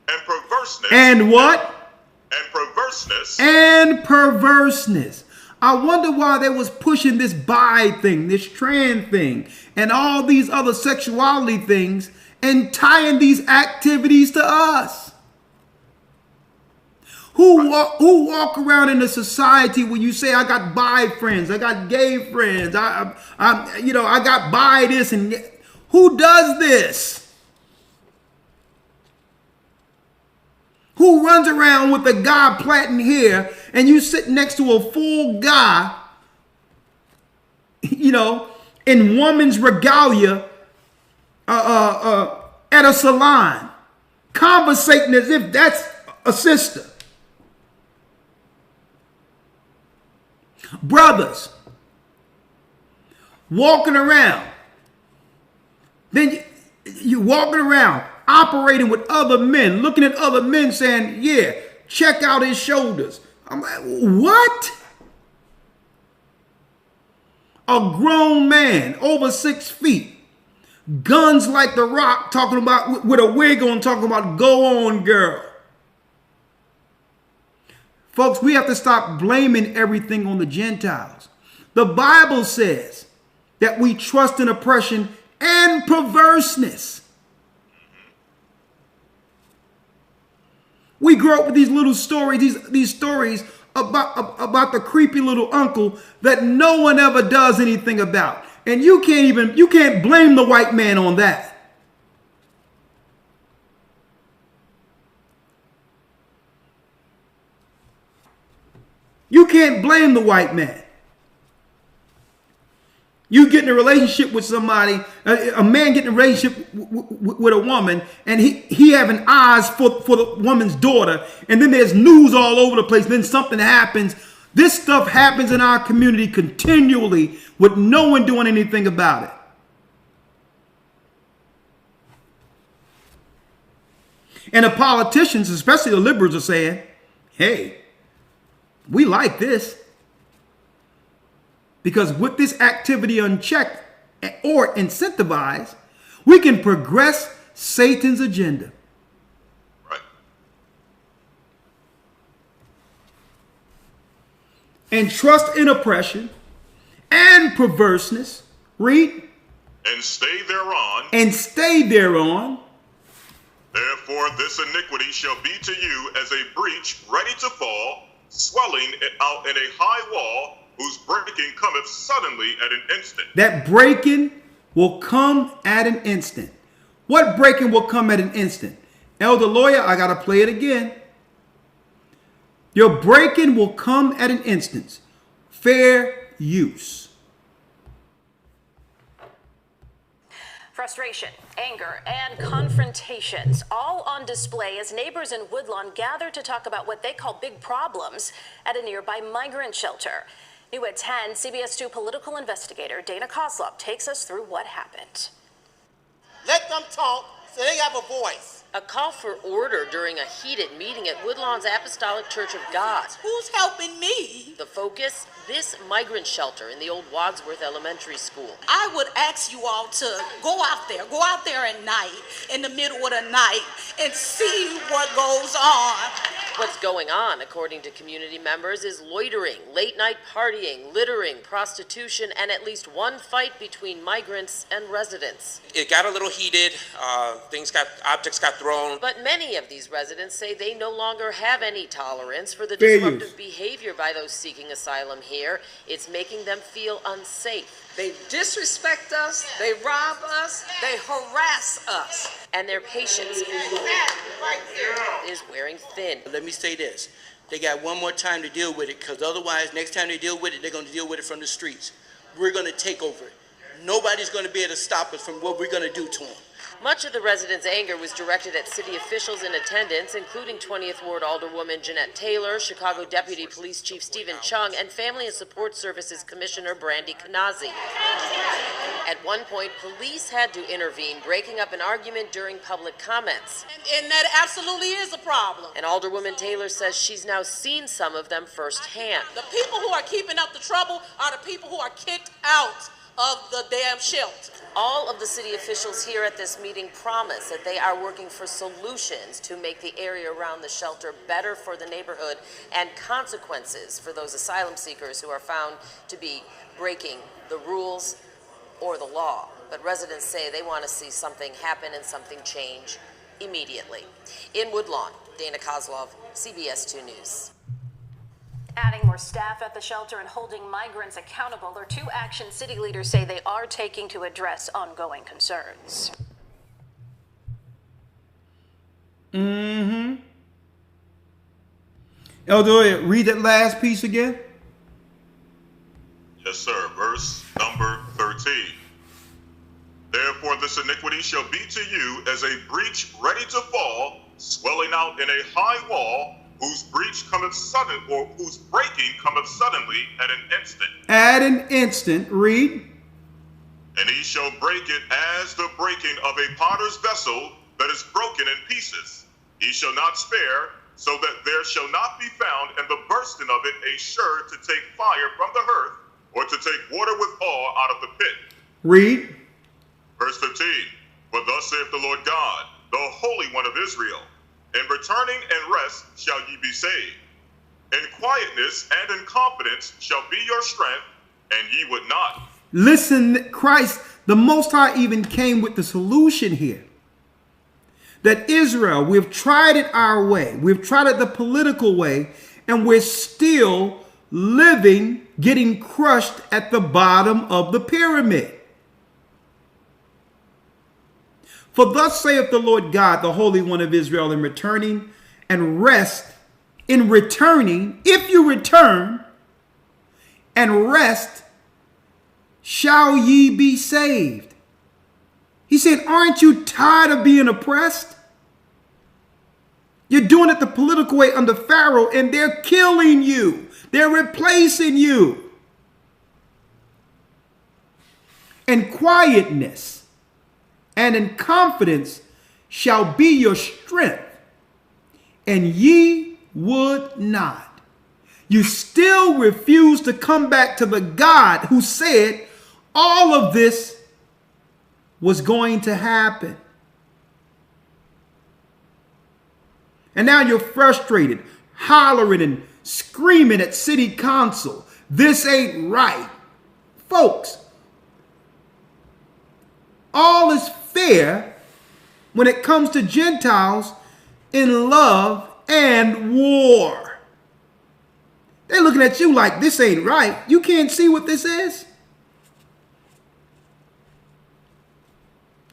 Speaker 2: and perverseness.
Speaker 5: And what?
Speaker 2: And perverseness.
Speaker 5: And perverseness. I wonder why they was pushing this bi thing, this trans thing, and all these other sexuality things, and tying these activities to us. Who walk around in a society where you say, I got bi friends, I got gay friends, I got bi this, and who does this? Who runs around with a guy plaiting hair and you sit next to a full guy, in woman's regalia at a salon, conversating as if that's a sister? Brothers walking around, then you walking around operating with other men, looking at other men saying, yeah, check out his shoulders. I'm like, what? A grown man over 6 feet, guns like The Rock, talking about, with a wig on, talking about go on girl. Folks, we have to stop blaming everything on the Gentiles. The Bible says that we trust in oppression and perverseness. We grew up with these little stories, these stories about the creepy little uncle that no one ever does anything about. And you can't blame the white man on that. You can't blame the white man. You get in a relationship with somebody, a man getting in a relationship with a woman, and he having eyes for the woman's daughter, and then there's news all over the place, then something happens. This stuff happens in our community continually with no one doing anything about it. And the politicians, especially the liberals, are saying, hey, we like this. Because with this activity unchecked or incentivized, we can progress Satan's agenda.
Speaker 2: Right.
Speaker 5: And trust in oppression and perverseness. Read.
Speaker 2: And stay thereon.
Speaker 5: And stay thereon.
Speaker 2: Therefore this iniquity shall be to you as a breach ready to fall, swelling out in a high wall, whose breaking cometh suddenly at an instant.
Speaker 5: That breaking will come at an instant. What breaking will come at an instant? Elder Lawyer, I got to play it again. Your breaking will come at an instant. Fair use.
Speaker 7: Frustration, anger, and confrontations all on display as neighbors in Woodlawn gather to talk about what they call big problems at a nearby migrant shelter. New at 10, CBS 2 political investigator Dana Kozlov takes us through what happened.
Speaker 20: Let them talk so they have a voice.
Speaker 9: A call for order during a heated meeting at Woodlawn's Apostolic Church of God.
Speaker 8: Who's helping me?
Speaker 9: The focus, this migrant shelter in the old Wadsworth Elementary School.
Speaker 8: I would ask you all to go out there at night, in the middle of the night, and see what goes on.
Speaker 9: What's going on, according to community members, is loitering, late-night partying, littering, prostitution, and at least one fight between migrants and residents.
Speaker 10: It got a little heated. Objects got grown.
Speaker 9: But many of these residents say they no longer have any tolerance for the
Speaker 5: Fair
Speaker 9: disruptive
Speaker 5: use.
Speaker 9: behavior by those seeking asylum here. It's making them feel unsafe.
Speaker 8: They disrespect us, they rob us, they harass us.
Speaker 9: And their patience is wearing thin.
Speaker 11: Let me say this. They got one more time to deal with it, because otherwise, next time they deal with it, they're going to deal with it from the streets. We're going to take over it. Nobody's going to be able to stop us from what we're going to do to them.
Speaker 9: Much of the residents' anger was directed at city officials in attendance, including 20th Ward Alderwoman Jeanette Taylor, Chicago Deputy Police Chief Stephen Chung, and Family and Support Services Commissioner Brandy Kanazi. At one point, police had to intervene, breaking up an argument during public comments.
Speaker 8: And that absolutely is a problem.
Speaker 9: And Alderwoman Taylor says she's now seen some of them firsthand.
Speaker 8: The people who are keeping up the trouble are the people who are kicked out of the damn shelter.
Speaker 9: All of the city officials here at this meeting promise that they are working for solutions to make the area around the shelter better for the neighborhood and consequences for those asylum seekers who are found to be breaking the rules or the law. But residents say they want to see something happen and something change immediately. In Woodlawn, Dana Kozlov, CBS 2 News.
Speaker 7: Adding more staff at the shelter and holding migrants accountable are two actions city leaders say they are taking to address ongoing concerns.
Speaker 5: Elder, read that last piece again.
Speaker 2: Yes, sir. Verse number 13. Therefore this iniquity shall be to you as a breach ready to fall, swelling out in a high wall, whose breach cometh sudden, or whose breaking cometh suddenly at an instant.
Speaker 5: At an instant, read.
Speaker 2: And he shall break it as the breaking of a potter's vessel that is broken in pieces. He shall not spare, so that there shall not be found in the bursting of it a sure to take fire from the hearth, or to take water with awe out of the pit.
Speaker 5: Read.
Speaker 2: Verse 15. For thus saith the Lord God, the Holy One of Israel, in returning and rest shall ye be saved. In quietness and in confidence shall be your strength, and ye would not.
Speaker 5: Listen, Christ, the Most High even came with the solution here. That Israel, we've tried it our way. We've tried it the political way, and we're still living, getting crushed at the bottom of the pyramid. For thus saith the Lord God, the Holy One of Israel, in returning and rest, in returning, if you return and rest, shall ye be saved. He said, aren't you tired of being oppressed? You're doing it the political way under Pharaoh, and they're killing you. They're replacing you. In quietness and in confidence shall be your strength, and ye would not. You still refuse to come back to the God who said all of this was going to happen. And now you're frustrated, hollering and screaming at city council. This ain't right. Folks, all is fair when it comes to Gentiles in love and war. They're looking at you like this ain't right. You can't see what this is.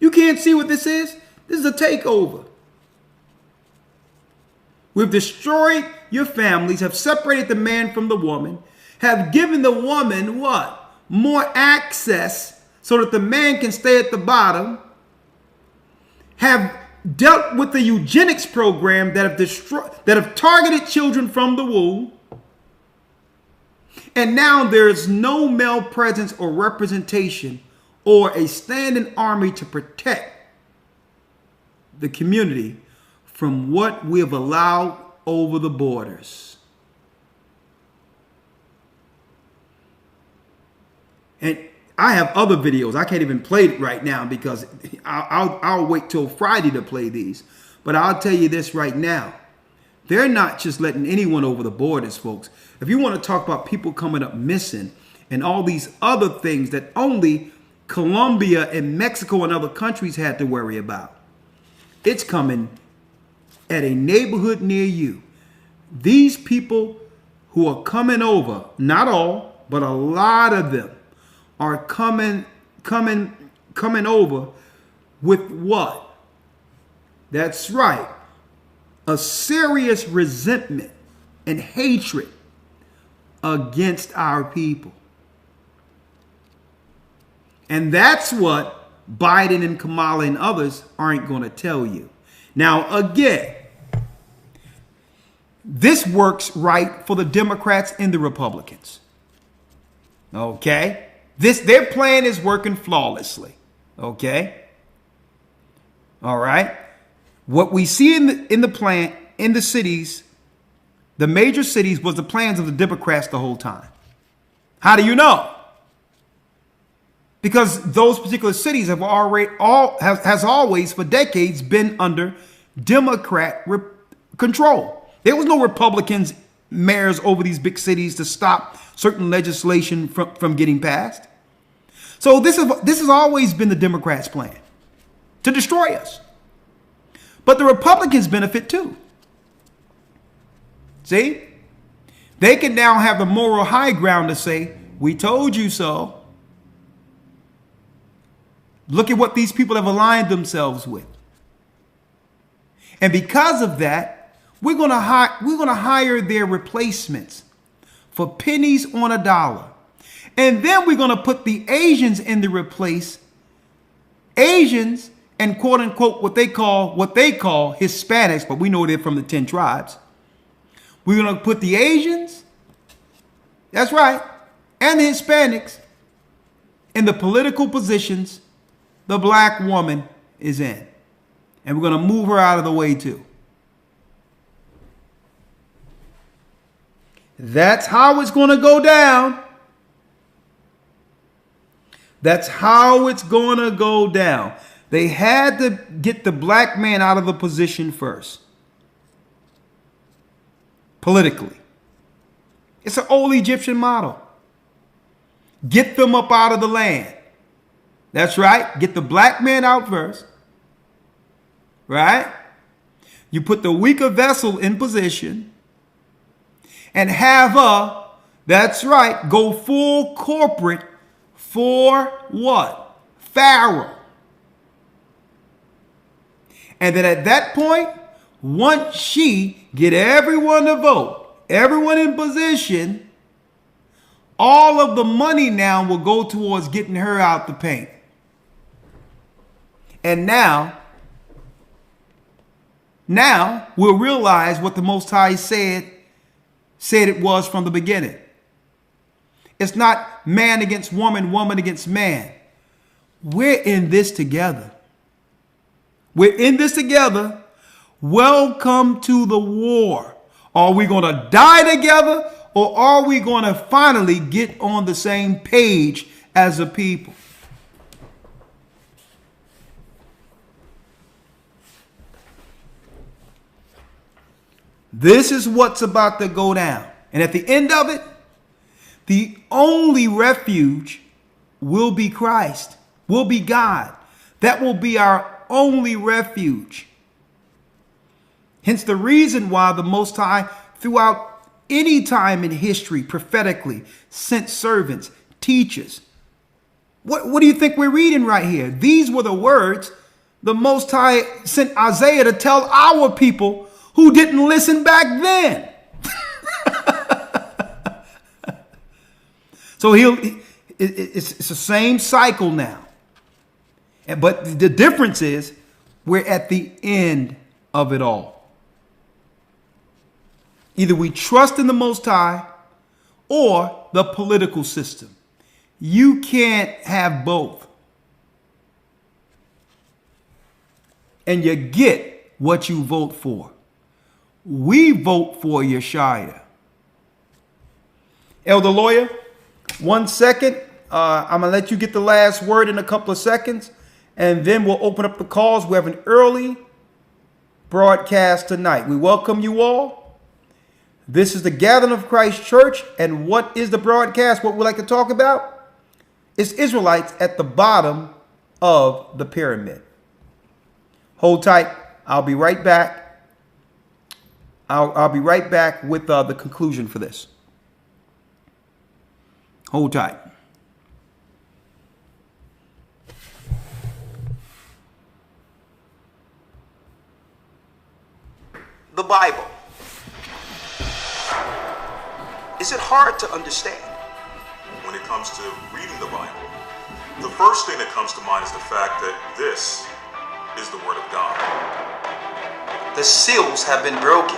Speaker 5: You can't see what this is. This is a takeover. We've destroyed your families, have separated the man from the woman, have given the woman what? More access so that the man can stay at the bottom, have dealt with the eugenics program that have targeted children from the womb, and now there's no male presence or representation or a standing army to protect the community from what we have allowed over the borders. And I have other videos. I can't even play it right now because I'll wait till Friday to play these. But I'll tell you this right now. They're not just letting anyone over the borders, folks. If you want to talk about people coming up missing and all these other things that only Colombia and Mexico and other countries had to worry about, it's coming at a neighborhood near you. These people who are coming over, not all, but a lot of them are coming over with what? That's right. A serious resentment and hatred against our people. And that's what Biden and Kamala and others aren't going to tell you. Now, again, this works right for the Democrats and the Republicans. Okay? Their plan is working flawlessly. Okay? All right? What we see in the plan, in the cities, the major cities, was the plans of the Democrats the whole time. How do you know? Because those particular cities have always for decades been under Democrat control. There was no Republicans mayors over these big cities to stop certain legislation from getting passed. So this has always been the Democrats' plan, to destroy us. But the Republicans benefit too. See? They can now have the moral high ground to say, we told you so. Look at what these people have aligned themselves with. And because of that, we're going to hire their replacements for pennies on a dollar. And then we're going to put the Asians in the replace. Asians and quote unquote what they call Hispanics, but we know they're from the 10 tribes. We're going to put the Asians, that's right, and the Hispanics in the political positions the black woman is in. And we're going to move her out of the way too. That's how it's going to go down. That's how it's going to go down. They had to get the black man out of the position first. Politically. It's an old Egyptian model. Get them up out of the land. That's right. Get the black man out first. Right? You put the weaker vessel in position and have her, that's right, go full corporate for what? Pharaoh. And then at that point, once she get everyone to vote, everyone in position, all of the money now will go towards getting her out the paint. And now we'll realize what the Most High said it was from the beginning. It's not man against woman, woman against man. We're in this together. We're in this together. Welcome to the war. Are we going to die together, or are we going to finally get on the same page as a people? This is what's about to go down. And at the end of it, the only refuge will be Christ, will be God. That will be our only refuge. Hence the reason why the Most High, throughout any time in history, prophetically, sent servants, teachers. What do you think we're reading right here? These were the words the Most High sent Isaiah to tell our people who didn't listen back then. So it's the same cycle now. But the difference is we're at the end of it all. Either we trust in the Most High or the political system. You can't have both. And you get what you vote for. We vote for YASHAYA. Elder Lawyer, 1 second. I'm going to let you get the last word in a couple of seconds. And then we'll open up the calls. We have an early broadcast tonight. We welcome you all. This is the Gathering of Christ Church. And what is the broadcast? What we like to talk about? It's Israelites at the bottom of the pyramid. Hold tight. I'll be right back I'll be right back with the conclusion for this. Hold tight.
Speaker 1: The Bible. Is it hard to understand?
Speaker 2: When it comes to reading the Bible, the first thing that comes to mind is the fact that this is the Word of God.
Speaker 1: The seals have been broken,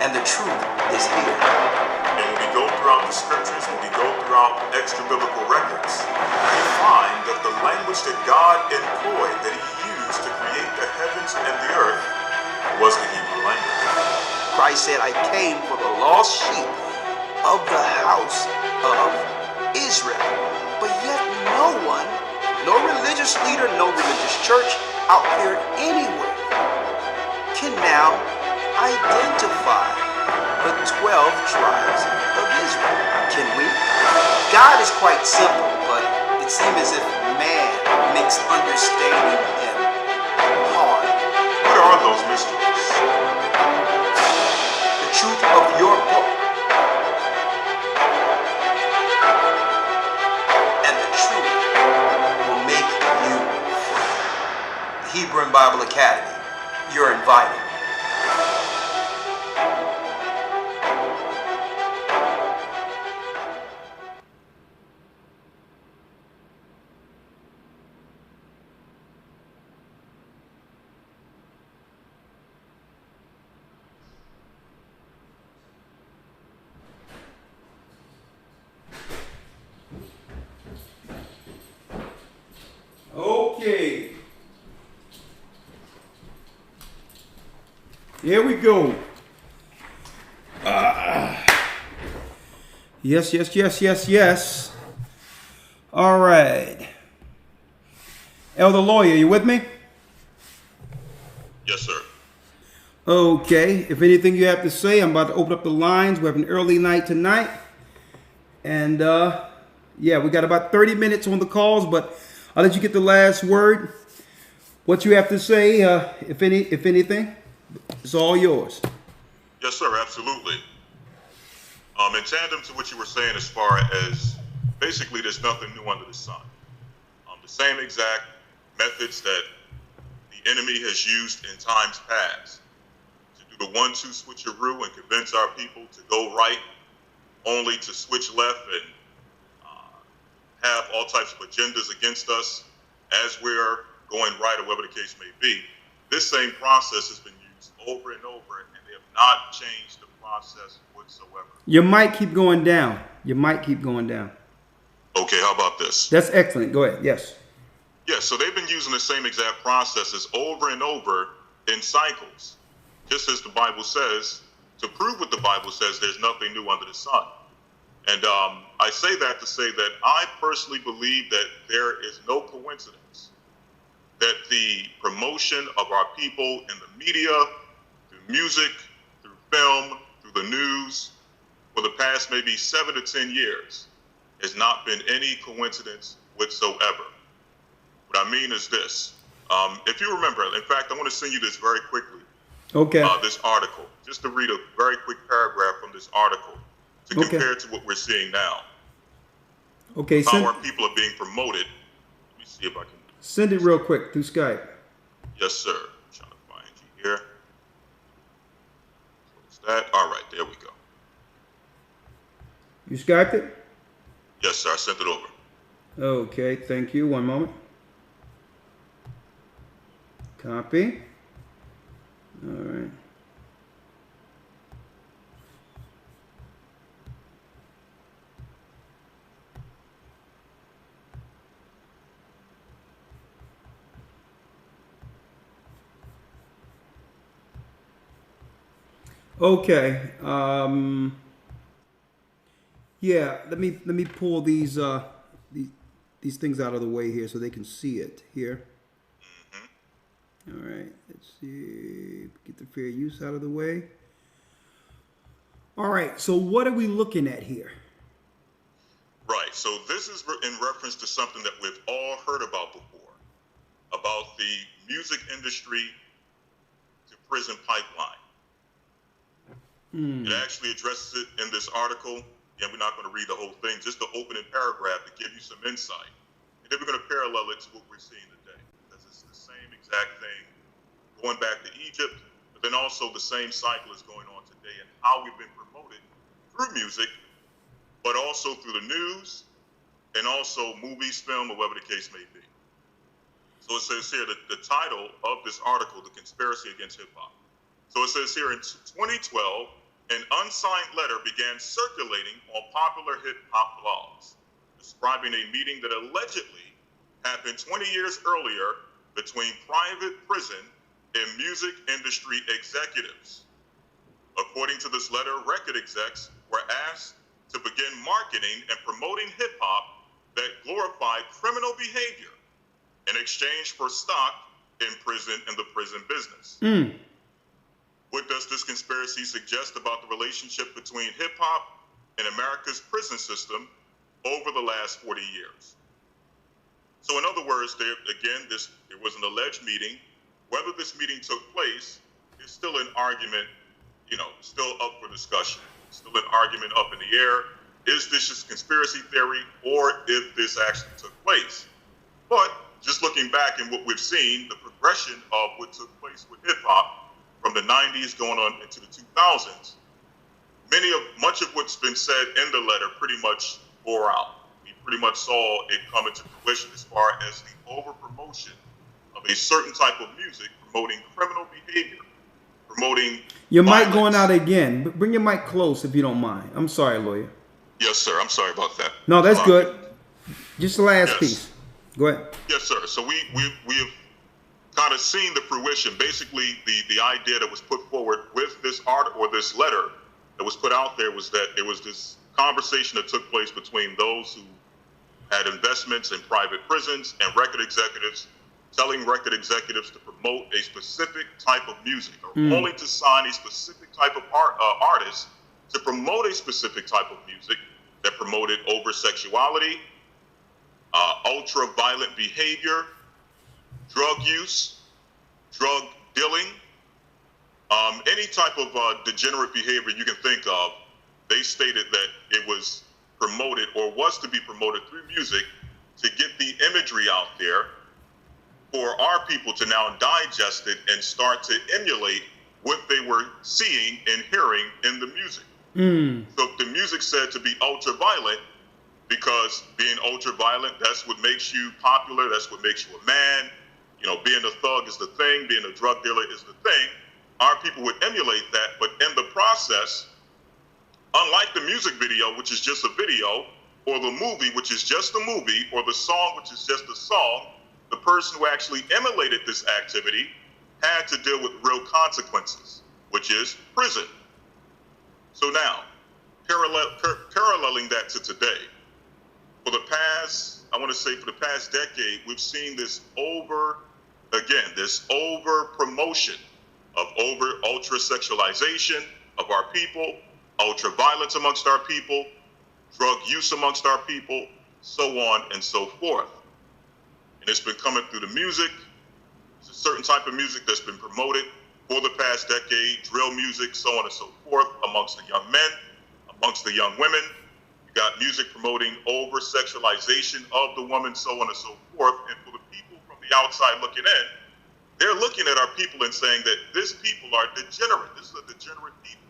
Speaker 1: and the truth is here.
Speaker 2: And when we go throughout the scriptures, when we go throughout extra-biblical records, we find that the language that God employed, that he used to create the heavens and the earth, was the Hebrew language.
Speaker 1: Christ said, I came for the lost sheep of the house of Israel. But yet no one, no religious leader, no religious church out here anywhere can now identify the 12 tribes of Israel. Can we? God is quite simple, but it seems as if man makes understanding him hard.
Speaker 2: What are those mysteries?
Speaker 1: The truth of your book. And the truth will make you free. The Hebrew and Bible Academy. You're invited.
Speaker 5: Okay. Here we go. Yes. All right. Elder Lawyer, you with me?
Speaker 2: Yes, sir.
Speaker 5: Okay. If anything you have to say, I'm about to open up the lines. We have an early night tonight. And, yeah, we got about 30 minutes on the calls, but I'll let you get the last word. What you have to say, if anything, it's all yours.
Speaker 2: Yes, sir, absolutely. In tandem to what you were saying as far as basically there's nothing new under the sun. The same exact methods that the enemy has used in times past to do the 1-2 switcheroo and convince our people to go right only to switch left and have all types of agendas against us as we're going right or whatever the case may be. This same process has been used over and over, and they have not changed the process whatsoever.
Speaker 5: Your mic keep going down.
Speaker 2: Okay, how about this?
Speaker 5: That's excellent. Go ahead. Yes.
Speaker 2: Yeah, so they've been using the same exact processes over and over in cycles. Just as the Bible says, to prove what the Bible says, there's nothing new under the sun. And I say that to say that I personally believe that there is no coincidence that the promotion of our people in the media, through music, through film, through the news, for the past maybe 7 to 10 years has not been any coincidence whatsoever. What I mean is this. If you remember, in fact, I want to send you this very quickly.
Speaker 5: Okay.
Speaker 2: This article, just to read a very quick paragraph from this article to compare to what we're seeing now.
Speaker 5: Okay.
Speaker 2: How our people are being promoted. Let me see if I can.
Speaker 5: Send it real quick through Skype.
Speaker 2: Yes, sir. I'm trying to find you here. Close that. All right, there we go.
Speaker 5: You Skyped it?
Speaker 2: Yes, sir. I sent it over.
Speaker 5: Okay. Thank you. One moment. Copy. All right. Okay. Yeah. Let me pull these things out of the way here so they can see it here. All right. Let's see. Get the fair use out of the way. All right. So what are we looking at here?
Speaker 2: Right. So this is in reference to something that we've all heard about before, about the music industry to prison pipeline. It actually addresses it in this article. Yeah, we're not going to read the whole thing, just the opening paragraph to give you some insight. And then we're going to parallel it to what we're seeing today. Because it's the same exact thing going back to Egypt, but then also the same cycle is going on today and how we've been promoted through music, but also through the news and also movies, film, or whatever the case may be. So it says here that the title of this article, The Conspiracy Against Hip Hop. So it says here in 2012, an unsigned letter began circulating on popular hip hop blogs, describing a meeting that allegedly happened 20 years earlier between private prison and music industry executives. According to this letter, record execs were asked to begin marketing and promoting hip hop that glorified criminal behavior in exchange for stock in prison and the prison business. What does this conspiracy suggest about the relationship between hip-hop and America's prison system over the last 40 years? So in other words, there was an alleged meeting. Whether this meeting took place is still an argument, still up for discussion. Still an argument up in the air. Is this just conspiracy theory or if this actually took place? But just looking back and what we've seen, the progression of what took place with hip-hop from the 90s going on into the 2000s, much of what's been said in the letter pretty much bore out. We pretty much saw it come into fruition as far as the over-promotion of a certain type of music, promoting criminal behavior, promoting
Speaker 5: your
Speaker 2: violence.
Speaker 5: mic going out again. Bring your mic close if you don't mind. I'm sorry, lawyer.
Speaker 2: Yes, sir. I'm sorry about that.
Speaker 5: No, that's good. Just the last piece. Go ahead.
Speaker 2: Yes, sir. So we have kind of seen the fruition. Basically, the idea that was put forward with this art or this letter that was put out there was that there was this conversation that took place between those who had investments in private prisons and record executives, telling record executives to promote a specific type of music, or only to sign a specific type of artist to promote a specific type of music that promoted over-sexuality, ultra-violent behavior, drug use, drug dealing, any type of degenerate behavior you can think of. They stated that it was promoted or was to be promoted through music to get the imagery out there for our people to now digest it and start to emulate what they were seeing and hearing in the music. So if the music said to be ultra-violent, because being ultra-violent, that's what makes you popular, that's what makes you a man, being a thug is the thing, being a drug dealer is the thing, our people would emulate that, but in the process, unlike the music video, which is just a video, or the movie, which is just a movie, or the song, which is just a song, the person who actually emulated this activity had to deal with real consequences, which is prison. So now, paralleling that to today, for the past decade, we've seen this over-promotion of ultra-sexualization of our people, ultra-violence amongst our people, drug use amongst our people, so on and so forth. And it's been coming through the music. It's a certain type of music that's been promoted for the past decade, drill music, so on and so forth, amongst the young men, amongst the young women. You got music promoting over-sexualization of the woman, so on and so forth. And for the people from the outside looking in, they're looking at our people and saying that these people are degenerate. This is a degenerate people.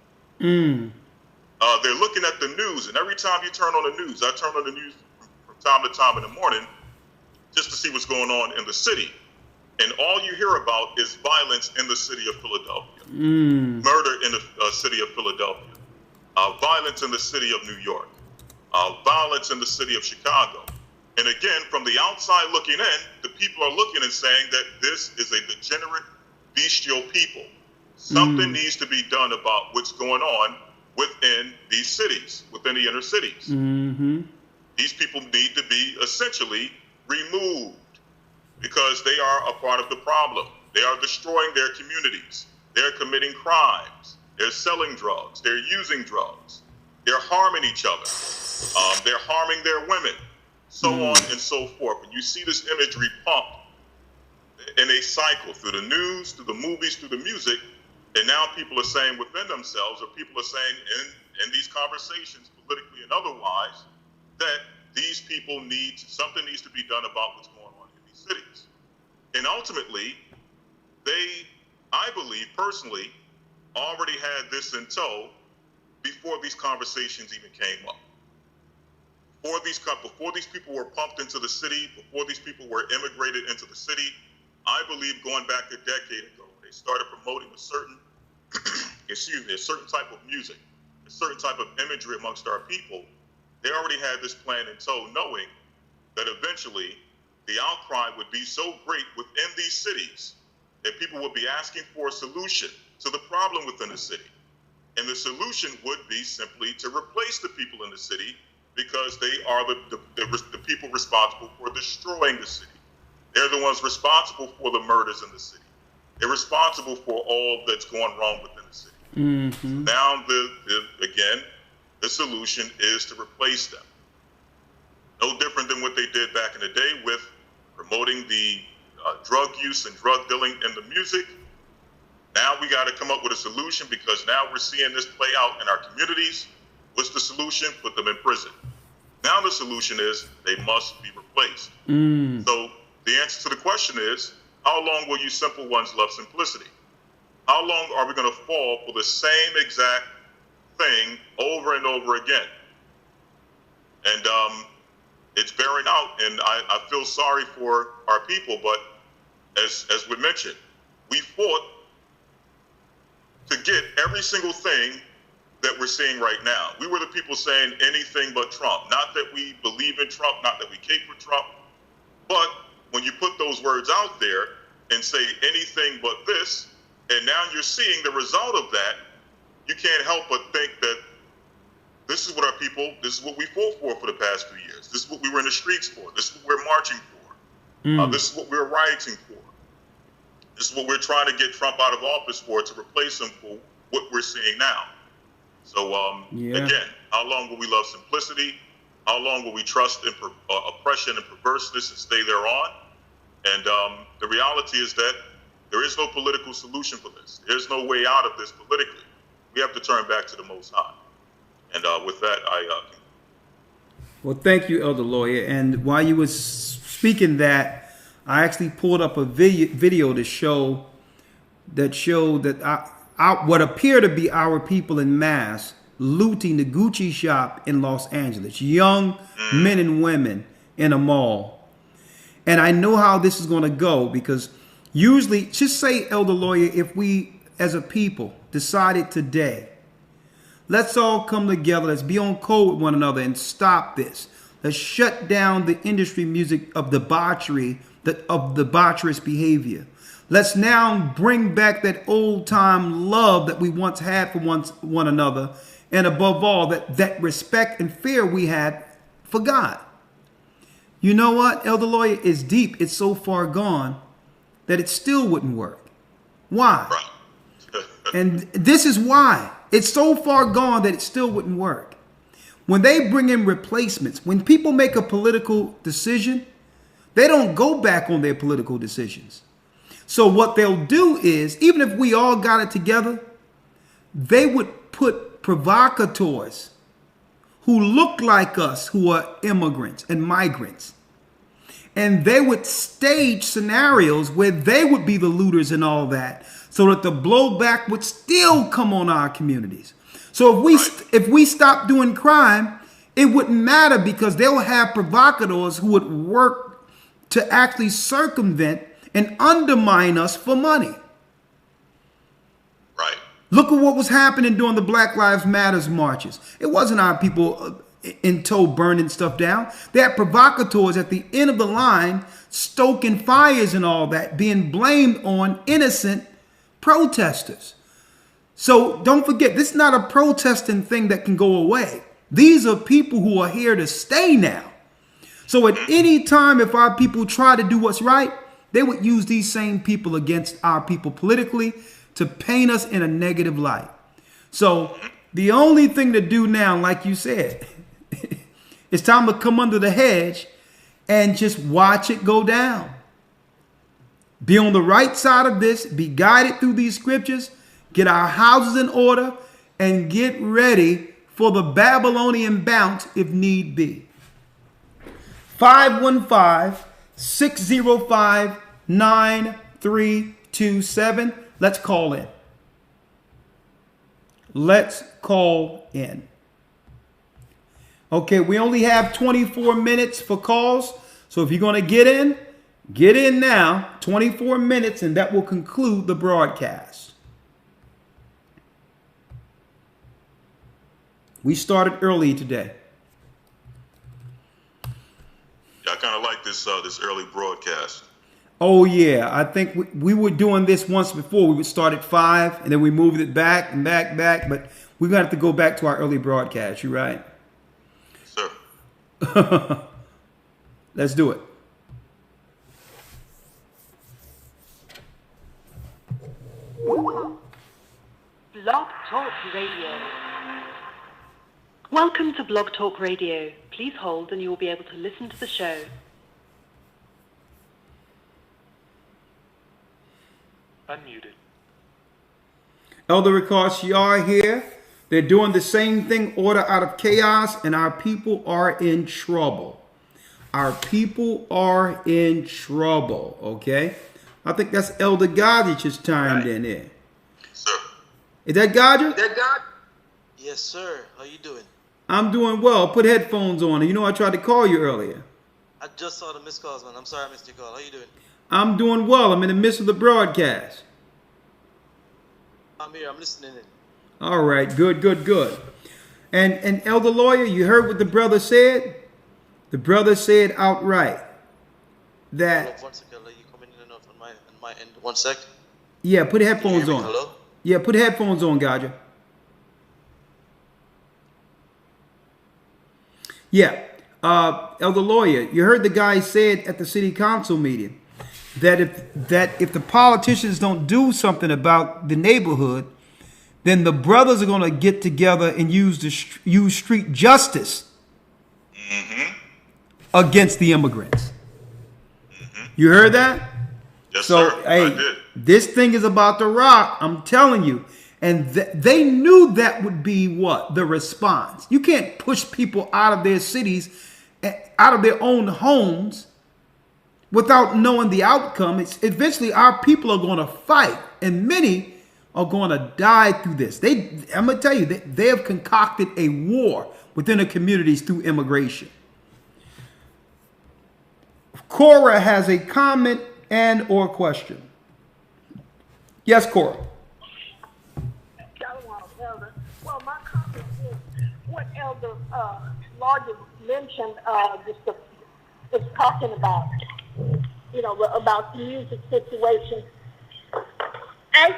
Speaker 2: They're looking at the news, and every time you turn on the news, I turn on the news from time to time in the morning just to see what's going on in the city. And all you hear about is violence in the city of Philadelphia, murder in the city of Philadelphia, violence in the city of New York, violence in the city of Chicago. And again, from the outside looking in, the people are looking and saying that this is a degenerate, bestial people. Something needs to be done about what's going on within these cities, within the inner cities. These people need to be essentially removed because they are a part of the problem. They are destroying their communities. They're committing crimes. They're selling drugs. They're using drugs. They're harming each other. They're harming their women, so on and so forth. And you see this imagery pumped in a cycle through the news, through the movies, through the music, And now people are saying within themselves, or people are saying in these conversations, politically and otherwise, that these people something needs to be done about what's going on in these cities. And ultimately, I believe personally, already had this in tow before these conversations even came up. Before these people were pumped into the city, before these people were immigrated into the city, I believe going back a decade ago, they started promoting a certain, a certain type of music, a certain type of imagery amongst our people. They already had this plan in tow, knowing that eventually the outcry would be so great within these cities that people would be asking for a solution to the problem within the city. And the solution would be simply to replace the people in the city, because they are the people responsible for destroying the city. They're the ones responsible for the murders in the city. They're responsible for all that's going wrong within the city.
Speaker 5: Mm-hmm.
Speaker 2: Now, again, the solution is to replace them. No different than what they did back in the day with promoting the drug use and drug dealing in the music. Now we got to come up with a solution, because now we're seeing this play out in our communities. What's the solution? Put them in prison. Now the solution is they must be replaced. So the answer to the question is, how long will you simple ones love simplicity? How long are we going to fall for the same exact thing over and over again? And it's bearing out, and I feel sorry for our people, but as we mentioned, we fought to get every single thing that we're seeing right now. We were the people saying anything but Trump. Not that we believe in Trump, not that we cape for Trump, but when you put those words out there and say anything but this, and now you're seeing the result of that, you can't help but think that this is what our people, this is what we fought for the past few years. This is what we were in the streets for. This is what we're marching for. This is what we're rioting for. This is what we're trying to get Trump out of office for, to replace him for what we're seeing now. So, again, how long will we love simplicity? How long will we trust in oppression and perverseness and stay there on? And the reality is that there is no political solution for this. There's no way out of this politically. We have to turn back to the Most High. And with that,
Speaker 5: Well, thank you, Elder Lawyer. And while you were speaking that, I actually pulled up a video to show that what appear to be our people in mass looting the GOCC shop in Los Angeles. Young men and women in a mall. And I know how this is going to go, because usually, just say, Elder Lawyer, if we as a people decided today, let's all come together, let's be on code with one another and stop this. Let's shut down the industry music of debauchery, of debaucherous behavior. Let's now bring back that old time love that we once had for one another. And above all, that respect and fear we had for God. You know what, Elder Lawyer, is deep. It's so far gone that it still wouldn't work. Why? And this is why. It's so far gone that it still wouldn't work. When they bring in replacements, when people make a political decision, they don't go back on their political decisions. So what they'll do is, even if we all got it together, they would put provocateurs who look like us, who are immigrants and migrants. And they would stage scenarios where they would be the looters and all that, so that the blowback would still come on our communities. So if we stop doing crime, it wouldn't matter, because they'll have provocateurs who would work to actually circumvent and undermine us for money.
Speaker 2: Right.
Speaker 5: Look at what was happening during the Black Lives Matters marches. It wasn't our people in tow burning stuff down. They had provocateurs at the end of the line stoking fires and all that, being blamed on innocent protesters. So don't forget, this is not a protesting thing that can go away. These are people who are here to stay now. So at any time, if our people try to do what's right, they would use these same people against our people politically to paint us in a negative light. So the only thing to do now, like you said, it's time to come under the hedge and just watch it go down. Be on the right side of this, be guided through these scriptures, get our houses in order, and get ready for the Babylonian bounce if need be. 515-605-9327. Let's call in. Let's call in. Okay, we only have 24 minutes for calls. So if you're going to get in now. 24 minutes, and that will conclude the broadcast. We started early today.
Speaker 2: Yeah, I kind of like this early broadcast.
Speaker 5: Oh yeah, I think we were doing this once before. We would start at 5, and then we moved it back and back. But we're gonna have to go back to our early broadcast. You're right.
Speaker 2: Sir.
Speaker 5: Let's do it.
Speaker 21: Blog Talk Radio. Welcome to Blog Talk Radio. Please hold and you will be able to listen to the show.
Speaker 14: Unmuted.
Speaker 5: Elder Ricard here. They're doing the same thing, order out of chaos, and our people are in trouble. Our people are in trouble, okay? I think that's Elder Godich has chimed in there.
Speaker 2: Sir.
Speaker 5: Is that Godich?
Speaker 22: Yes, sir. How you doing?
Speaker 5: I'm doing well. Put headphones on. You know I tried to call you earlier.
Speaker 22: I just saw the missed calls, man. I'm sorry I missed your call. How you doing?
Speaker 5: I'm doing well. I'm in the midst of the broadcast.
Speaker 22: I'm here. I'm listening in.
Speaker 5: All right. Good. And Elder Lawyer, you heard what the brother said? The brother said outright that...
Speaker 22: One second. I'll let you come in and out on my end. 1 sec.
Speaker 5: Yeah, put headphones on.
Speaker 22: Hello?
Speaker 5: Yeah, put headphones on, Gaja. Yeah. Elder Lawyer, you heard the guy said at the city council meeting that if the politicians don't do something about the neighborhood, then the brothers are going to get together and use street justice against the immigrants. You heard that?
Speaker 2: Yes,
Speaker 5: so,
Speaker 2: sir.
Speaker 5: hey,
Speaker 2: I did.
Speaker 5: This thing is about to rock. I'm telling you. And they knew that would be what? The response. You can't push people out of their cities, out of their own homes, without knowing the outcome. It's eventually our people are going to fight, and many are going to die through this. I'm going to tell you, they have concocted a war within the communities through immigration. Cora has a comment and or question. Yes, Cora.
Speaker 23: Well, my comment is what Elder Lawyer mentioned, is talking about, about the music situation. I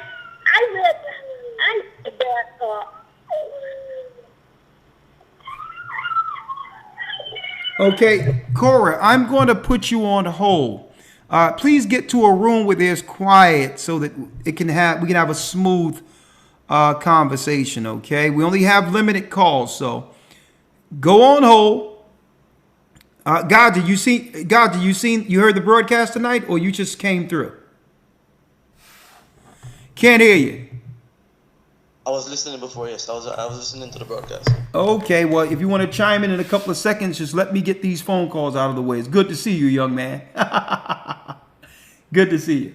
Speaker 23: read that
Speaker 5: Okay, Cora, I'm going to put you on hold. Please get to a room where there's quiet so that we can have a smooth conversation. Okay, we only have limited calls, so go on hold. God, you heard the broadcast tonight, or you just came through? Can't hear you.
Speaker 22: I was listening before, yes. I was listening to the broadcast.
Speaker 5: Okay, well, if you want to chime in a couple of seconds, just let me get these phone calls out of the way. It's good to see you, young man. Good to see you.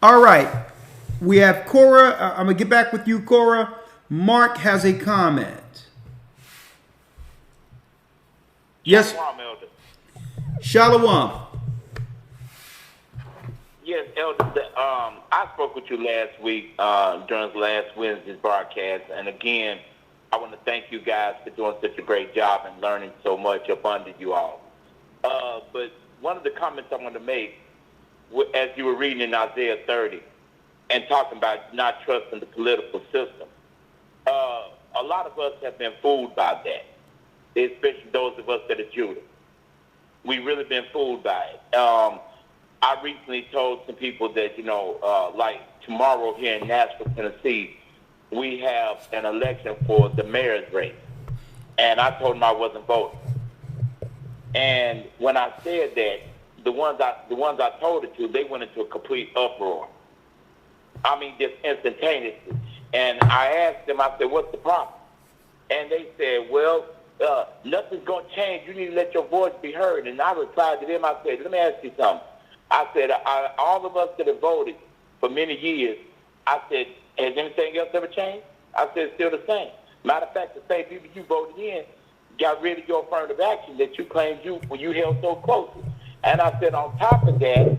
Speaker 5: All right. We have Cora. I'm going to get back with you, Cora. Mark has a comment. Yes.
Speaker 24: Shalom, Elder.
Speaker 5: Shalom.
Speaker 24: Yes, Elder. I spoke with you last week during last Wednesday's broadcast, and again, I want to thank you guys for doing such a great job and learning so much up under you all. But one of the comments I want to make, as you were reading in Isaiah 30 and talking about not trusting the political system, a lot of us have been fooled by that, especially those of us that are Judah. We've really been fooled by it. I recently told some people that, like tomorrow here in Nashville, Tennessee, we have an election for the mayor's race. And I told them I wasn't voting. And when I said that, the ones I told it to, they went into a complete uproar. I mean, just instantaneously. And I asked them, I said, what's the problem? And they said, well, nothing's going to change. You need to let your voice be heard. And I replied to them, I said, let me ask you something. I said, all of us that have voted for many years, I said, has anything else ever changed? I said, it's still the same. Matter of fact, the same people you voted in got rid of your affirmative action that you claimed when you held so closely. And I said, on top of that,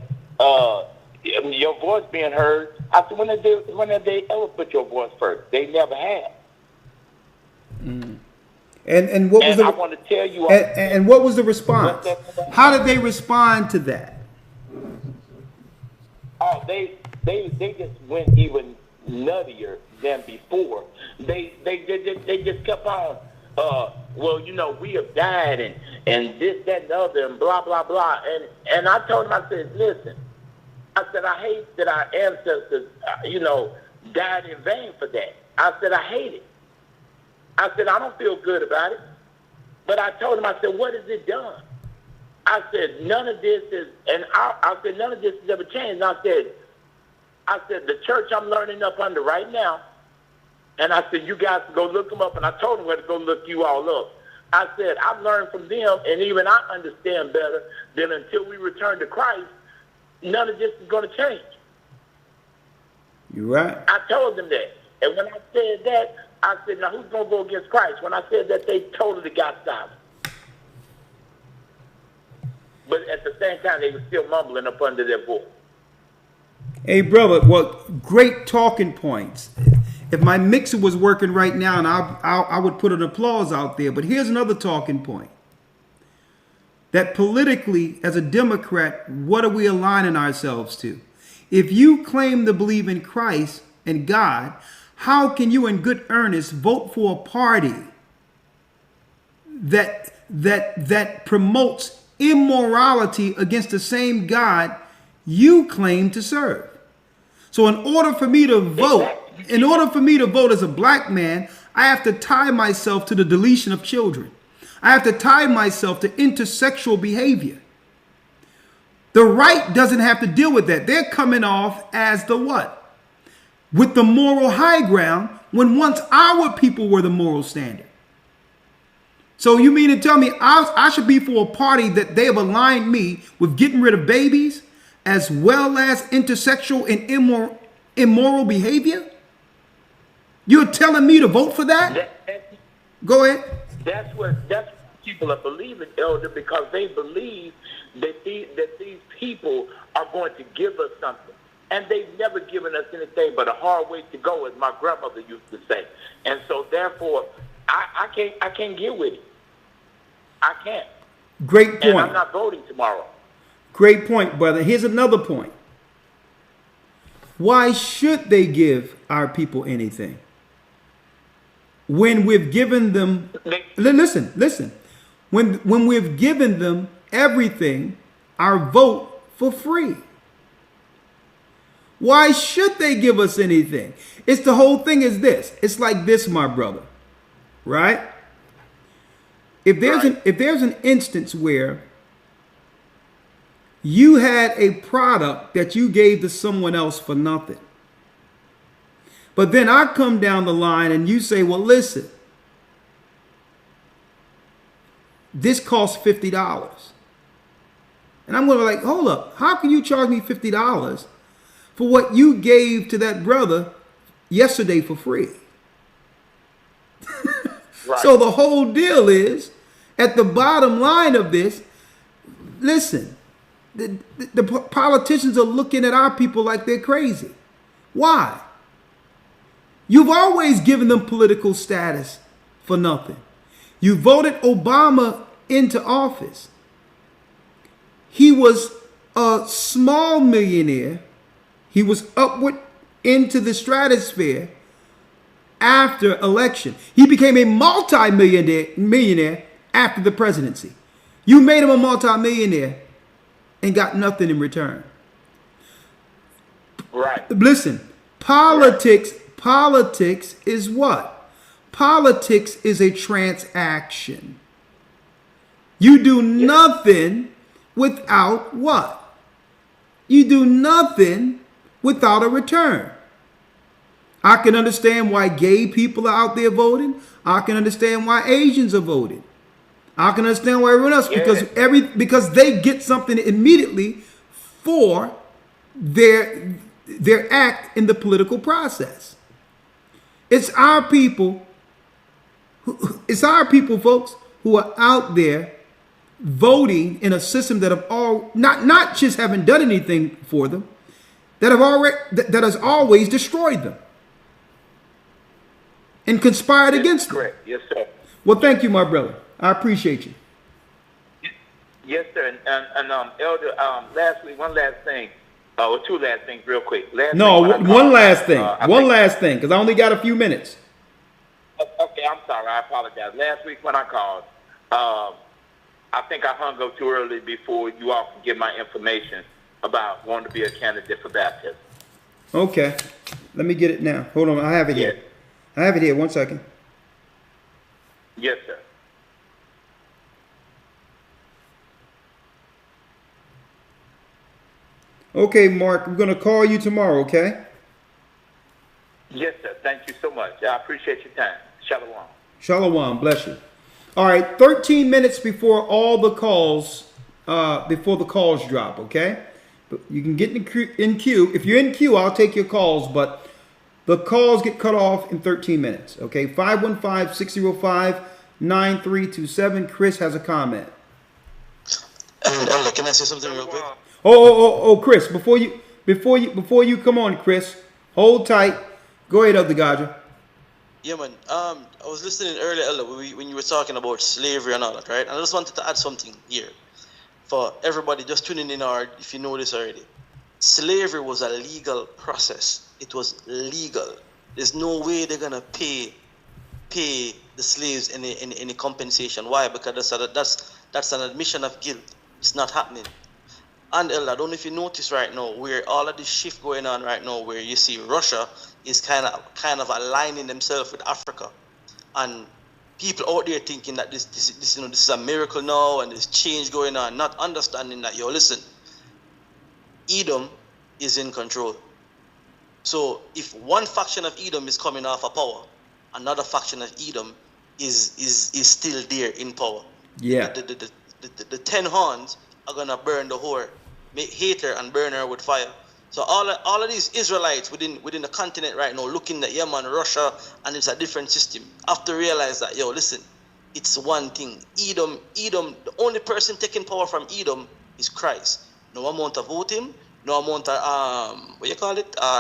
Speaker 24: your voice being heard, I said, when have they ever put your voice first? They never have.
Speaker 5: Mm. And what was
Speaker 24: I want to tell you,
Speaker 5: and what was the response? How did they respond to that?
Speaker 24: Oh, they just went even nuttier than before. They just kept on. Well, you know, we have died and this, that, and the other, and blah, blah, blah. And I told them, I said, listen, I said, I hate that our ancestors, died in vain for that. I said, I hate it. I said, I don't feel good about it. But I told him, I said, what has it done? I said, none of this is, and I said, none of this has ever changed. And I said, the church I'm learning up under right now, and I said, you guys go look them up. And I told them where to go look you all up. I said, I've learned from them, and even I understand better that until we return to Christ, none of this is going to change.
Speaker 5: You're right.
Speaker 24: I told them that. And when I said that, I said, now who's going to go against Christ? When I said that, they totally got silent. But at the same time, they were still mumbling up under their voice.
Speaker 5: Hey, brother, well, great talking points. If my mixer was working right now, and I would put an applause out there. But here's another talking point. That politically, as a Democrat, what are we aligning ourselves to? If you claim to believe in Christ and God, how can you in good earnest vote for a party that promotes immorality against the same God you claim to serve? So in order for me to vote, as a black man, I have to tie myself to the deletion of children. I have to tie myself to intersexual behavior. The right doesn't have to deal with that. They're coming off as the what? With the moral high ground, when once our people were the moral standard. So you mean to tell me I should be for a party that they have aligned me with getting rid of babies as well as intersexual and immoral behavior? You're telling me to vote for that? Go ahead.
Speaker 24: That's what people are believing, Elder, because they believe that these people are going to give us something. And they've never given us anything but a hard way to go, as my grandmother used to say. And so therefore, I can't get with it. I can't.
Speaker 5: Great point.
Speaker 24: And I'm not voting tomorrow.
Speaker 5: Great point, brother. Here's another point. Why should they give our people anything? When we've given them, listen. When we've given them everything, our vote for free. Why should they give us anything? It's the whole thing is this. It's like this, my brother. Right? If there's an instance where you had a product that you gave to someone else for nothing, but then I come down the line and you say, well, listen, this costs $50. And I'm going to be like, hold up. How can you charge me $50 for what you gave to that brother yesterday for free? Right. So the whole deal is, at the bottom line of this, listen, the politicians are looking at our people like they're crazy. Why? You've always given them political status for nothing. You voted Obama into office. He was a small millionaire. He was upward into the stratosphere after election. He became a multi-millionaire after the presidency. You made him a multi-millionaire and got nothing in return.
Speaker 24: Right.
Speaker 5: Listen, politics is what? Politics is a transaction. You do nothing without what? You do nothing without a return. I can understand why gay people are out there voting. I can understand why Asians are voting. I can understand why everyone else, because they get something immediately for their act in the political process. It's our people, folks, who are out there voting in a system that have not just haven't done anything for them, that has always destroyed them and conspired against them.
Speaker 24: Correct. Yes, sir.
Speaker 5: Well, thank you, my brother. I appreciate you.
Speaker 24: Yes, sir. And Elder, last week, one last thing, or two last things, real quick.
Speaker 5: One last thing, because I only got a few minutes.
Speaker 24: Okay, I'm sorry. I apologize. Last week when I called, I think I hung up too early before you all could get my information about wanting to be a candidate for baptism.
Speaker 5: Okay. Let me get it now. Hold on. I have it here. I have it here. 1 second.
Speaker 24: Yes, sir.
Speaker 5: Okay, Mark, I'm going to call you tomorrow, okay?
Speaker 24: Yes, sir. Thank you so much. I appreciate your time. Shalom.
Speaker 5: Shalom. Bless you. All right, 13 minutes before all the calls, before the calls drop, okay? But you can get in queue. If you're in queue, I'll take your calls, but the calls get cut off in 13 minutes, okay? 515-605-9327. Chris has a comment.
Speaker 22: Elder, can I say something real quick?
Speaker 5: Oh, Chris, before you come on, Chris, hold tight. Go ahead, Elder Gaja.
Speaker 22: Yeah, man. I was listening earlier, Elder, when you were talking about slavery and all that, right? And I just wanted to add something here for everybody just tuning in, or if you know this already. Slavery was a legal process. It was legal. There's no way they're gonna pay the slaves any compensation. Why? Because that's an admission of guilt. It's not happening. And Elder, I don't know if you notice right now where all of this shift going on right now, where you see Russia is kind of aligning themselves with Africa, and people out there thinking that this is a miracle now and there's change going on, not understanding that, listen, Edom is in control. So if one faction of Edom is coming off of power, another faction of Edom is still there in power.
Speaker 5: Yeah.
Speaker 22: The 10 horns are gonna burn the whore, hate her and burn her with fire. So all of these Israelites within the continent right now looking at Yemen, Russia, and it's a different system, have to realize that, listen, it's one thing. Edom, the only person taking power from Edom is Christ. No amount of voting, no amount of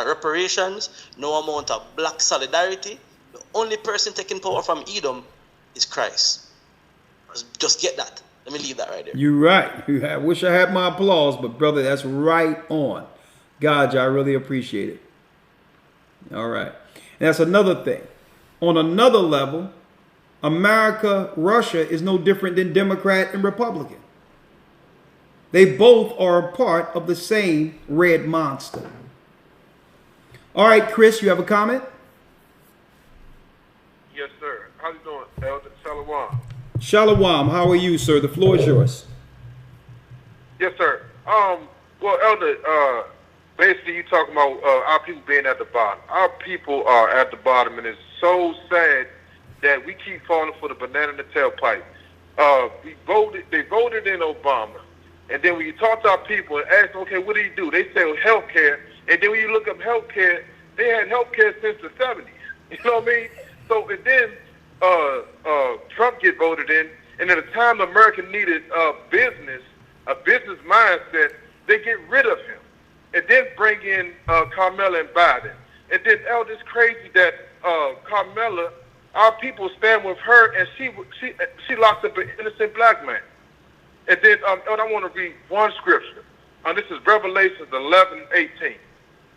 Speaker 22: reparations, no amount of black solidarity. The only person taking power from Edom is Christ. Just get that. Let me leave that right there.
Speaker 5: You're right. I wish I had my applause, but brother, that's right on. God, I really appreciate it. All right. And that's another thing. On another level, America, Russia is no different than Democrat and Republican. They both are a part of the same red monster. All right, Chris, you have a comment?
Speaker 3: Yes, sir. How you doing, Elder? Shalom.
Speaker 5: Shalom. How are you, sir? The floor is yours.
Speaker 3: Yes, sir. Well, Elder, basically you talking about our people being at the bottom. Our people are at the bottom, and it's so sad that we keep falling for the banana in the tailpipe. They voted in Obama, and then when you talk to our people and ask, okay, what do you do? They say health care, and then when you look up health care, they had health care since the 70s. You know what I mean? So, and then Trump get voted in, and at the time America needed a business mindset, they get rid of him, and then bring in Carmella and Biden. And then, Elder, it's crazy that Carmella, our people stand with her, and she locks up an innocent black man. And then, Elder, I want to read one scripture. This is Revelations 11:18,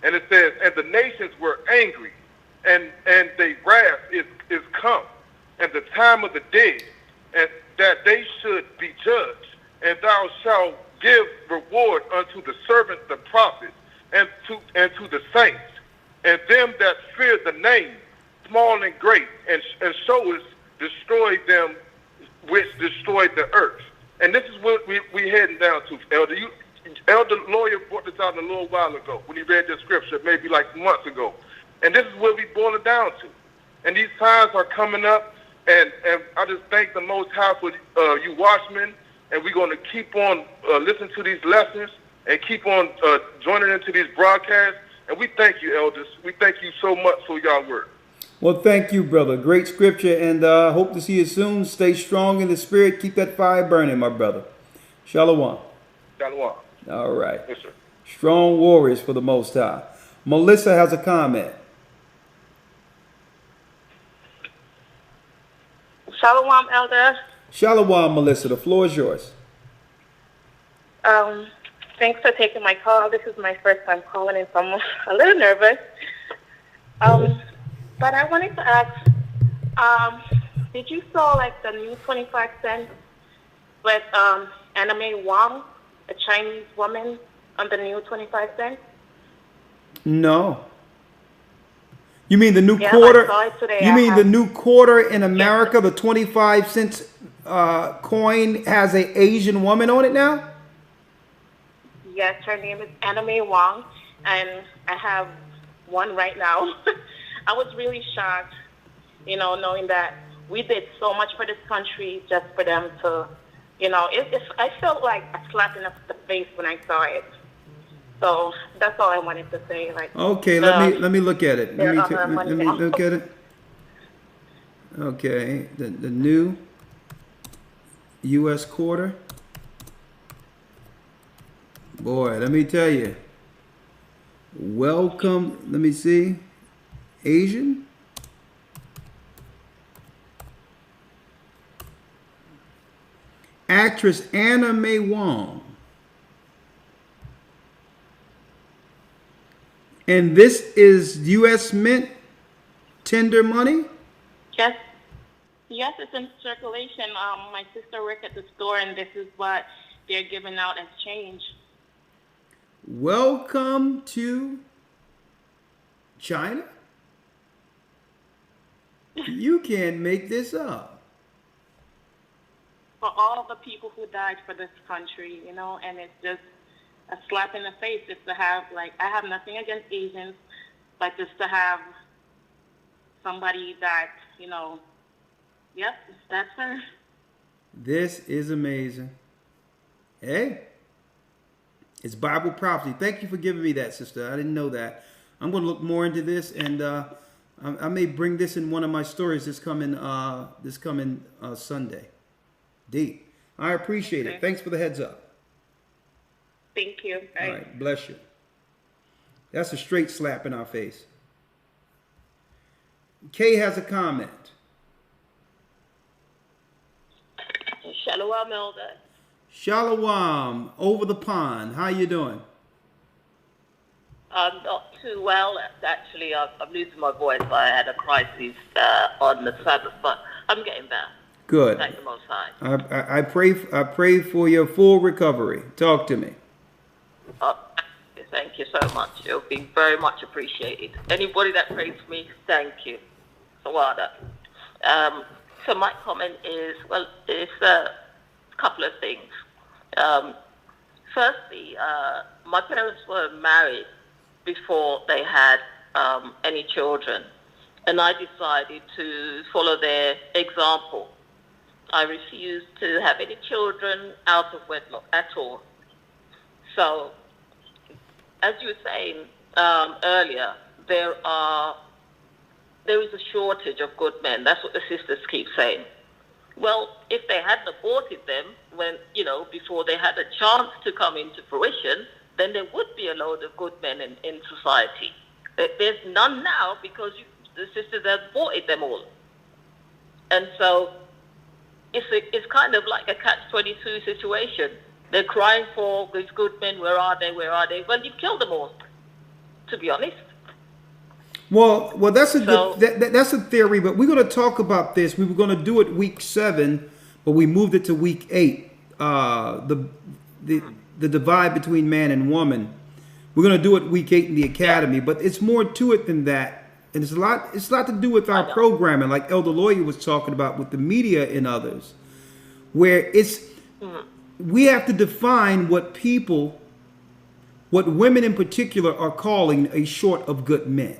Speaker 3: and it says, "And the nations were angry, and their wrath is come, and the time of the dead, and that they should be judged. And thou shalt give reward unto the servants, the prophets, and to the saints, and them that fear the name, small and great, and showest destroy them which destroyed the earth." And this is what we heading down to, Elder. Elder Lawyer brought this out a little while ago when he read the scripture, maybe like months ago. And this is what we boil it down to. And these times are coming up, and I just thank the Most High for you watchmen, and we're going to keep on listening to these lessons and keep on joining into these broadcasts. And we thank you, elders. We thank you so much for y'all work.
Speaker 5: Well, thank you, brother. Great scripture, and hope to see you soon. Stay strong in the spirit. Keep that fire burning, my brother. Shalom.
Speaker 3: Shalom.
Speaker 5: All right.
Speaker 3: Yes, sir.
Speaker 5: Strong warriors for the Most High. Melissa has a comment.
Speaker 4: Shalom, Elder.
Speaker 5: Shalom, Melissa. The floor is yours.
Speaker 4: Thanks for taking my call. This is my first time calling in, so I'm a little nervous. But I wanted to ask, did you saw like the new 25 cents with Anna Mae Wong, a Chinese woman, on the new 25 cents?
Speaker 5: No. You mean the new
Speaker 4: Yeah,
Speaker 5: quarter?
Speaker 4: I saw it today.
Speaker 5: You
Speaker 4: I
Speaker 5: mean
Speaker 4: have-
Speaker 5: the new quarter in America, the 25 cents coin has an Asian woman on it now?
Speaker 4: Yes, her name is Anna Mae Wong, and I have one right now. I was really shocked, knowing that we did so much for this country just for them to, I felt like a slap in the face when I saw it. So that's all I wanted to say. Like,
Speaker 5: Okay, let me look at it. Let me
Speaker 4: now.
Speaker 5: look at it. Okay, the new U.S. quarter. Boy, let me tell you. Welcome. Let me see. Asian. Actress Anna Mae Wong. And this is U.S. Mint tender money?
Speaker 4: Yes. Yes, it's in circulation. My sister worked at the store, and this is what they're giving out as change.
Speaker 5: Welcome to China? You can't make this up.
Speaker 4: For all the people who died for this country, and it's just a slap in the face just to have, I have nothing against Asians, but just to have somebody that, yep, that's her.
Speaker 5: This is amazing. Hey, it's Bible prophecy. Thank you for giving me that, sister. I didn't know that. I'm going to look more into this, and I may bring this in one of my stories this coming Sunday. Deep. I appreciate it. Thanks for the heads up.
Speaker 4: Thank you.
Speaker 5: All right, bless you. That's a straight slap in our face. Kay has a comment.
Speaker 4: Shalom, Elder.
Speaker 5: Shalom, over the pond. How you doing?
Speaker 6: Not too well. Actually, I'm losing my voice. I had a crisis on the Sabbath, but I'm getting better.
Speaker 5: Good.
Speaker 6: Thank the Most High.
Speaker 5: I pray for your full recovery. Talk to me.
Speaker 6: Thank you so much. It'll be very much appreciated. Anybody that prays for me, thank you. Sawada. So my comment is, it's a couple of things. Firstly, my parents were married before they had any children, and I decided to follow their example. I refused to have any children out of wedlock at all. So, as you were saying earlier, there is a shortage of good men. That's what the sisters keep saying. Well, if they hadn't aborted them before they had a chance to come into fruition, then there would be a load of good men in society. There's none now because the sisters have aborted them all. And so it's kind of like a catch-22 situation. They're crying for these good men. Where are they? Where are they? Well, you killed them all, to be honest.
Speaker 5: Well, that's that's a theory, but we're going to talk about this. We were going to do it week 7, but we moved it to week 8. The divide between man and woman. We're going to do it week 8 in the academy, but it's more to it than that. And it's a lot to do with our programming, like Elder Lawyer was talking about with the media and others, where we have to define what women in particular are calling a short of good men.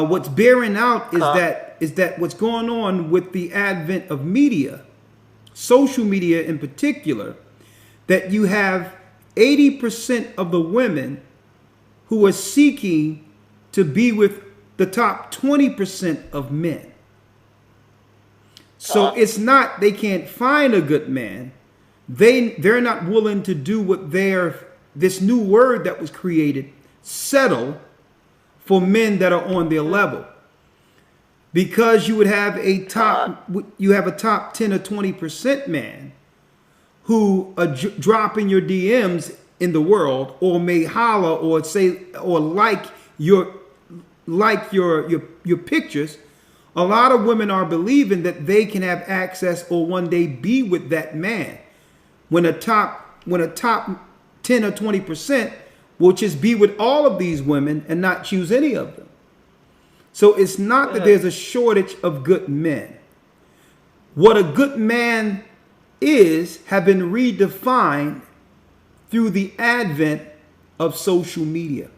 Speaker 5: what's bearing out is that what's going on with the advent of media, social media in particular, that you have 80% of the women who are seeking to be with the top 20% of men. So it's not they can't find a good man. They're not willing to do what this new word that was created, settle for men that are on their level. Because you would have a top 10 or 20% man who drop in your DMs in the world, or may holler or say or like your pictures. A lot of women are believing that they can have access or one day be with that man, when a top 10 or 20% will just be with all of these women and not choose any of them. So it's not that there's a shortage of good men. What a good man is have been redefined through the advent of social media.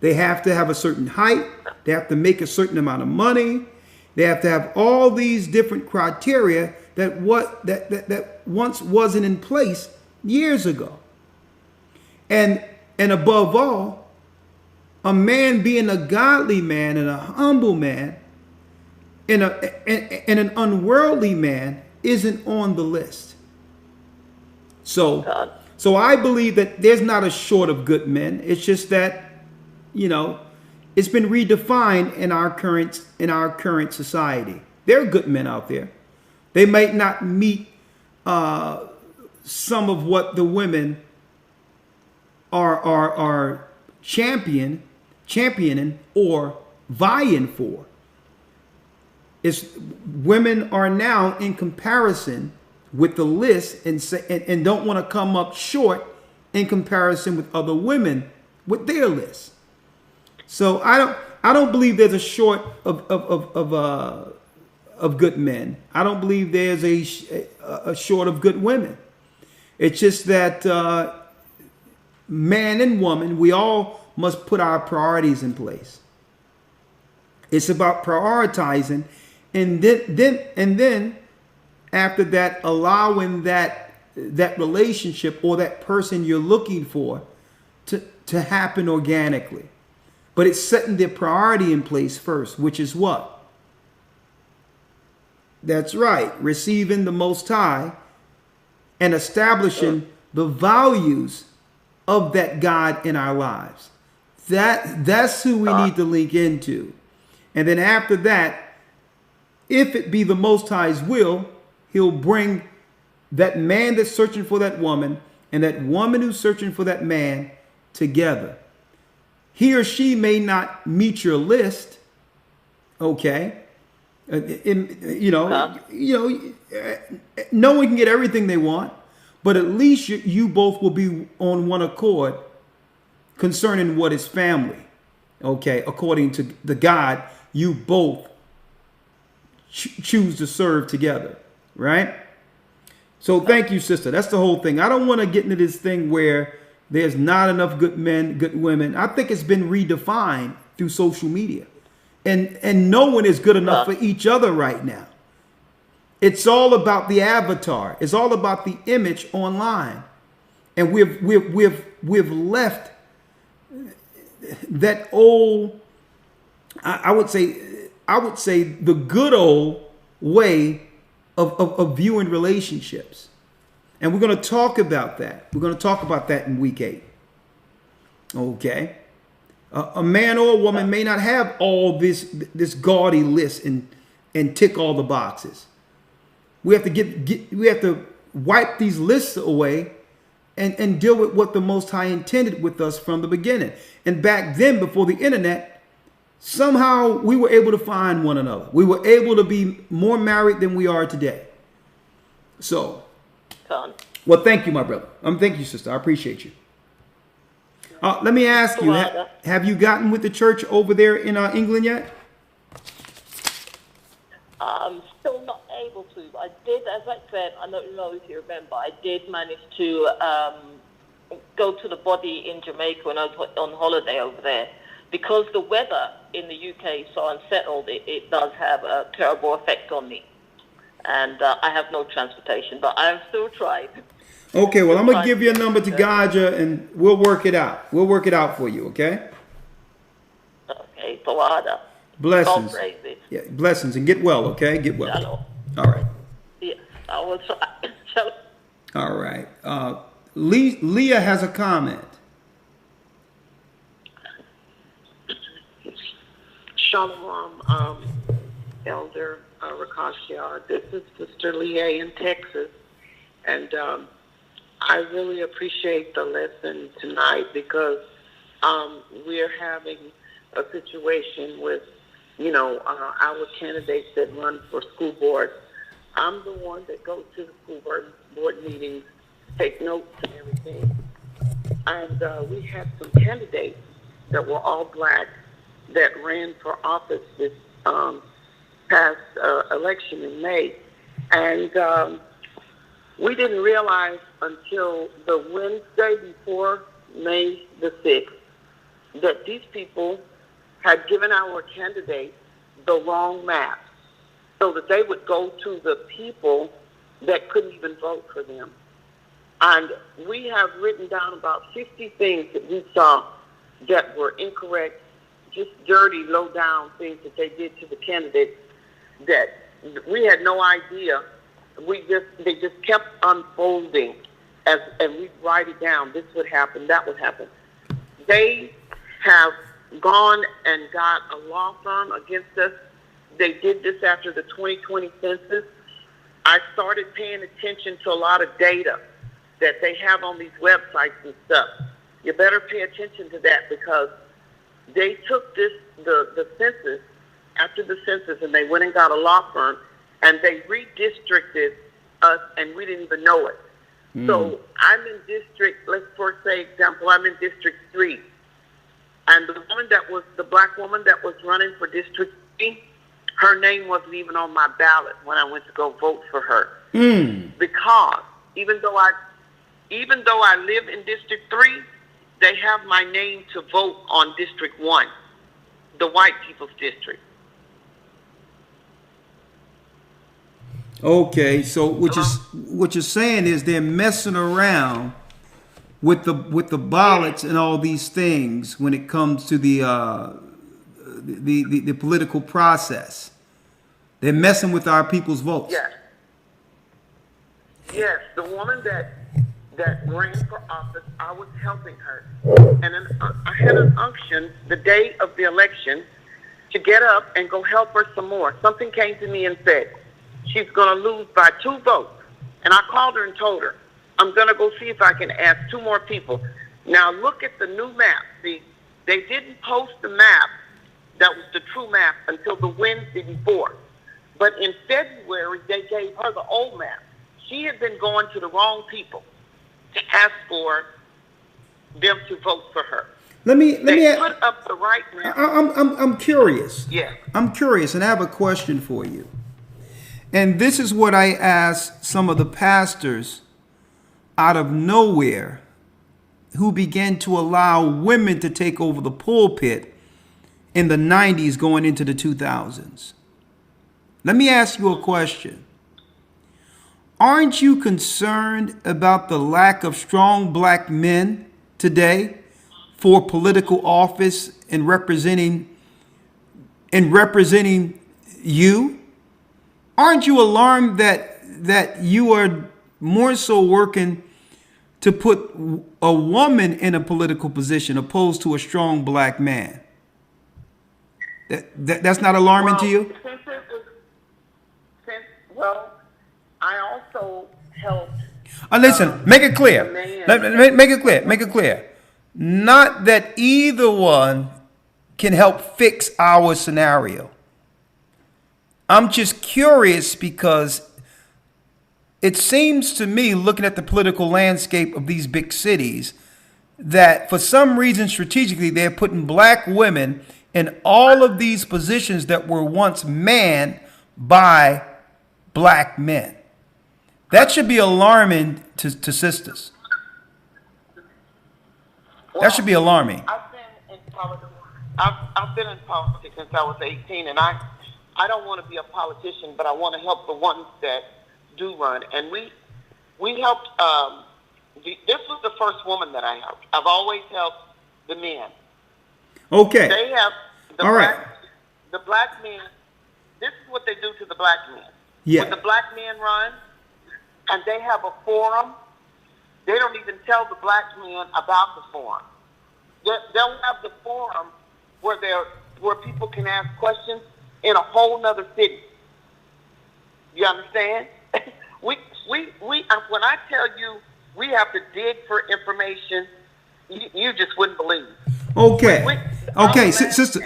Speaker 5: They have to have a certain height. They have to make a certain amount of money. They have to have all these different criteria that once wasn't in place years ago. And above all, a man being a godly man and a humble man and an unworldly man isn't on the list. So I believe that there's not a short of good men. It's just that, it's been redefined in our current society. There are good men out there. They might not meet some of what the women are championing or vying for. Women are now in comparison with the list and don't want to come up short in comparison with other women with their list. So I don't believe there's a short of good men. I don't believe there's a short of good women. It's just that man and woman, we all must put our priorities in place. It's about prioritizing, and then after that, allowing that relationship or that person you're looking for to happen organically. But it's setting the priority in place first, which is what? That's right, receiving the Most High and establishing the values of that God in our lives. That's who we need to link into. And then after that, if it be the Most High's will, he'll bring that man that's searching for that woman and that woman who's searching for that man together. He or she may not meet your list, okay? No one can get everything they want, but at least you both will be on one accord concerning what is family, okay? According to the God you both choose to serve together, right? So thank you, sister. That's the whole thing. I don't want to get into this thing where there's not enough good men, good women. I think it's been redefined through social media. And no one is good enough for each other right now. It's all about the avatar. It's all about the image online. And we've left that old, I would say the good old way of viewing relationships. And we're going to talk about that. We're going to talk about that in week 8. Okay. A man or a woman may not have all this gaudy list and tick all the boxes. We have to wipe these lists away and deal with what the Most High intended with us from the beginning. And back then, before the internet, somehow we were able to find one another. We were able to be more married than we are today. So, well, thank you, my brother. Thank you, sister. I appreciate you. Let me ask you, have you gotten with the church over there in England yet?
Speaker 6: I'm still not able to. I did, as I said, I don't know if you remember, I did manage to go to the body in Jamaica when I was on holiday over there. Because the weather in the UK so unsettled, it does have a terrible effect on me. And I have no transportation, but I am still trying.
Speaker 5: Okay, well, I'm going to give you a number to guide you, and we'll work it out. We'll work it out for you, okay?
Speaker 6: Okay, Tawada.
Speaker 5: Blessings.
Speaker 6: God praise it.
Speaker 5: Yeah, blessings, and get well, okay? Get well.
Speaker 6: Shalom.
Speaker 5: All right.
Speaker 6: Yes, I will try. Shalom.
Speaker 5: All right. Leah has a comment.
Speaker 12: Shalom, Elder Rakashia. This is Sister Leah in Texas, and I really appreciate the lesson tonight because we're having a situation with, our candidates that run for school board. I'm the one that goes to the school board meetings, take notes and everything. And we had some candidates that were all black that ran for office this past election in May. And we didn't realize until the Wednesday before May the 6th that these people had given our candidates the wrong map so that they would go to the people that couldn't even vote for them. And we have written down about 50 things that we saw that were incorrect, just dirty, low-down things that they did to the candidates that we had no idea. They just kept unfolding, and we write it down. This would happen, that would happen. They have gone and got a law firm against us. They did this after the 2020 census. I started paying attention to a lot of data that they have on these websites and stuff. You better pay attention to that because they took the census, after the census, and they went and got a law firm, and they redistricted us, and we didn't even know it. So I'm in district, let's for say example, I'm in District 3. And the woman that was, the black woman that was running for District 3, her name wasn't even on my ballot when I went to go vote for her. Because even though I live in District 3, they have my name to vote on District 1, the white people's district.
Speaker 5: Okay, so what you're saying is they're messing around with the ballots and all these things when it comes to the political process. They're messing with our people's votes.
Speaker 12: Yes, the woman that ran for office, I was helping her. And then I had an unction the day of the election to get up and go help her some more. Something came to me and said, she's going to lose by 2 votes. And I called her and told her, I'm going to go see if I can ask 2 more people. Now look at the new map. See, they didn't post the map that was the true map until the Wednesday before. But in February, they gave her the old map. She had been going to the wrong people to ask for them to vote for her.
Speaker 5: Let me
Speaker 12: put up the right map.
Speaker 5: I'm curious.
Speaker 12: Yeah.
Speaker 5: I'm curious, and I have a question for you. And this is what I asked some of the pastors out of nowhere who began to allow women to take over the pulpit in the 90s going into the 2000s. Let me ask you a question. Aren't you concerned about the lack of strong black men today for political office and representing you? Aren't you alarmed that you are more so working to put a woman in a political position opposed to a strong black man? That's not alarming to you?
Speaker 12: I also helped.
Speaker 5: Listen, make it clear. Make it clear. Not that either one can help fix our scenario. I'm just curious because it seems to me, looking at the political landscape of these big cities, that for some reason strategically they're putting black women in all of these positions that were once manned by black men. That should be alarming to sisters. That should be alarming.
Speaker 12: I've been in politics.
Speaker 15: I've been in politics since I was 18, and I don't want to be a politician, but I want to help the ones that do run. And we helped. This was the first woman that I helped. I've always helped the men.
Speaker 5: Okay.
Speaker 15: They have
Speaker 5: All right.
Speaker 15: The black men. This is what they do to the black men.
Speaker 5: Yeah.
Speaker 15: When the black men run, and they have a forum, they don't even tell the black men about the forum. They'll have the forum where people can ask questions in a whole nother city. You understand? When I tell you we have to dig for information, you just wouldn't believe.
Speaker 5: Okay. Okay, sister,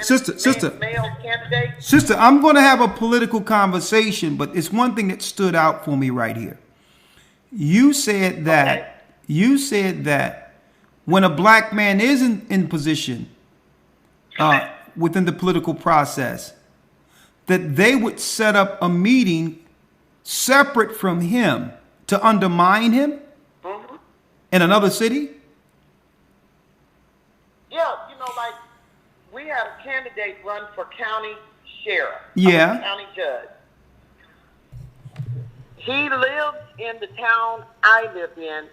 Speaker 5: I'm going to have a political conversation, but it's one thing that stood out for me right here. You said that when a black man is in position within the political process, that they would set up a meeting separate from him to undermine him in another city?
Speaker 15: Yeah, like we had a candidate run for county sheriff.
Speaker 5: Yeah.
Speaker 15: County judge. He lives in the town I live in,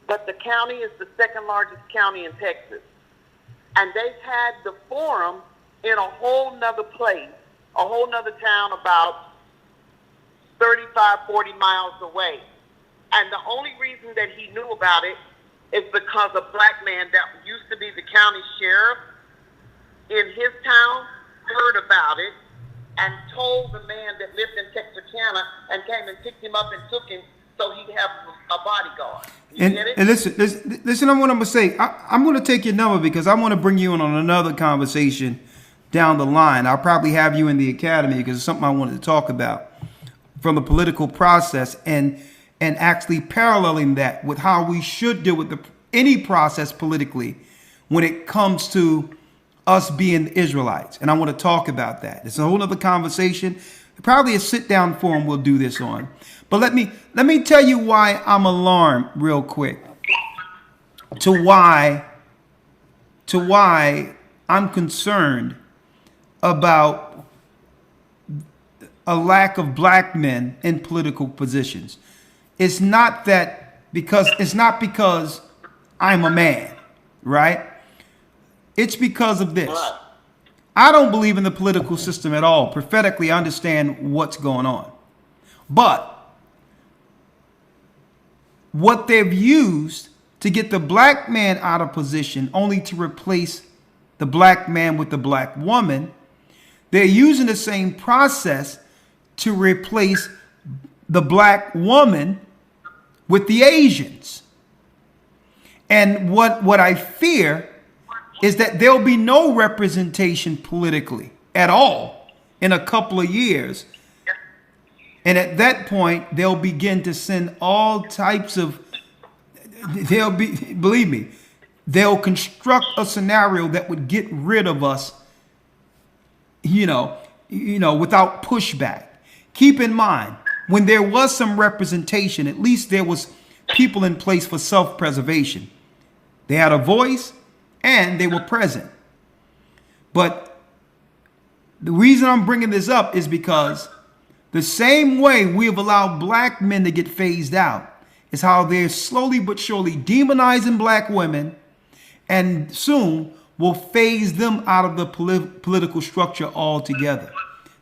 Speaker 15: but the county is the second largest county in Texas. And they've had the forum in a whole nother place, a whole nother town about 35, 40 miles away. And the only reason that he knew about it is because a black man that used to be the county sheriff in his town heard about it and told the man that lived in Texarkana and came and picked him up and took him so he'd have a bodyguard. You get it?
Speaker 5: And listen on what I'm going to say. I'm going to take your number because I want to bring you in on another conversation down the line. I'll probably have you in the academy because it's something I wanted to talk about from the political process and actually paralleling that with how we should deal with any process politically when it comes to us being Israelites. And I want to talk about that. It's a whole other conversation. Probably a sit-down forum we'll do this on. But let me tell you why I'm alarmed real quick. To why I'm concerned about a lack of black men in political positions. It's not because I'm a man, right? It's because of this. I don't believe in the political system at all. Prophetically, I understand what's going on. But what they've used to get the black man out of position only to replace the black man with the black woman, they're using the same process to replace the black woman with the Asians. And what I fear is that there'll be no representation politically at all in a couple of years. And at that point, they'll begin to send all types of, believe me, they'll construct a scenario that would get rid of us, without pushback. Keep in mind, when there was some representation, at least there was people in place for self-preservation. They had a voice and they were present. But the reason I'm bringing this up is because the same way we have allowed black men to get phased out is how they're slowly but surely demonizing black women and soon will phase them out of the political structure altogether.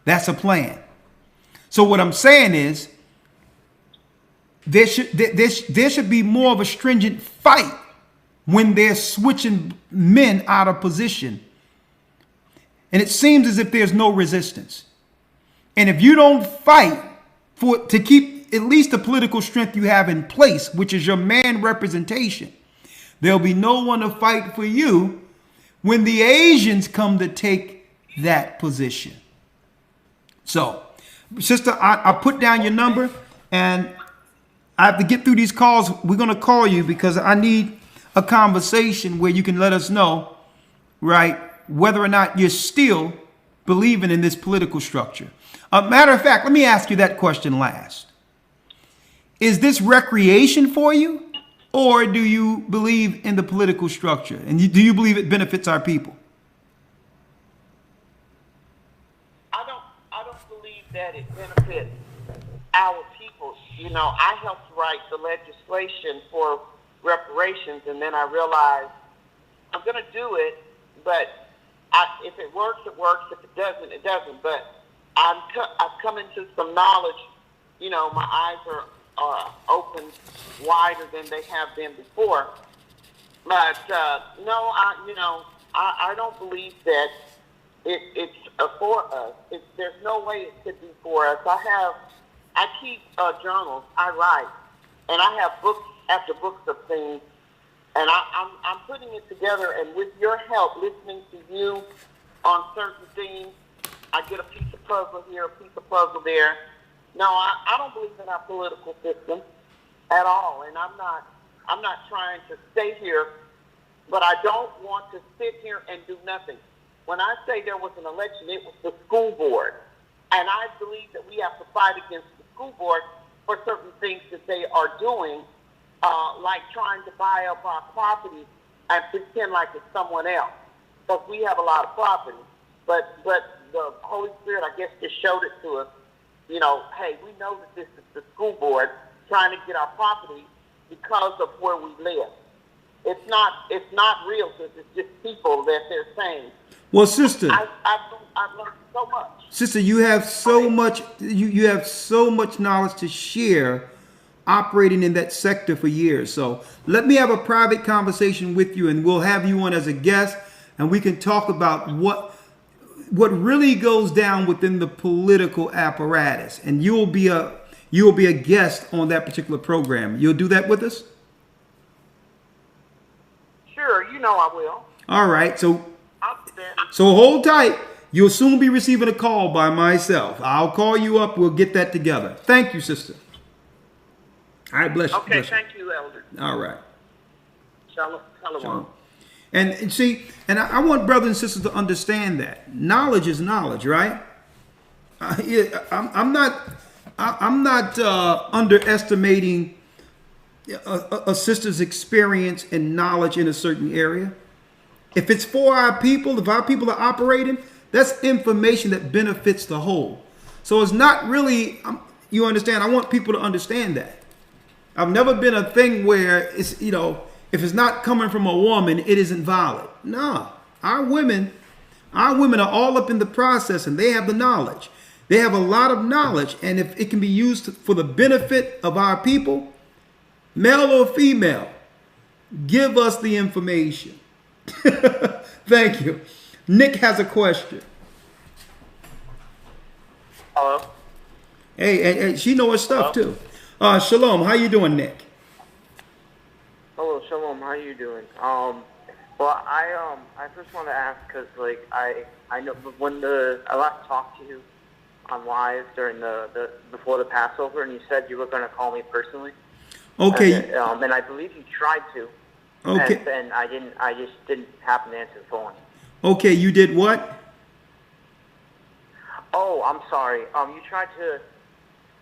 Speaker 5: That's a plan. So what I'm saying is there should be more of a stringent fight when they're switching men out of position. And it seems as if there's no resistance. And if you don't fight to keep at least the political strength you have in place, which is your man representation, there'll be no one to fight for you when the Asians come to take that position. So, sister, I put down your number and I have to get through these calls. We're going to call you because I need a conversation where you can let us know, right, whether or not you're still believing in this political structure. Matter of fact, let me ask you that question last. Is this recreation for you, or do you believe in the political structure? And do you believe it benefits our people?
Speaker 15: believe that it benefits our people. You know, I helped write the legislation for reparations, and then I realized I'm going to do it, but if it works, it works. If it doesn't, it doesn't. But I've come into some knowledge. You know, my eyes are open wider than they have been before. But no, I don't believe that it's for us. There's no way it could be for us. I keep journals. I write, and I have books after books of things, and I'm putting it together. And with your help, listening to you on certain things, I get a piece of puzzle here, a piece of puzzle there. No, I don't believe in our political system at all, and I'm not trying to stay here, but I don't want to sit here and do nothing. When I say there was an election, it was the school board, and I believe that we have to fight against the school board for certain things that they are doing, like trying to buy up our property and pretend like it's someone else, because we have a lot of property. But the Holy Spirit, I guess, just showed it to us. You know, hey, we know that this is the school board trying to get our property because of where we live. It's not real, because it's just people that they're saying.
Speaker 5: Well, sister,
Speaker 15: I've learned so much.
Speaker 5: Sister, you have so much. You have so much knowledge to share, operating in that sector for years. So let me have a private conversation with you, and we'll have you on as a guest, and we can talk about what really goes down within the political apparatus, and you'll be a guest on that particular program. You'll do that with us?
Speaker 15: Sure, you know I will.
Speaker 5: All right, so hold tight. You'll soon be receiving a call by myself. I'll call you up. We'll get that together. Thank you, sister. All right, bless you.
Speaker 15: Okay, thank you, Elder.
Speaker 5: All right.
Speaker 15: Shalom. Shalom.
Speaker 5: And see, and I want brothers and sisters to understand that knowledge is knowledge, right? I'm not underestimating a sister's experience and knowledge in a certain area. If it's for our people, if our people are operating, that's information that benefits the whole. So it's not really, you understand? I want people to understand that. I've never been a thing where it's, you know, if it's not coming from a woman, it isn't valid. No, our women are all up in the process, and they have the knowledge. They have a lot of knowledge, and if it can be used for the benefit of our people, male or female, give us the information. Thank you. Nick has a question.
Speaker 16: Hello.
Speaker 5: Hey, and she knows her stuff too. Shalom. How you doing, Nick?
Speaker 16: Hello, Shalom. How you doing? Well, I first want to ask because like I know when I last talked to you on live during the before the Passover, and you said you were going to call me personally.
Speaker 5: Okay.
Speaker 16: And I believe you tried to.
Speaker 5: Okay.
Speaker 16: And I didn't. I just didn't happen to answer the phone.
Speaker 5: Okay, you did what?
Speaker 16: Oh, I'm sorry. You tried to.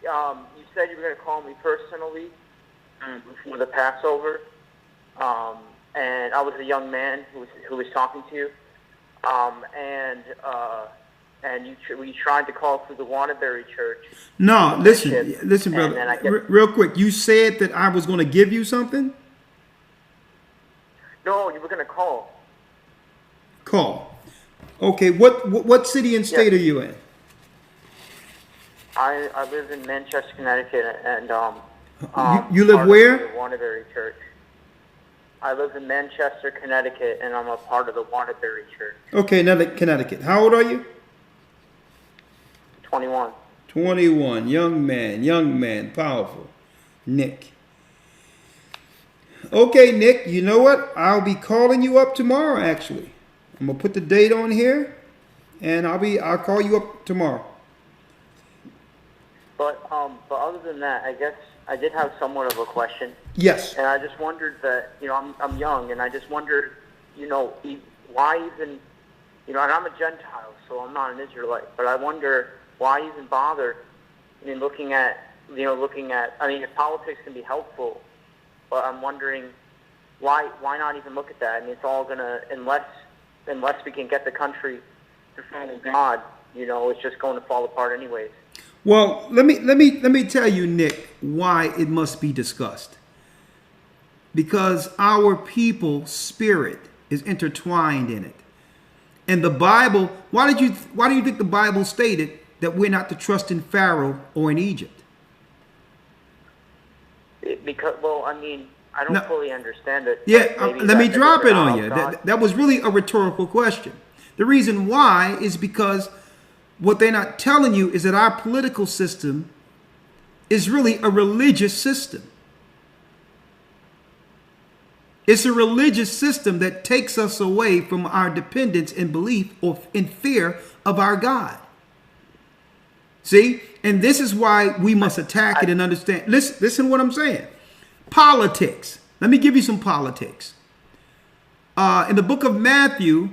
Speaker 16: You said you were going to call me personally before the Passover. And I was a young man who was talking to you. And you tried to call through the Waterbury Church.
Speaker 5: No, listen, brother. Real quick, you said that I was going to give you something.
Speaker 16: No, you were going to call.
Speaker 5: Call. Okay, what city and state are you in?
Speaker 16: I live in Manchester, Connecticut, and
Speaker 5: you live where?
Speaker 16: The Waterbury Church. I live in Manchester, Connecticut, and I'm a part of the Waterbury Church.
Speaker 5: Okay, now Connecticut. How old are you?
Speaker 16: 21.
Speaker 5: 21. Young man, powerful. Nick. Okay, Nick, you know what? I'll be calling you up tomorrow, actually. I'm going to put the date on here, and I'll call you up tomorrow.
Speaker 16: But other than that, I guess I did have somewhat of a question.
Speaker 5: Yes.
Speaker 16: And I just wondered that, I'm young, and I just wondered, why even, and I'm a Gentile, so I'm not an Israelite, but I wonder why even bother, looking at, if politics can be helpful, but I'm wondering why not even look at that? It's all going to, unless we can get the country to follow God, You know, it's just going to fall apart anyways.
Speaker 5: Well, let me tell you, Nick, why it must be discussed. Because our people's spirit is intertwined in it. And the Bible, why do you think the Bible stated that we're not to trust in Pharaoh or in Egypt?
Speaker 16: Because, well, I mean, I don't fully understand it.
Speaker 5: Yeah, let me drop it on you. That was really a rhetorical question. The reason why is because what they're not telling you is that our political system is really a religious system. It's a religious system that takes us away from our dependence and belief or in fear of our God. See? And this is why we must attack it and understand. Listen to what I'm saying. Politics. Let me give you some politics. In the book of Matthew,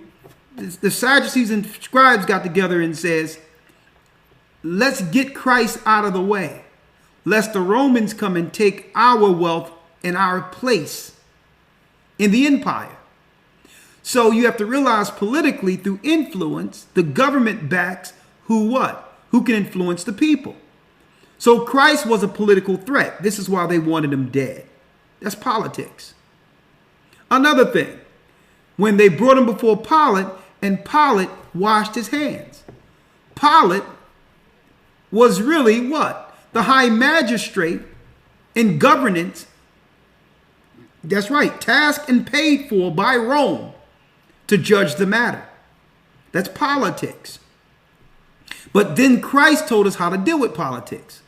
Speaker 5: the Sadducees and scribes got together and says, let's get Christ out of the way, lest the Romans come and take our wealth and our place in the empire. So you have to realize politically, through influence, the government backs who can influence the people. So Christ was a political threat. This is why they wanted him dead. That's politics. Another thing, when they brought him before Pilate, and Pilate washed his hands. Pilate was really what? The high magistrate in governance. That's right, tasked and paid for by Rome to judge the matter. That's politics. But then Christ told us how to deal with politics,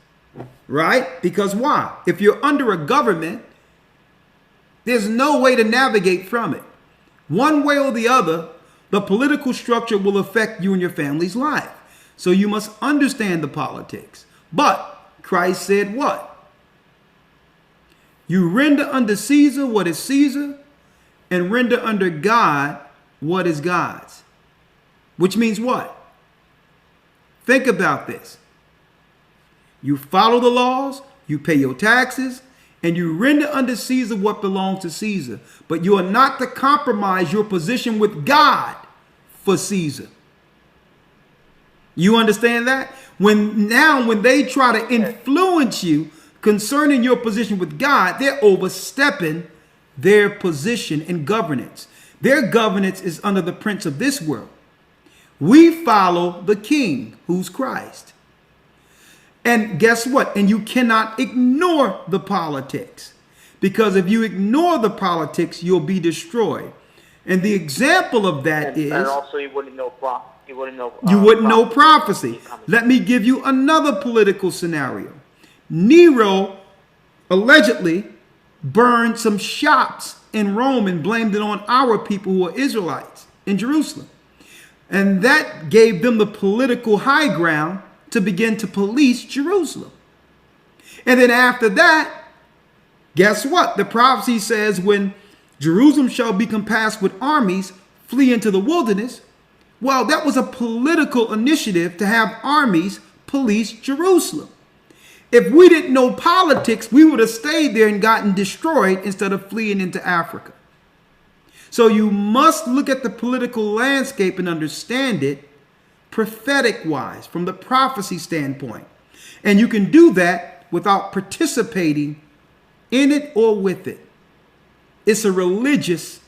Speaker 5: right? Because why? If you're under a government, there's no way to navigate from it. One way or the other, the political structure will affect you and your family's life. So you must understand the politics. But Christ said what? You render unto Caesar what is Caesar, and render unto God what is God's. Which means what? Think about this. You follow the laws, you pay your taxes, and you render unto Caesar what belongs to Caesar. But you are not to compromise your position with God for Caesar. You understand that? When they try to influence you concerning your position with God, they're overstepping their position in governance. Their governance is under the prince of this world. We follow the king, who's Christ. And guess what? And you cannot ignore the politics. Because if you ignore the politics, you'll be destroyed. And the example of that is...
Speaker 16: And also you wouldn't know prophecy.
Speaker 5: You wouldn't know prophecy. Let me give you another political scenario. Nero allegedly burned some shops in Rome and blamed it on our people who are Israelites in Jerusalem. And that gave them the political high ground to begin to police Jerusalem. And then after that, guess what? The prophecy says when Jerusalem shall be compassed with armies, flee into the wilderness. Well, that was a political initiative to have armies police Jerusalem. If we didn't know politics, we would have stayed there and gotten destroyed instead of fleeing into Africa. So you must look at the political landscape and understand it prophetic-wise, from the prophecy standpoint. And you can do that without participating in it or with it. It's a religious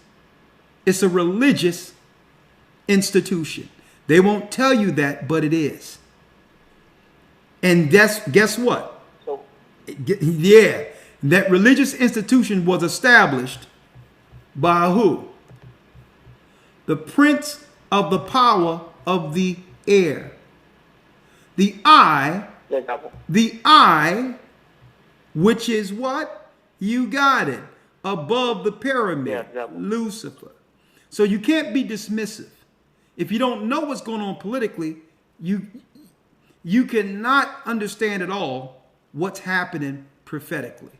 Speaker 5: institution. They won't tell you that, but it is. And guess what? Yeah, that religious institution was established by who? The prince of the power of the air. The eye, which is what? You got it. Above the pyramid, Lucifer. So you can't be dismissive. If you don't know what's going on politically, you cannot understand at all what's happening prophetically.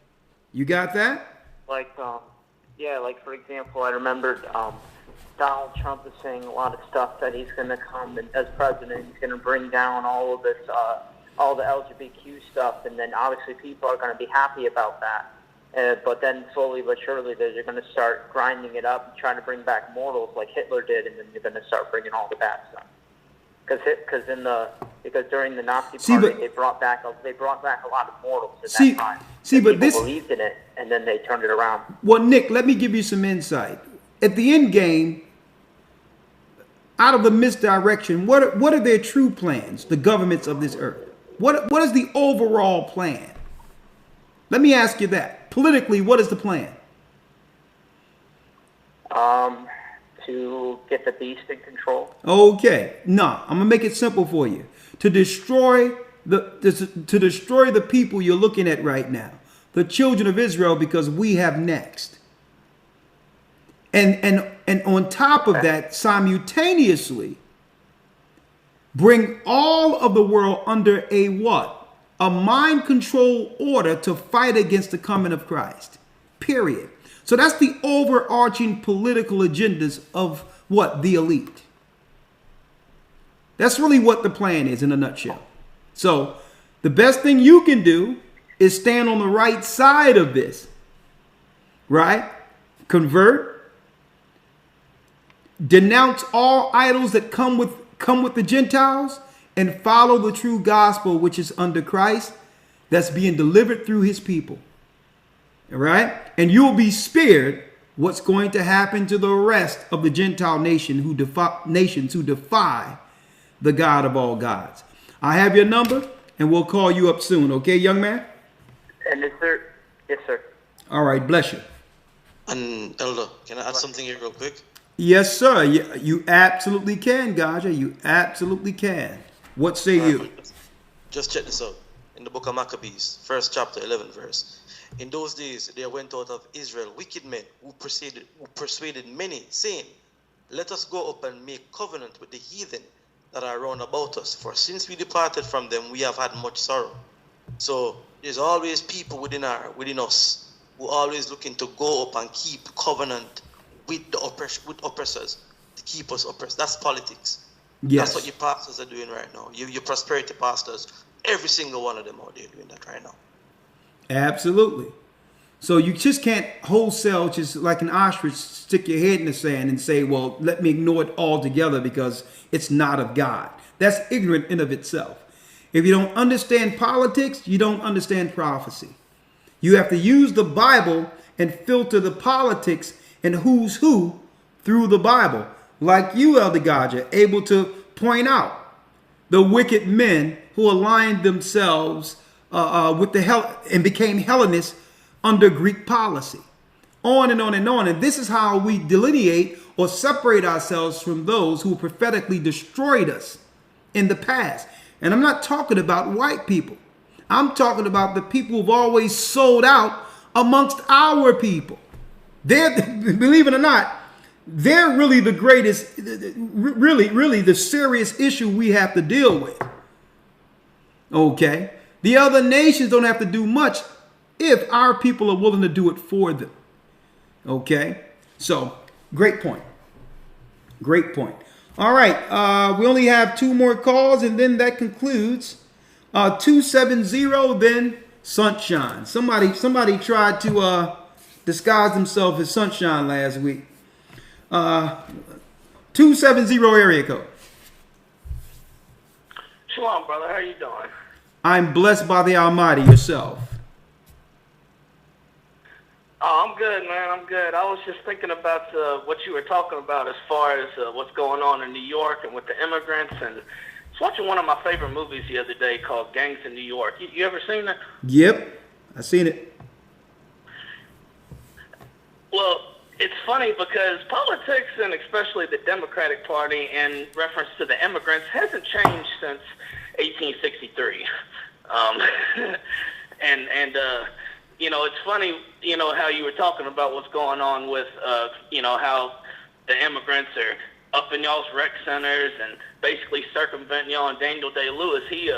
Speaker 5: You got that?
Speaker 16: Like for example, I remembered Donald Trump is saying a lot of stuff that he's going to come and as president, he's going to bring down all of this, all the LGBTQ stuff, and then obviously people are going to be happy about that. But then slowly but surely they're going to start grinding it up and trying to bring back mortals like Hitler did, and then you're going to start bringing all the bad stuff. Because during the Nazi Party, they brought back a lot of mortals at that time.
Speaker 5: But
Speaker 16: people believed in it, and then they turned it around.
Speaker 5: Well, Nick, let me give you some insight. At the end game, out of the misdirection, what are their true plans? The governments of this earth. What is the overall plan? Let me ask you that. Politically, what is the plan?
Speaker 16: To get the beast in control.
Speaker 5: Okay, no, I'm gonna make it simple for you. To destroy the people you're looking at right now, the children of Israel, because we have next. And on top of that, simultaneously, bring all of the world under a what? A mind control order to fight against the coming of Christ. Period. So that's the overarching political agendas of what? The elite. That's really what the plan is in a nutshell. So the best thing you can do is stand on the right side of this. Right? Convert. Denounce all idols that come with the Gentiles, and follow the true gospel, which is under Christ, that's being delivered through his people. All right? And you'll be spared what's going to happen to the rest of the Gentile nations who defy the God of all gods. I have your number, and we'll call you up soon. Okay, young man?
Speaker 16: And yes, sir.
Speaker 5: All right, bless you.
Speaker 22: And Elder, can I add something here real quick?
Speaker 5: Yes, sir. You absolutely can, Gaja. You absolutely can. What say you?
Speaker 22: Just check this out. In the book of Maccabees, 1st chapter, 11th verse. In those days, there went out of Israel wicked men who persuaded many, saying, let us go up and make covenant with the heathen that are round about us. For since we departed from them, we have had much sorrow. So there's always people within us who are always looking to go up and keep covenant with the oppressors, to keep us oppressed. That's politics.
Speaker 5: Yes.
Speaker 22: That's what your pastors are doing right now. Your prosperity pastors, every single one of them out there doing that right now.
Speaker 5: Absolutely. So you just can't wholesale, just like an ostrich, stick your head in the sand and say, well, let me ignore it altogether because it's not of God. That's ignorant in of itself. If you don't understand politics, you don't understand prophecy. You have to use the Bible and filter the politics and who's who through the Bible. Like you, Elder Gaja, able to point out the wicked men who aligned themselves with the and became Hellenists under Greek policy. On and on and on. And this is how we delineate or separate ourselves from those who prophetically destroyed us in the past. And I'm not talking about white people. I'm talking about the people who've always sold out amongst our people. They're, believe it or not, they're really the greatest, really the serious issue we have to deal with. Okay? The other nations don't have to do much if our people are willing to do it for them. Okay? So, great point. Great point. All right. We only have 2 more calls, and then that concludes 270, then Sunshine. Somebody tried to disguise themselves as Sunshine last week. 270 area code.
Speaker 13: Shalom, brother. How you doing?
Speaker 5: I'm blessed by the Almighty. Yourself?
Speaker 13: Oh, I'm good, man. I'm good. I was just thinking about what you were talking about as far as what's going on in New York and with the immigrants. And I was watching one of my favorite movies the other day called Gangs in New York. You ever seen that?
Speaker 5: Yep. I seen it.
Speaker 13: Well, it's funny because politics, and especially the Democratic Party in reference to the immigrants, hasn't changed since 1863. You know, it's funny, you know, how you were talking about what's going on with, you know, how the immigrants are up in y'all's rec centers and basically circumventing y'all. And Daniel Day-Lewis, he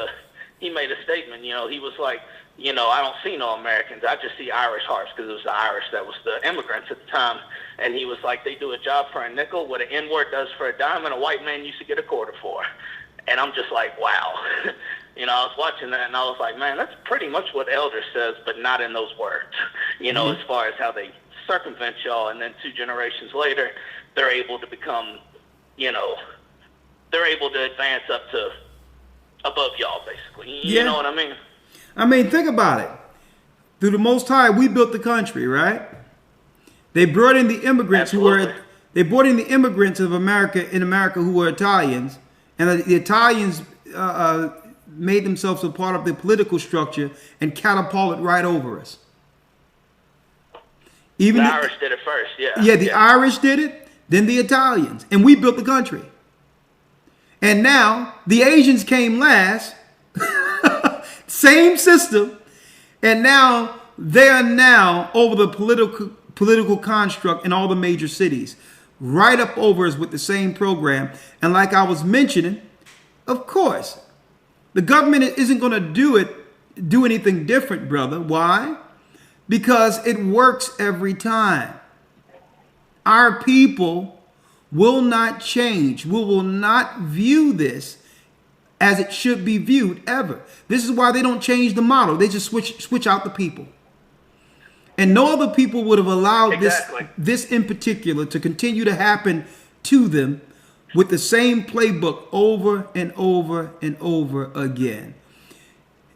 Speaker 13: made a statement, you know, he was like, you know, I don't see no Americans. I just see Irish hearts, because it was the Irish that was the immigrants at the time. And he was like, they do a job for a nickel, what an N-word does for a dime, and a white man used to get a quarter for. And I'm just like, wow. You know, I was watching that, and I was like, man, that's pretty much what Elder says, but not in those words. You know, as far as how they circumvent y'all, and then 2 generations later, they're able to become, you know, they're able to advance up to above y'all, basically. You
Speaker 5: Yeah.
Speaker 13: know what I mean?
Speaker 5: I mean, think about it. Through the Most High, we built the country, right? They brought in the immigrants they brought in the immigrants of America who were Italians, and the Italians made themselves a part of the political structure and catapulted right over us. Even
Speaker 13: the Irish did it first, yeah.
Speaker 5: Yeah, the Irish did it, then the Italians, and we built the country. And now the Asians came last, same system, and now they are now over the political construct in all the major cities, right up over us with the same program. And like I was mentioning, of course, the government isn't going to do anything different, brother. Why? Because it works every time. Our people will not change. We will not view this as it should be viewed ever. This is why they don't change the model. They just switch out the people. And no other people would have allowed this in particular to continue to happen to them with the same playbook over and over and over again.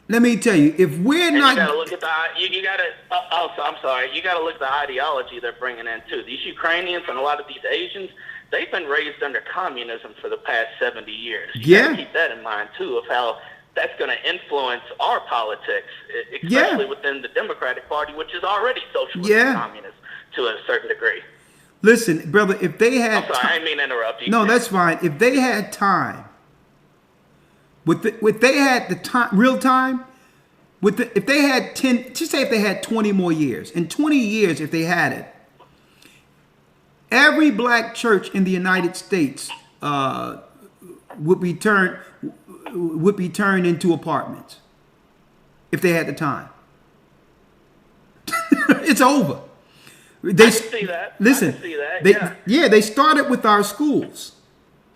Speaker 5: Let me tell you, if we're not,
Speaker 13: you gotta look at you gotta. I'm sorry. You gotta look at the ideology they're bringing in too. These Ukrainians and a lot of these Asians, they've been raised under communism for the past 70 years. You gotta keep that in mind too, of how that's going to influence our politics, especially within the Democratic Party, which is already socialist and communist to a certain degree.
Speaker 5: Listen, brother, if they had,
Speaker 13: I'm sorry, I didn't mean to interrupt you.
Speaker 5: No, that's fine. If they had time. If they had the time, real time, if they had 10, just say if they had 20 more years, in 20 years, if they had it, every black church in the United States would be turned into apartments if they had the time. It's over.
Speaker 13: I can see that.
Speaker 5: Listen,
Speaker 13: I can see that.
Speaker 5: They started with our schools.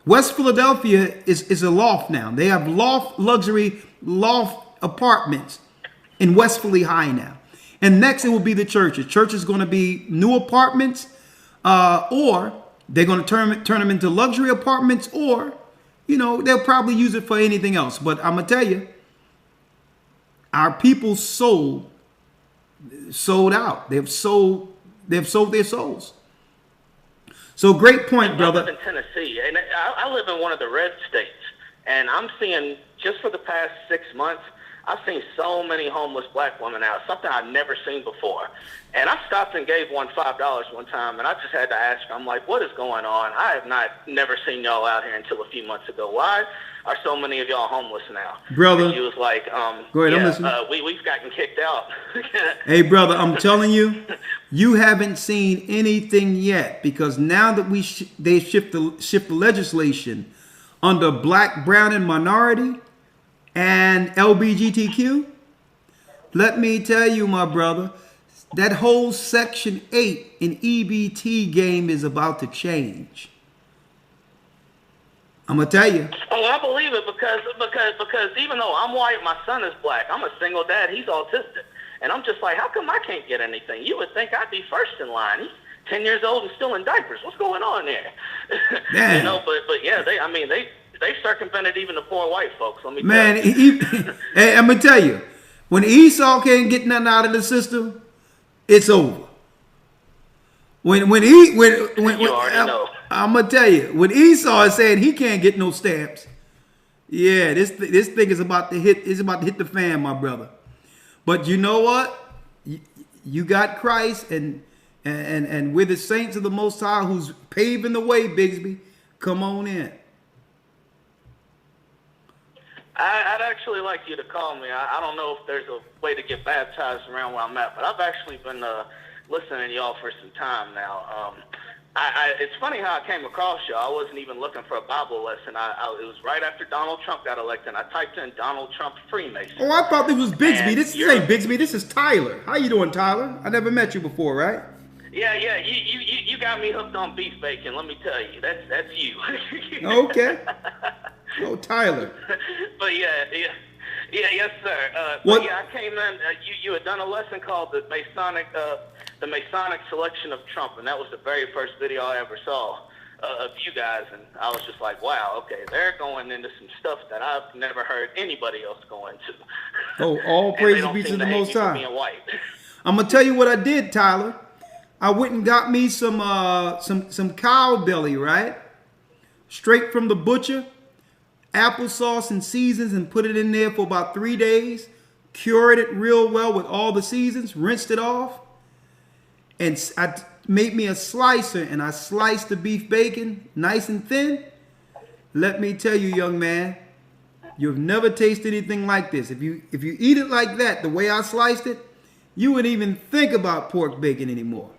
Speaker 5: West Philadelphia is a loft now. They have luxury loft apartments in West Philly High now. And next it will be the churches. Church is going to be new apartments, or they're going to turn them into luxury apartments, or, you know, they'll probably use it for anything else. But I'm going to tell you, our people sold out. They've sold their souls. So great point, brother.
Speaker 13: I live in Tennessee, and I live in one of the red states, and I'm seeing, just for the past 6 months, I've seen so many homeless black women out, something I've never seen before. And I stopped and gave one $5 one time, and I just had to ask her, I'm like, what is going on? I have never seen y'all out here until a few months ago. Why are so many of y'all homeless now?
Speaker 5: Brother.
Speaker 13: And she was like,
Speaker 5: go ahead, I'm listening.
Speaker 13: We've gotten kicked out.
Speaker 5: Hey, brother, I'm telling you, you haven't seen anything yet, because now that they shift the legislation under black, brown, and minority and LGBTQ, let me tell you, my brother, that whole Section 8 in EBT game is about to change. I'm gonna tell you.
Speaker 13: Oh, I believe it because even though I'm white, my son is black. I'm a single dad. He's autistic, and I'm just like, how come I can't get anything? You would think I'd be first in line. He's 10 years old and still in diapers. What's going on there? You know, but yeah, they circumvented even the poor white folks. Let me tell you.
Speaker 5: Hey, I'm gonna tell you, when Esau can't get nothing out of the system, it's over. When you already know. I'm gonna tell you, when Esau is saying he can't get no stamps, yeah, this thing is about to hit. It's about to hit the fan, my brother. But you know what? You got Christ, and we're the saints of the Most High who's paving the way, Bigsby. Come on in.
Speaker 13: I'd actually like you to call me. I don't know if there's a way to get baptized around where I'm at, but I've actually been listening to y'all for some time now. It's funny how I came across y'all. I wasn't even looking for a Bible lesson. It was right after Donald Trump got elected. I typed in Donald Trump Freemason.
Speaker 5: Oh, I thought this was Bigsby. This ain't Bigsby. This is Tyler. How you doing, Tyler? I never met you before, right?
Speaker 13: Yeah. You got me hooked on beef bacon. Let me tell you, that's you.
Speaker 5: Okay. Oh, Tyler.
Speaker 13: But yes, sir.
Speaker 5: What?
Speaker 13: I came in. You had done a lesson called the Masonic selection of Trump, and that was the very first video I ever saw. of you guys, and I was just like, wow, okay, they're going into some stuff that I've never heard anybody else go into.
Speaker 5: Oh, all
Speaker 13: And they
Speaker 5: praise
Speaker 13: don't
Speaker 5: be to
Speaker 13: seem
Speaker 5: the
Speaker 13: to hate
Speaker 5: Most
Speaker 13: me for
Speaker 5: High.
Speaker 13: being white.
Speaker 5: I'm gonna tell you what I did, Tyler. I went and got me some cow belly, right? Straight from the butcher, applesauce and seasons, and put it in there for about 3 days. Cured it real well with all the seasons, rinsed it off, and I made me a slicer, and I sliced the beef bacon nice and thin. Let me tell you, young man, you've never tasted anything like this. If you eat it like that, the way I sliced it, you wouldn't even think about pork bacon anymore.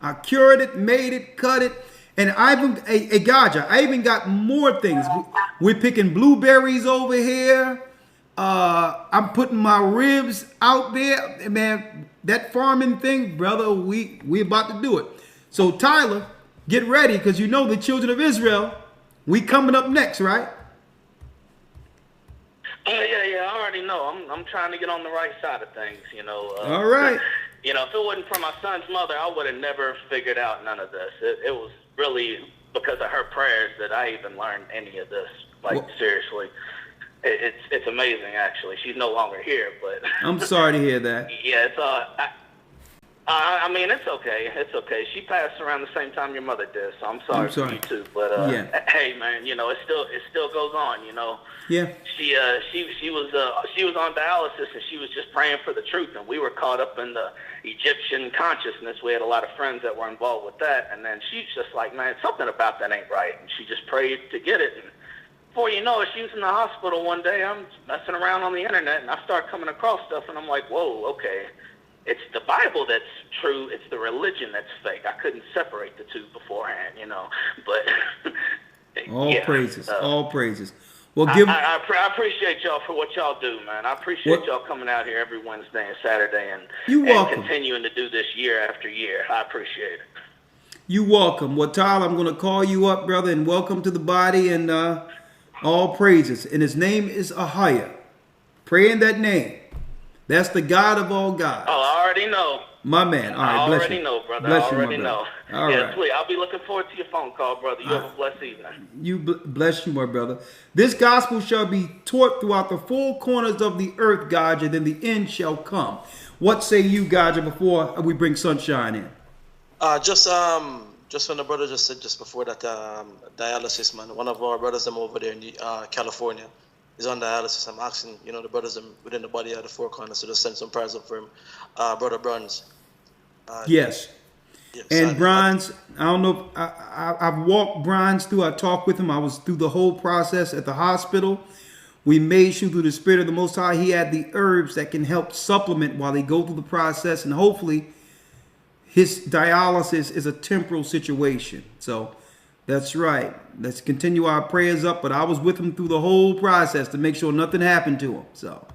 Speaker 5: I cured it, made it, cut it, and I even got more things. We're picking blueberries over here. I'm putting my ribs out there, man. That farming thing, brother, we about to do it. So Tyler, get ready, because you know the children of Israel, we coming up next, right?
Speaker 13: Yeah, I already know. I'm trying to get on the right side of things, you know.
Speaker 5: All right.
Speaker 13: You know, if it wasn't for my son's mother, I would have never figured out none of this. It was really because of her prayers that I even learned any of this. Like, seriously. It's amazing, actually. She's no longer here, but...
Speaker 5: I'm sorry to hear that.
Speaker 13: Yeah, it's I mean, it's okay. It's okay. She passed around the same time your mother did, so I'm sorry for you too. But hey, man, you know, it still goes on. You know.
Speaker 5: Yeah.
Speaker 13: She was on dialysis, and she was just praying for the truth, and we were caught up in the Egyptian consciousness. We had a lot of friends that were involved with that, and then she's just like, man, something about that ain't right, and she just prayed to get it. And before you know it, she was in the hospital one day. I'm messing around on the internet, and I start coming across stuff, and I'm like, whoa, okay. It's the Bible that's true. It's the religion that's fake. I couldn't separate the two beforehand, you know. But
Speaker 5: all praises, all praises. Well,
Speaker 13: I appreciate y'all for what y'all do, man. I appreciate y'all coming out here every Wednesday and Saturday and continuing to do this year after year. I appreciate it.
Speaker 5: You welcome. Well, Tyler, I'm going to call you up, brother, and welcome to the body, and all praises. And his name is AHAYAH. Pray in that name. That's the God of all gods.
Speaker 13: Oh, I already know.
Speaker 5: My man. All right,
Speaker 13: I
Speaker 5: bless
Speaker 13: already
Speaker 5: you.
Speaker 13: know, brother.
Speaker 5: Bless
Speaker 13: I already know.
Speaker 5: All right.
Speaker 13: Please. I'll be looking forward to your phone call, brother. You have a blessed evening.
Speaker 5: You bless you, my brother. This gospel shall be taught throughout the four corners of the earth, God, and then the end shall come. What say you, God, before we bring sunshine in?
Speaker 22: Just when the brother just said just before that dialysis, man, one of our brothers over there in California is on dialysis. I'm asking, the brothers within the body of the four corners to just send some prayers up for him. Brother Burns.
Speaker 5: Yes. And Bronze, I don't know, I've walked Bronze through, I talked with him. I was through the whole process at the hospital. We made sure through the Spirit of the Most High, he had the herbs that can help supplement while he go through the process. And hopefully his dialysis is a temporal situation. So that's right. Let's continue our prayers up. But I was with him through the whole process to make sure nothing happened to him. So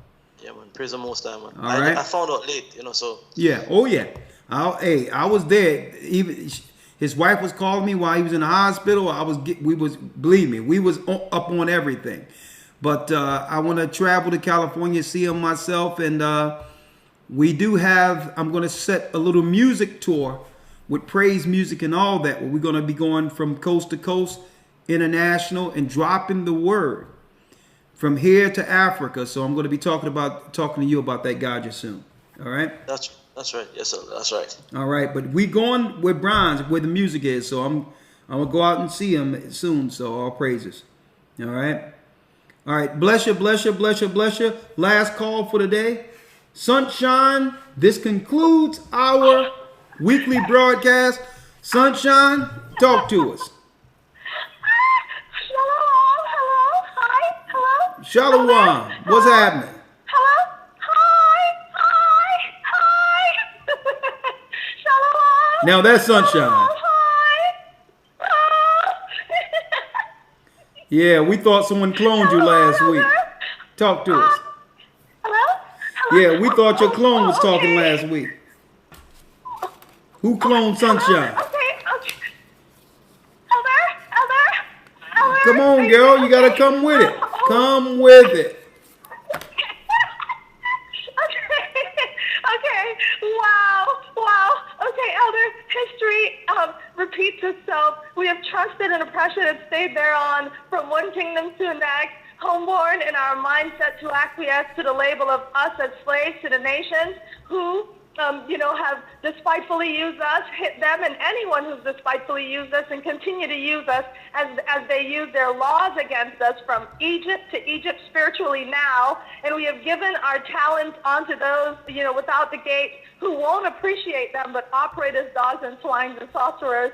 Speaker 22: yeah, man. Praise the Most High, man.
Speaker 5: All right.
Speaker 22: I found out late, so.
Speaker 5: Yeah. Oh, yeah. I was there. Even his wife was calling me while he was in the hospital. Believe me, we was up on everything. But I want to travel to California, see him myself. And I'm going to set a little music tour with praise music and all that. We're going to be going from coast to coast, international, and dropping the word from here to Africa. So I'm going to be talking to you about that, God, just soon. All right?
Speaker 22: That's right. Yes, sir. That's right.
Speaker 5: All right. But we going with Bronze, where the music is. So I'm going to go out and see him soon. So all praises. All right? All right. Bless you, bless you, bless you, bless you. Last call for the day. Sunshine, this concludes our weekly broadcast. Sunshine, talk to us.
Speaker 23: Hello, hi, hello.
Speaker 5: Shalom, what's happening?
Speaker 23: Hello, hi. Shalom.
Speaker 5: Now that's Sunshine. Yeah, we thought someone cloned you last week. Talk to us. Yeah, we thought your clone was talking last week. Who cloned Sunshine? Come on, girl. You got to come with it. Come with it.
Speaker 23: Okay. Wow. Okay, Elder, history repeats itself. We have trusted in oppression and stayed thereon from one kingdom to the next, homeborn in our mindset to acquiesce to the label of us as slaves to the nations who, have despitefully used us, hit them and anyone who's despitefully used us and continue to use us as they use their laws against us from Egypt to Egypt spiritually now. And we have given our talents onto those, without the gate who won't appreciate them but operate as dogs and swines and sorcerers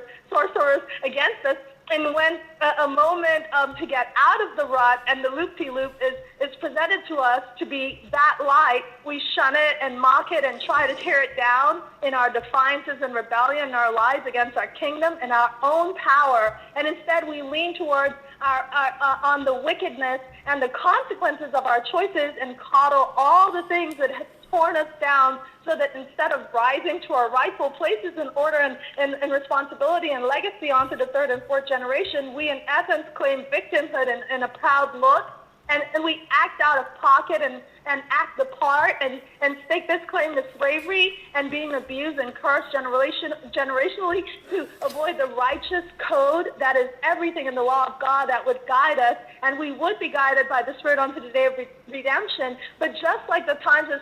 Speaker 23: against us. And when a moment to get out of the rut and the loop-de-loop is presented to us to be that light, we shun it and mock it and try to tear it down in our defiances and rebellion in our lives against our kingdom and our own power. And instead we lean towards on the wickedness and the consequences of our choices and coddle all the things that have torn us down, so that instead of rising to our rightful places in order and responsibility and legacy onto the third and fourth generation, we in essence claim victimhood in a proud look, and we act out of pocket and act the part and stake this claim to slavery and being abused and cursed generationally to avoid the righteous code that is everything in the law of God that would guide us, and we would be guided by the Spirit unto the day of redemption. But just like the times of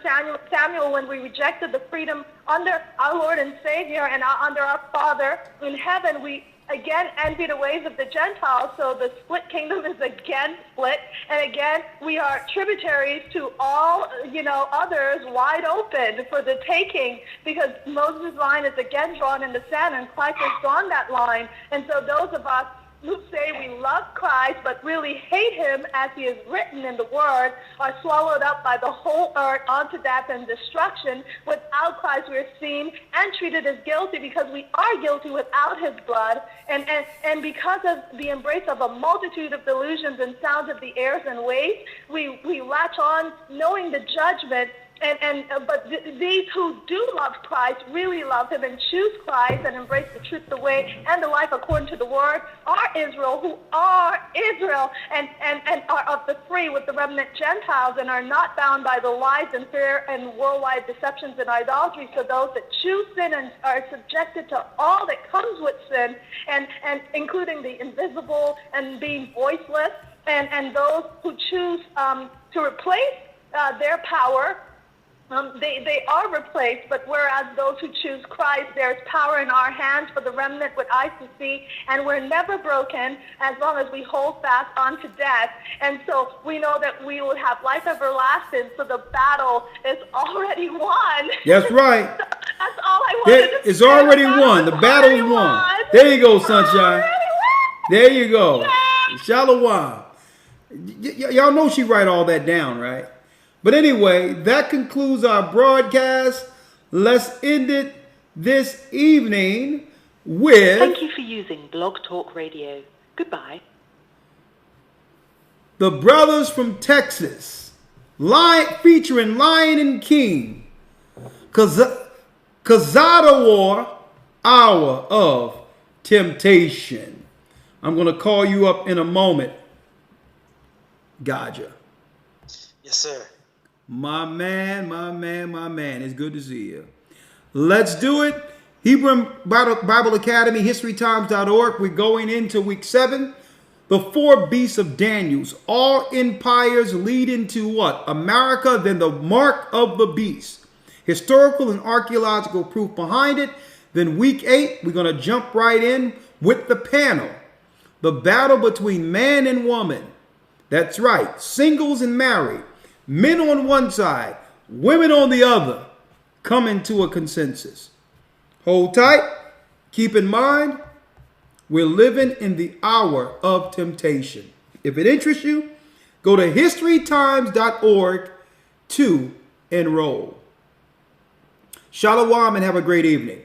Speaker 23: Samuel when we rejected the freedom under our Lord and Savior and under our Father in heaven, we again envy the ways of the Gentiles, so the split kingdom is again split, and again we are tributaries to all others wide open for the taking, because Moses' line is again drawn in the sand and Christ has drawn that line. And so those of us who say we love Christ but really hate him as he is written in the word are swallowed up by the whole earth unto death and destruction. Without Christ we are seen and treated as guilty because we are guilty without his blood, and because of the embrace of a multitude of delusions and sounds of the airs and waves, we latch on knowing the judgment. But these who do love Christ, really love him and choose Christ and embrace the truth, the way, and the life according to the word, are Israel, who are Israel and are of the free with the remnant Gentiles and are not bound by the lies and fear and worldwide deceptions and idolatry. So those that choose sin and are subjected to all that comes with sin, and including the invisible and being voiceless, and those who choose to replace their power, they are replaced, but whereas those who choose Christ, there's power in our hands for the remnant with eyes to see, and we're never broken as long as we hold fast unto death. And so we know that we will have life everlasting, so the battle is already won.
Speaker 5: That's right.
Speaker 23: That's all I wanted to
Speaker 5: It's
Speaker 23: say.
Speaker 5: already won. The battle's won. There you go, sunshine. There you go. Shalom. Y'all know she write all that down, right? But anyway, that concludes our broadcast. Let's end it this evening with...
Speaker 21: Thank you for using Blog Talk Radio. Goodbye.
Speaker 5: The Brothers from Texas, featuring Lion and King, Kazada War, Hour of Temptation. I'm going to call you up in a moment. Gaja.
Speaker 22: Yes, sir.
Speaker 5: My man. It's good to see you. Let's do it. Hebrew Bible Academy, historytimes.org. We're going into week 7. The 4 beasts of Daniel's. All empires lead into what? America, then the mark of the beast. Historical and archaeological proof behind it. Then week 8, we're going to jump right in with the panel. The battle between man and woman. That's right. Singles and married. Men on one side, women on the other, coming to a consensus. Hold tight. Keep in mind, we're living in the hour of temptation. If it interests you, go to historytimes.org to enroll. Shalom and have a great evening.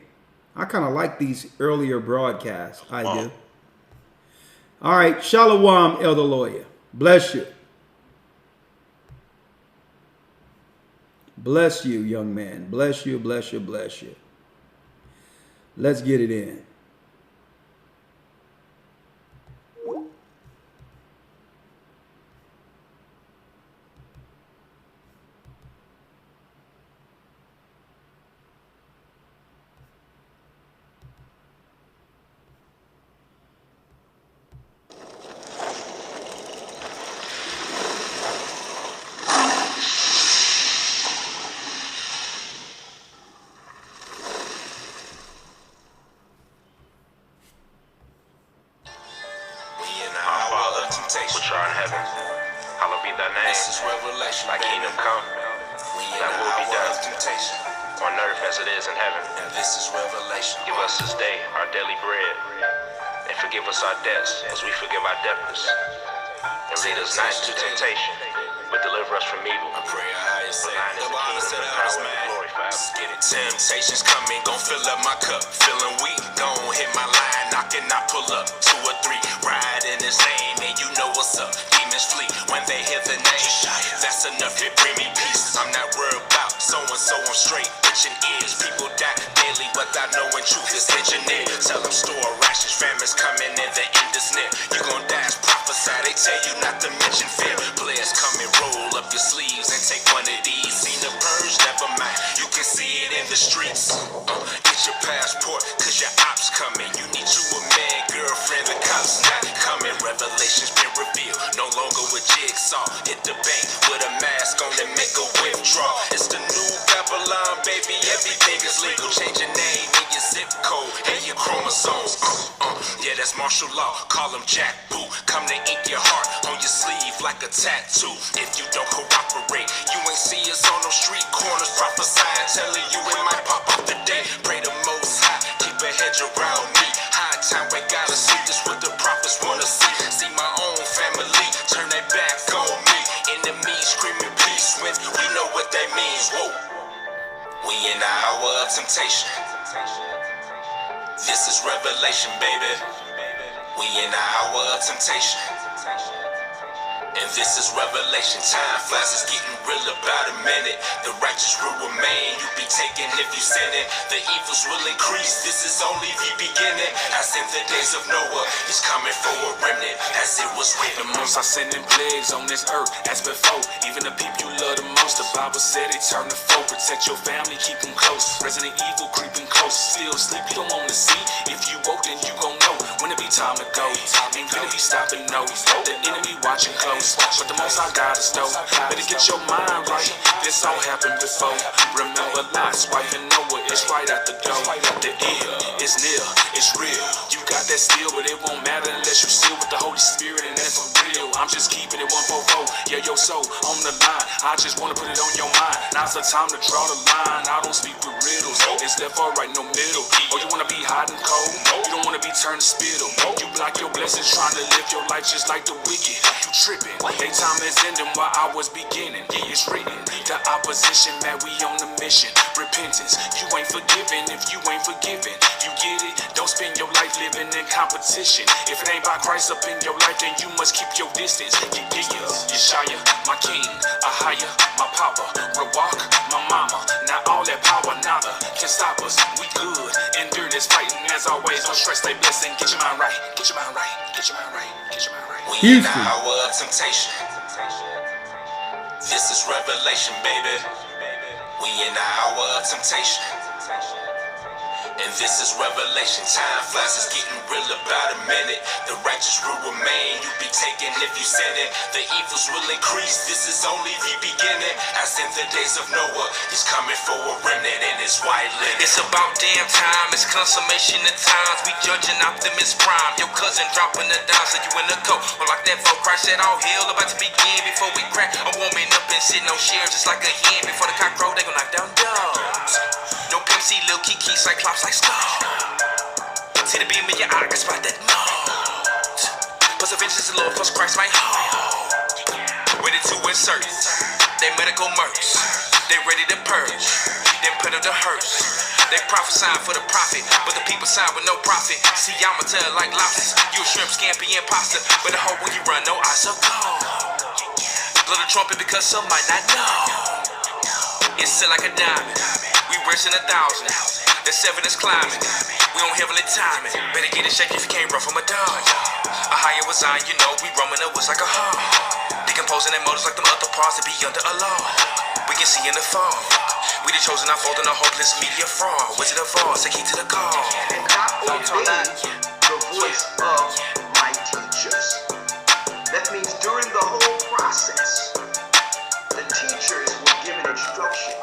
Speaker 5: I kind of like these earlier broadcasts. I do. All right. Shalom, Elder Lawyer. Bless you. Bless you, young man. Bless you, bless you, bless you. Let's get it in.
Speaker 17: kingdom come, thy will be done on earth as it is in heaven. And this is revelation. Give us this day our daily bread, and forgive us our debts as we forgive our debtors. And lead us not into temptation, but deliver us from evil. I pray AHAYAH say, the Bible said else, man. Get it. Temptations coming, gon' fill up my cup. Feeling weak, gon' hit my line, knocking, I pull up 2 or 3. Ride in his name, and you know what's up. Demons flee when they hear the name. That's enough, it bring me peace. I'm not worried about so-and-so, I'm straight. Itching ears, people die daily, but I know in truth it's engineered. Tell them store rations, famine's coming, and the end is near. You gon' die as prophesied, they tell you not to mention fear. Players come and roll up your sleeves and take one of these. Seen the purge, never mind, you can see it in the streets. Get your passport, cause your ops coming. You need you a man, girlfriend, the cops not coming. Revelations been revealed, no longer with jigsaw. Hit the bank with a mask on and make a withdrawal. It's the new Babylon, baby, everything is legal. Change your name and your zip code and your chromosomes. Yeah, that's martial law, call him Jack Boo. Come to ink your heart on your sleeve like a tattoo. If you don't cooperate, you ain't see us on no street corners prophesying, telling you it might pop up today. Pray the Most High, keep a hedge around me. High time, I gotta see this what the prophets wanna see. See my own family turn their back on me. Enemies screaming peace when we know what that means. Whoa, we in the hour of temptation. This is revelation, baby. We in the hour of temptation. And this is revelation. Time flies, it's getting real about a minute. The righteous will remain, you be taken if you sin it. The evils will increase, this is only the beginning. As in the days of Noah, he's coming for a remnant, as it was written.
Speaker 18: The most are sending plagues on this earth as before. Even the people you love the most, the Bible said it turn to foe. Protect your family, keep them close. Resident evil creeping close. Still sleep, you don't want to see. If you woke, then you gon' know when it be time to go. Ain't gonna be stopping, no. The enemy watching close, but the most I got is though. Better get your mind right, this all happened before. Remember Lot's wife and Noah, it's right at the door. The ear is near, it's real. You got that still, but it won't matter unless you seal with the Holy Spirit, and that's for real. I'm just keeping it 144. Yeah, your soul on the line. I just wanna put it on your mind. Now's the time to draw the line. I don't speak with riddles. It's left or right, no middle. Oh, you wanna be hot and cold? You don't wanna be turned to spittle. You block your blessings, trying to live your life just like the wicked. You tripping. They time is ending while I was beginning. It's written. The opposition, man, we on the mission. Repentance. You ain't forgiven if you ain't forgiven. You get it? Don't spend your life living in competition. If it ain't by Christ up in your life, then you must keep your distance. YASHAYA, my king. AHAYAH, my papa. Rawak, my mama. Not all that power, nada can stop us. We good. Endure this fight, and as always, don't stress, stay blessed and get your mind right. Get your mind right. Get your mind right. Get your mind right.
Speaker 17: We in the hour of temptation. This is revelation, baby. We in the hour of temptation. And this is revelation. Time flies, it's getting real about a minute. The righteous will remain, you be taken if you sin it. The evils will increase, this is only the beginning. As in the days of Noah, he's coming for a remnant in his white linen.
Speaker 19: It's about damn time, it's consummation of times. We judging Optimus Prime. Your cousin dropping the dime, so you in the coat. Well, like that folk Christ said, all hell about to begin. Before we crack, I'm warming up and sitting on shares just like a hen. Before the cock crow, they gon' knock down dogs. No Pimp C, Lil Kiki, Cyclops like Skull. See the beam in your eye, I can spot that mold. Plus the vengeance of the Lord, plus Christ my home. Ready to insert they medical mercs. They ready to purge, then put up the hearse. They prophesying for the profit, but the people sign with no profit. See, I'ma tell like lobsters. You a shrimp, scampi, and pasta. But the hope when you run, no eyes are cold. Blow the trumpet because some might not know. It's still like a diamond. We racing 1,000. The 7 is climbing. We on heavenly timing. Better get it shaky if you can't run from a dog. AHAYAH was on, you know, we roaming the woods like a hawk. Decomposing their motors like them other parts that be under a law. We can see in the fog. We the chosen, not folding a hopeless media fraud. Wizard of Oz, take heed to the call.
Speaker 1: And not obey the voice of my teachers. That means during the whole process, the teachers were given instruction.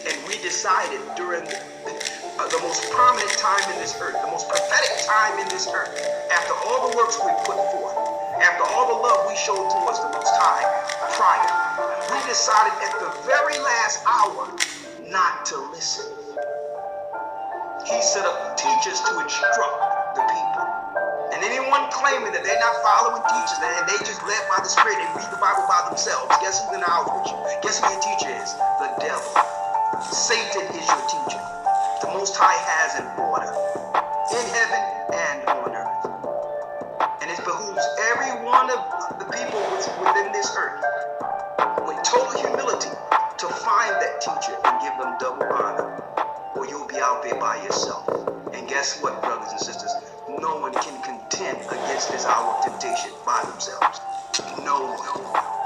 Speaker 1: And we decided during the most prominent time in this earth, the most prophetic time in this earth, after all the works we put forth, after all the love we showed towards the Most High prior, decided at the very last hour not to listen. He set up teachers to instruct the people. And anyone claiming that they're not following teachers and they just led by the Spirit and read the Bible by themselves, guess who's in the house with you? Guess who your teacher is? The devil. Satan is your teacher. The Most High has an order in heaven and on earth. And it behooves every one of the people within this earth, with total humility, to find that teacher and give them double honor, or you'll be out there by yourself. And guess what, brothers and sisters? No one can contend against this hour of temptation by themselves. No one.